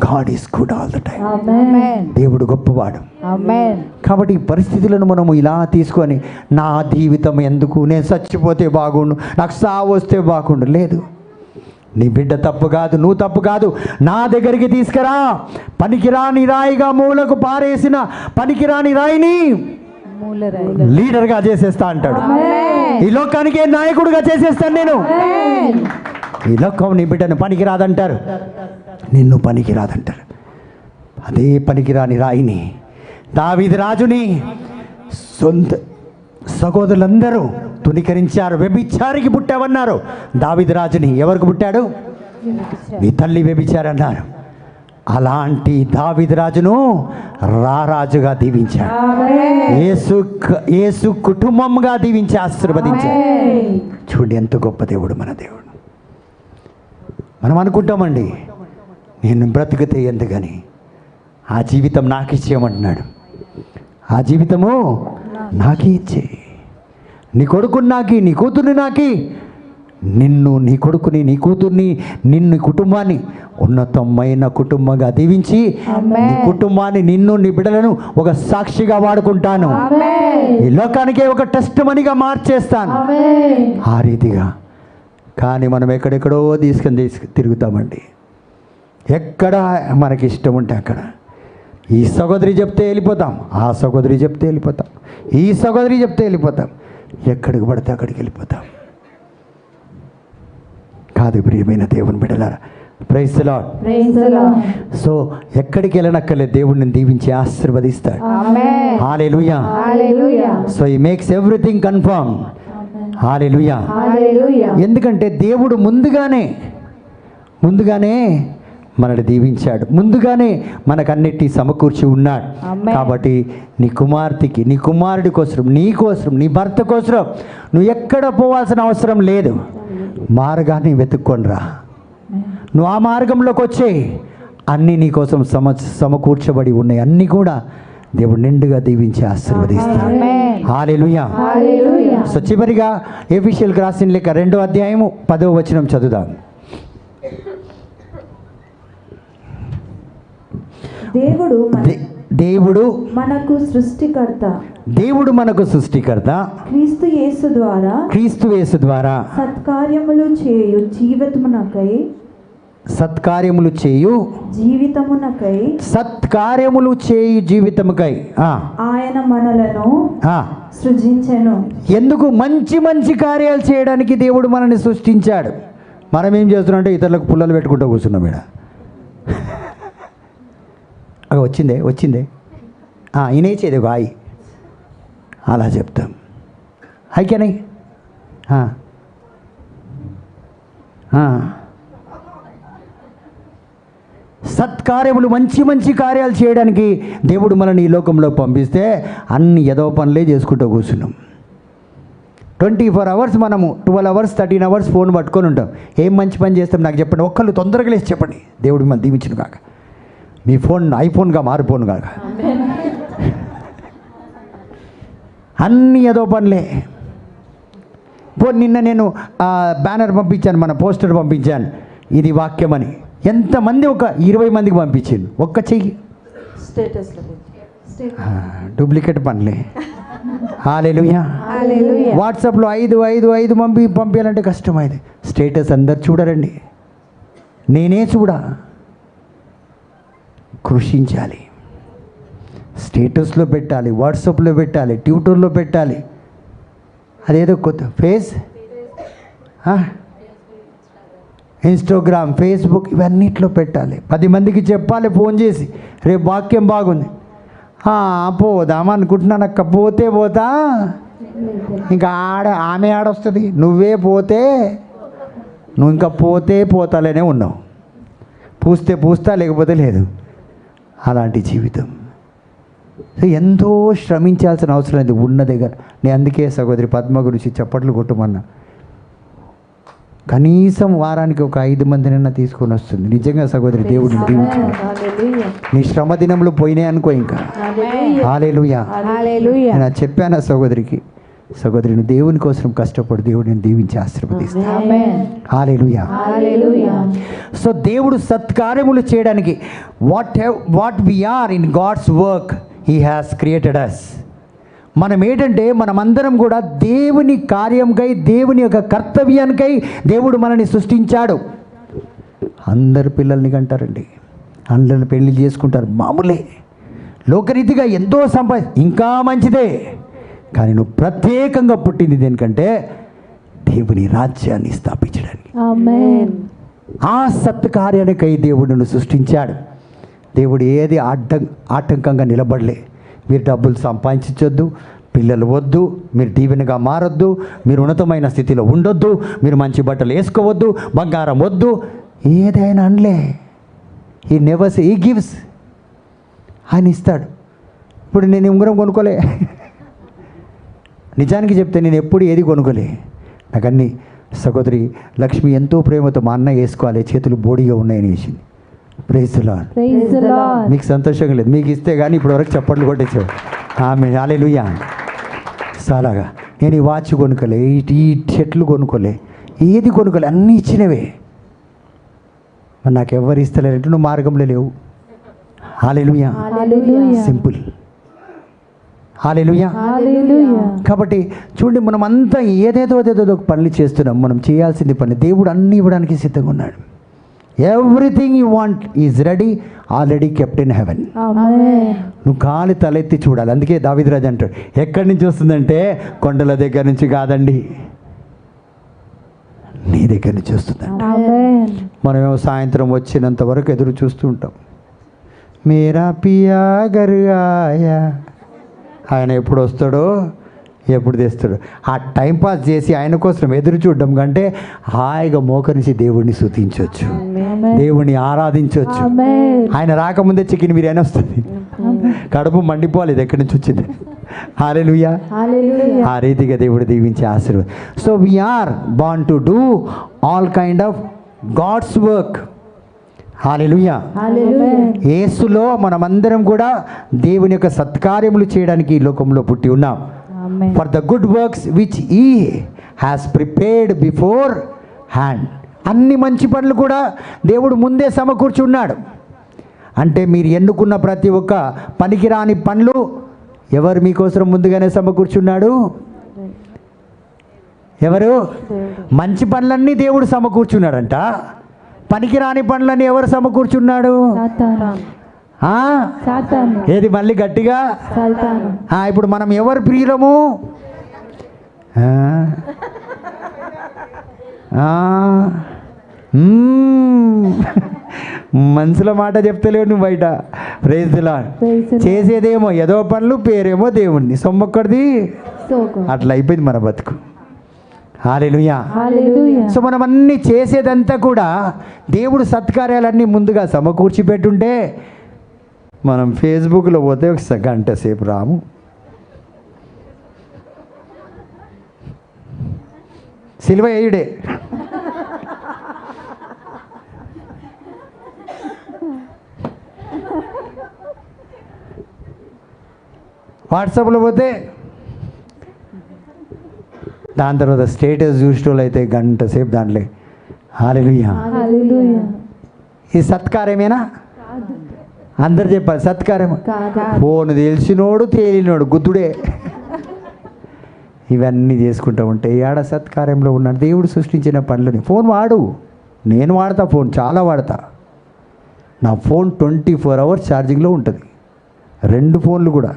God is good all the time. Amen. దేవుడు గొప్పవాడు. ఆమేన్. కాబట్టి ఈ పరిస్థితులను మనము ఇలా తీసుకొని, నా జీవితం ఎందుకు, నేను చచ్చిపోతే బాగుండు, నాకు సావు వస్తే బాగుండు, లేదు. నీ బిడ్డ తప్పు కాదు, నువ్వు తప్పు కాదు. నా దగ్గరికి తీసుకురా. పనికిరాని రాయిగా మూలకు పారేసిన పనికిరాని రాయిని మూలరాయి. లీడర్గా చేసేస్తా అంటాడు. ఆమేన్. ఈ లోకానికి నాయకుడిగా చేసేస్తాను నేను. ఆమేన్. ఈ లోకం నీ బిడ్డను పనికిరాదంటారు, నిన్ను పనికిరాదంటారు. అదే పనికిరాని రాయిని దావీదు రాజుని సొంత సహోదరులందరూ తునికరించారు. వ్యభిచారికి పుట్టావన్నారు దావీదు రాజుని. ఎవరికి పుట్టాడు? నీ తల్లి వ్యభిచారన్నారు. అలాంటి దావీదు రాజును రారాజుగా దీవించాడు. యేసు కుటుంబంగా దీవించి ఆశీర్వదించాడు. ఆమేన్. చూడండి ఎంత గొప్ప దేవుడు మన దేవుడు. మనం అనుకుంటామండి, నేను బ్రతికితే ఎందుకని, ఆ జీవితం నాకు ఇచ్చేయమంటున్నాడు. ఆ జీవితము నాకే ఇచ్చే. నీ కొడుకుని నాకి, నీ కూతుర్ని నాకి, నిన్ను, నీ కొడుకుని, నీ కూతుర్ని, నిన్ను, కుటుంబాన్ని ఉన్నతమైన కుటుంబంగా దీవించి, ఆమేన్. నీ కుటుంబాన్ని, నిన్ను, నీ బిడ్డలను ఒక సాక్షిగా వాడుకుంటాను. ఆమేన్. ఈ లోకానికే ఒక టెస్ట్ మనీగా మార్చేస్తాను. ఆమేన్. ఆ రీతిగా. కానీ మనం ఎక్కడెక్కడో తీసుకొని తిరుగుతామండి. ఎక్కడ మనకి ఇష్టం ఉంటే అక్కడ. ఈ సహోదరి చెప్తే వెళ్ళిపోతాం, ఆ సహోదరి చెప్తే వెళ్ళిపోతాం, ఈ సహోదరి చెప్తే వెళ్ళిపోతాం, ఎక్కడికి పడితే అక్కడికి వెళ్ళిపోతాం. కాదు ప్రియమైన దేవుని బిడ్డలారా, praise the Lord. Praise the Lord. So ఎక్కడికి వెళ్ళనక్కర్లేదు, దేవుడిని దీవించి ఆశీర్వదిస్తాడు. ఆమేన్. హల్లెలూయా. హల్లెలూయా. సో ఈ makes everything confirm. Hallelujah. Hallelujah. ఎందుకంటే దేవుడు ముందుగానే మనల్ని దీవించాడు, ముందుగానే మనకన్నిటి సమకూర్చి ఉన్నాడు. ఆమేన్. కాబట్టి నీ కుమార్తెకి, నీ కుమారుడి కోసం, నీ కోసం, నీ భర్త కోసం నువ్వు ఎక్కడ పోవాల్సిన అవసరం లేదు. మార్గాన్ని వెతుక్కొనిరా. నువ్వు ఆ మార్గంలోకి వచ్చే అన్నీ నీ కోసం సమకూర్చబడి ఉన్నాయి. అన్నీ కూడా దేవుడు నిండుగా దీవించి ఆశీర్వదిస్తాడు. ఆమేన్. హల్లెలూయా. హల్లెలూయా. సో చివరిగా ఎఫెసీయులకు రాసిన లేఖ 2వ అధ్యాయము 10వ వచనం చదువుదాం. దేవుడు మనకు సృష్టికర్త, దేవుడు మనకు సృష్టికర్త, క్రీస్తు యేసు ద్వారా క్రీస్తు యేసు ద్వారా సత్కార్యములు చేయు జీవితమునకై సత్కార్యములు చేయు జీవితముకై ఆయన మనలను ఆ, సృజించెను. ఎందుకు? మంచి మంచి కార్యాలు చేయడానికి దేవుడు మనల్ని సృష్టించాడు. మనం ఏం చేస్తున్నాం అంటే ఇతరులకు పుల్లలు పెట్టుకుంటూ కూర్చున్నాం ఈడ. వచ్చిందే ఈయనేచేది ఒక హాయ్ అలా చెప్తాం. హైకేనై సత్కార్యములు, మంచి మంచి కార్యాలు చేయడానికి దేవుడు మనల్ని ఈ లోకంలో పంపిస్తే అన్ని ఏదో పనులే చేసుకుంటూ కూర్చున్నాం. 24 hours మనము 12 hours 13 hours ఫోన్ పట్టుకొని ఉంటాం. ఏం మంచి పని చేస్తాం నాకు చెప్పండి, ఒక్కళ్ళు తొందరగా లేచి చెప్పండి. దేవుడు మిమ్మల్ని దీవించును కాక. మీ ఫోన్ ఐఫోన్గా మారిపోను కాక. అన్నీ ఏదో పనులే. నిన్న నేను బ్యానర్ పంపించాను, మన పోస్టర్ పంపించాను, ఇది వాక్యం అని. ఎంతమంది? ఒక 20 మందికి పంపించాను. ఒక్క చెయ్యి. స్టేటస్లో డూప్లికేట్ పనులే. హల్లెలూయా. హల్లెలూయా. వాట్సాప్లో 5 పంపించాలంటే కష్టమైంది. స్టేటస్ అందరు చూడరండి, నేనే చూడా. కృషించాలి, స్టేటస్లో పెట్టాలి, వాట్సాప్లో పెట్టాలి, ట్విట్టర్లో పెట్టాలి. అదేదో కొత్త ఇన్స్టాగ్రామ్, ఫేస్బుక్, ఇవన్నిట్లో పెట్టాలి. 10 మందికి చెప్పాలి ఫోన్ చేసి, రేపు వాక్యం బాగుంది. పోదామనుకుంటున్నాను అక్క, పోతే పోతా, ఇంకా ఆమె ఆడొస్తుంది. నువ్వే పోతే నువ్వు ఇంకా పోతాలేనే ఉన్నావు. పూస్తే పూస్తా, లేకపోతే లేదు. అలాంటి జీవితం. ఎంతో శ్రమించాల్సిన అవసరం లేదు ఉన్న దగ్గర. నేను అందుకే సహోదరి పద్మ గురించి చప్పట్లు కొట్టమన్నా. కనీసం వారానికి ఒక 5 మందినైనా తీసుకొని వస్తుంది. నిజంగా సహోదరి, దేవుడిని దీవించాలి. నీ శ్రమ దినములు పోయినాయి అనుకో ఇంకా. హల్లెలూయా. హల్లెలూయా. నేను చెప్పాను సహోదరికి, సహోదరి నువ్వు దేవుని కోసం కష్టపడు, దేవుడిని దీవించి ఆశీర్వదిస్తాను. ఆమేన్. హల్లెలూయా. హల్లెలూయా. సో దేవుడు సత్కార్యములు చేయడానికి what we are in God's work he has created us. మనం ఏంటంటే మనమందరం కూడా దేవుని కార్యంకై, దేవుని యొక్క కర్తవ్యానికై దేవుడు మనల్ని సృష్టించాడు. అందరు పిల్లల్ని కంటారండి, అందరిని పెళ్లి చేసుకుంటారు, మామూలే. లోకరీతిగా ఎంతో ఇంకా మంచిదే. కానీ నువ్వు ప్రత్యేకంగా పుట్టింది దేనికంటే దేవుని రాజ్యాన్ని స్థాపించడానికి. ఆమేన్. ఆ సత్కార్యానికై దేవుడిని సృష్టించాడు. దేవుడు ఏది ఆటంకంగా నిలబడలే. మీరు డబ్బులు సంపాదించొద్దు, పిల్లలు వద్దు, మీరు దీవెనగా మారొద్దు, మీరు ఉన్నతమైన స్థితిలో ఉండొద్దు, మీరు మంచి బట్టలు వేసుకోవద్దు, బంగారం వద్దు, ఏదైనా అనలే. ఈ నెవర్స్ ఈ గివ్స్, ఆయన ఇస్తాడు. ఇప్పుడు నేను ఉంగరం కొనుక్కోలే, నిజానికి చెప్తే నేను ఎప్పుడు ఏది కొనుక్కోలే. నాకు అన్నీ సహోదరి లక్ష్మి ఎంతో ప్రేమతో మా అన్న వేసుకోవాలి, చేతులు బోడిగా ఉన్నాయని వేసింది. Praise the Lord. Praise the Lord. మీకు సంతోషంగా లేదు, మీకు ఇస్తే కానీ ఇప్పటివరకు చప్పట్లు కొట్టేసావు. ఆమె హల్లెలూయా. చాలాగా నేను ఈ వాచ్ కొనుక్కోలే, ఈ చెట్లు కొనుక్కోలే, ఏది కొనుక్కోలే, అన్నీ ఇచ్చినవే. మరి నాకు ఎవరు ఇస్తలేరంటే నువ్వు మార్గంలో లేవు. హల్లెలూయా. హల్లెలూయా. సింపుల్. హల్లెలూయా. హల్లెలూయా. కాబట్టి చూడండి, మనం అంతా ఏదేదో పనులు చేస్తున్నాం. మనం చేయాల్సింది పని. దేవుడు అన్నీ ఇవ్వడానికి సిద్ధంగా ఉన్నాడు. Everything you want is ready, already kept in heaven. Amen. నువ్వు గాలి తలెత్తి చూడాలి. అందుకే దావీదు రాజు అంటాడు, ఎక్కడి నుంచి వస్తుందంటే కొండల దగ్గర నుంచి కాదండి, నీ దగ్గర నుంచి వస్తుందండి. ఆమేన్. మనమేమో సాయంత్రం వచ్చినంత వరకు ఎదురు చూస్తూ ఉంటాం. మేరా పియా గరుగాయా, ఆయన ఎప్పుడు వస్తాడో, ఎప్పుడు తెస్తాడో. ఆ టైంపాస్ చేసి ఆయన కోసం ఎదురు చూడడం కంటే హాయిగా మోకరించి దేవుడిని స్తుతించవచ్చు, దేవుడిని ఆరాధించవచ్చు. ఆమేన్. ఆయన రాకముందే చికెన్ బిర్యానీ వస్తుంది, కడుపు మండిపోవాలి, ఇది ఎక్కడి నుంచి వచ్చింది. హల్లెలూయా. హల్లెలూయా. ఆ రీతిగా దేవుడు దీవించే ఆశీర్వాదం. So we are born to do all kind of God's work. Hallelujah. Hallelujah. యేసులో మనమందరం కూడా దేవుని యొక్క సత్కార్యములు చేయడానికి ఈ లోకంలో పుట్టి ఉన్నాం. Amen. For the good works which he has prepared beforehand. అన్ని మంచి పనులు కూడా దేవుడు ముందే సమకూర్చున్నాడు. అంటే మీరు ఎన్నుకున్న ప్రతి ఒక్క పనికిరాని పనులు ఎవరు మీకోసం ముందుగానే సమకూర్చున్నాడు? ఎవరు? మంచి పనులన్నీ దేవుడు సమకూర్చున్నాడంట. పనికిరాని పనులన్నీ ఎవరు సమకూర్చున్నాడు? సాతాను. ఆ? సాతాను. ఏది మళ్ళీ గట్టిగా? సాతాను. ఇప్పుడు మనం ఎవరు ప్రియులము? ఆ? ఆ? మనసులో మాట చెప్తలేవు నువ్వు బయట. Praise the Lord. Praise the Lord. చేసేదేమో ఏదో పనులు, పేరేమో దేవుణ్ణి, సొమ్మొక్కడిది. సోకు. అట్లా అయిపోయింది మన బతుకు. హల్లెలూయా. హల్లెలూయా. సో మనం అన్నీ చేసేదంతా కూడా దేవుడు సత్కార్యాలన్నీ ముందుగా సమకూర్చి పెట్టుంటే మనం ఫేస్బుక్లో పోతే ఒక గంట సేపు రాము. సిలువ వేయుడే. వాట్సాప్లో పోతే దాని తర్వాత స్టేటస్ చూసేటోళ్ళు అయితే గంట సేపు దాంట్లో హల్లెలూయా. హల్లెలూయా. ఈ సత్కార్యమేనా? అందరు చెప్పాలి సత్కార్యం. కాదు. ఫోన్ తెలిసినోడు తేలినోడు గుద్దుడే. ఇవన్నీ చేసుకుంటూ ఉంటే ఏడ సత్కార్యంలో ఉన్నాడు? దేవుడు సృష్టించిన పనులని. ఫోన్ వాడు, నేను వాడతా, ఫోన్ చాలా వాడతా. నా ఫోన్ 24 hours ఛార్జింగ్లో ఉంటుంది. 2 ఫోన్లు కూడా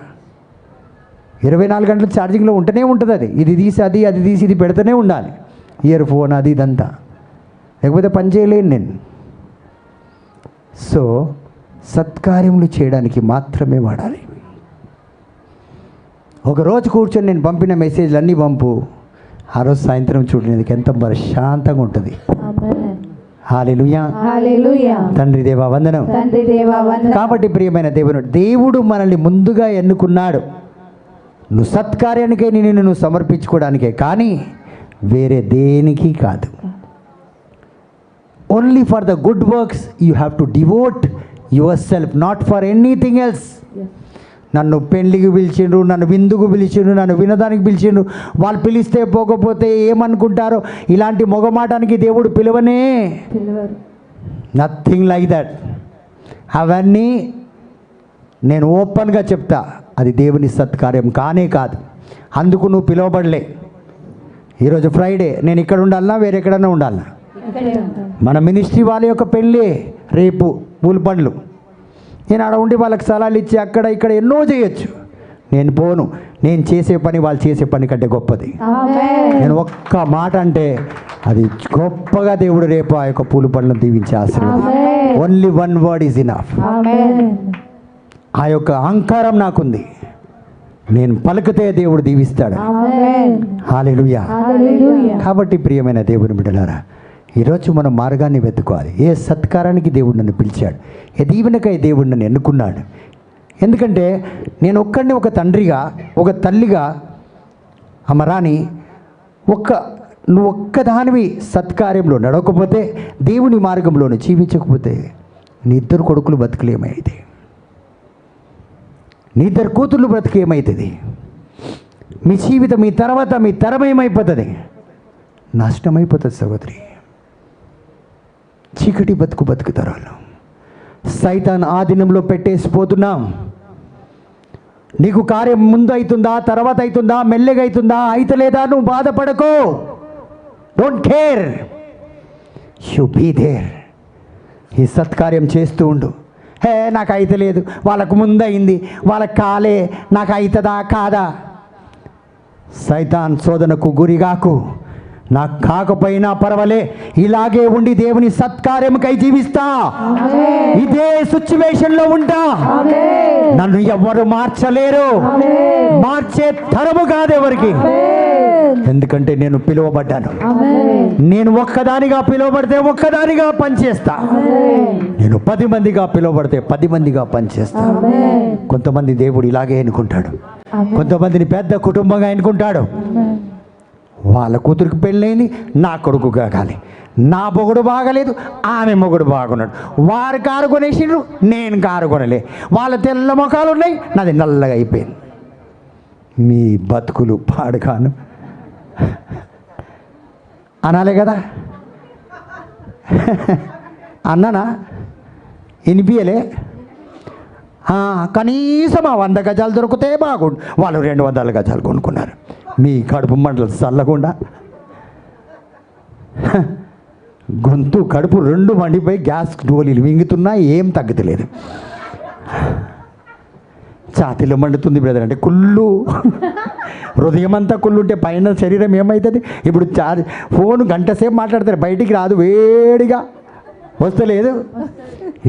24 గంటలు ఛార్జింగ్లో ఉంటూనే ఉంటుంది. అది ఇది తీసి అది తీసి ఇది పెడుతూనే ఉండాలి. ఇయర్ ఫోన్ అది ఇదంతా, లేకపోతే పని చేయలేను నేను. సో సత్కార్యములు చేయడానికి మాత్రమే వాడాలి. ఒకరోజు కూర్చొని నేను పంపిన మెసేజ్లు అన్నీ పంపు, ఆ రోజు సాయంత్రం చూడడానికి ఎంత ప్రశాంతంగా ఉంటుంది. ఆమేన్. హల్లెలూయా. హల్లెలూయా. తండ్రి దేవా వందనం. తండ్రి దేవా వందనం. కాబట్టి ప్రియమైన దేవుడు మనల్ని ముందుగా ఎన్నుకున్నాడు. నువ్వు సత్కార్యానికై నిన్ను నువ్వు సమర్పించుకోవడానికే, కానీ వేరే దేనికి కాదు. Only for the good works you have to devout your self, not for anything else. నన్ను పెళ్ళికి పిలిచిండ్రు, నన్ను విందుకు పిలిచిండ్రు, నన్ను వినడానికి పిలిచిండ్రు, వాళ్ళు పిలిస్తే పోకపోతే ఏమనుకుంటారో, ఇలాంటి మొగమాటానికి దేవుడు పిలవనే. పిలవరు. Nothing like that. అవన్నీ నేను ఓపెన్గా చెప్తా, అది దేవుని సత్కార్యం కానే కాదు. అందుకు నువ్వు పిలువబడలే. ఈరోజు ఫ్రైడే, నేను ఇక్కడ ఉండాలన్నా వేరే ఎక్కడన్నా ఉండాలన్నా? ఇక్కడే ఉంటాం. మన మినిస్ట్రీ వాళ్ళ యొక్క పెళ్ళి రేపు పూల పండ్లు. నేను ఆడ ఉండి వాళ్ళకి సలాలు ఇచ్చి అక్కడ ఇక్కడ ఎన్నో చేయొచ్చు. నేను పోను. నేను చేసే పని వాళ్ళు చేసే పని కంటే గొప్పది. ఆమేన్. నేను ఒక్క మాట అంటే అది గొప్పగా దేవుడు రేపు ఆ యొక్క పూల పండ్లను దీవించే ఆశీర్వాదం. Amen. Only one word is enough. Amen. ఆ యొక్క అహంకారం నాకుంది, నేను పలికితే దేవుడు దీవిస్తాడు. ఆమేన్. హల్లెలూయా. హల్లెలూయా. కాబట్టి ప్రియమైన దేవుని బిడ్డలారా, ఈరోజు మనం మార్గాన్ని వెతుకోవాలి. ఏ సత్కారానికి దేవుడు నన్ను పిలిచాడు, ఏ దీవెనకై దేవుడు నన్ను ఎన్నుకున్నాడు. ఎందుకంటే నేను ఒక్కడిని ఒక తండ్రిగా, ఒక తల్లిగా, అమరాని నువ్వు ఒక్కదానివి సత్కార్యంలో నడవకపోతే, దేవుని మార్గంలోనే జీవించకపోతే, నీ 2 కొడుకులు బతుకులేమైతే, నీ 2 కూతుర్లు బ్రతికేమైతుంది, మీ జీవితం, మీ తర్వాత మీ తరం ఏమైపోతుంది? నష్టమైపోతుంది సహోదరి. చీకటి బతుకుతారు వాళ్ళు. సైతాన్ ఆధీనంలో పెట్టేసిపోతున్నాం. నీకు కార్యం ముందు అవుతుందా, తర్వాత అవుతుందా, మెల్లగా అవుతుందా, అయితలేదా, నువ్వు బాధపడకో. Don't care, you be there. ఈ సత్కార్యం చేస్తూ ఉండు. నాకు అయితలేదు, వాళ్ళకు ముందు అయింది, వాళ్ళకి కాలే, నాకు అవుతుందా కాదా? సైతాన్ శోధనకు గురిగాకు. నాకు కాకపోయినా పర్వాలే, ఇలాగే ఉండి దేవుని సత్కార్యముకై జీవిస్తా, ఇదే సిచ్యువేషన్లో ఉంటా. నన్ను ఎవ్వరు మార్చలేరు, మార్చే తరము కాదు ఎవరికి. ఎందుకంటే నేను పిలువబడ్డాను. నేను ఒక్కదానిగా పిలువబడితే ఒక్కదానిగా పనిచేస్తా. నేను 10 మందిగా పిలువబడితే 10 మందిగా పనిచేస్తా. కొంతమంది దేవుడు ఇలాగే ఎన్నుకుంటాడు, కొంతమందిని పెద్ద కుటుంబంగా ఎన్నుకుంటాడు. వాళ్ళ కూతురికి పెళ్ళైంది, నా కొడుకు కాగాలి, నా మొగుడు బాగలేదు, ఆమె మొగుడు బాగున్నాడు, వారు కారు కొనేసిండ్రు, నేను కారు కొనలే, వాళ్ళ తెల్ల ముఖాలు ఉన్నాయి, నాది నల్లగా అయిపోయింది. మీ బతుకులు పాడుగాను అనాలే కదా. అన్నానా? వినిపించలే? కనీసం 100 గజాలు దొరికితే బాగుండు. వాళ్ళు 200 గజాలు కొనుక్కున్నారు. మీ కడుపు మంటలు చల్లకుండా, గొంతు కడుపు 2 మండిపోయి గ్యాస్ గోళీలు మింగుతున్నా ఏం తగ్గలేదు. ఛాతీలో మండుతుంది బ్రదర్ అంటే కుళ్ళు. హృదయం అంతా కుళ్ళు ఉంటే పైన శరీరం ఏమవుతుంది? ఇప్పుడు ఫోన్ గంట సేపు మాట్లాడతారు, బయటికి రాదు, వేడిగా వస్తలేదు,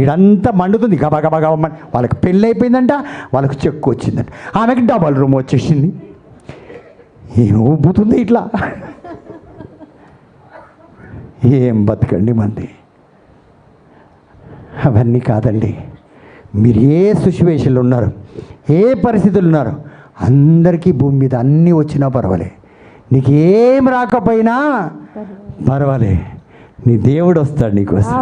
ఇదంతా మండుతుంది గబా గబా గబా. వాళ్ళకి పెళ్ళి అయిపోయిందంట, వాళ్ళకి చెక్కు వచ్చిందంట, ఆమెకి డబల్ రూమ్ వచ్చేసింది. ఏం ఊపుతుంది ఇట్లా? ఏం బతకండి మంది. అవన్నీ కాదండి. మీరు ఏ సిచ్యువేషన్లో ఉన్నారు, ఏ పరిస్థితులు ఉన్నారు, అందరికీ భూమి మీద అన్నీ వచ్చినా పర్వాలే, నీకు ఏం రాకపోయినా పర్వాలే, నీ దేవుడు వస్తాడు నీకోసం.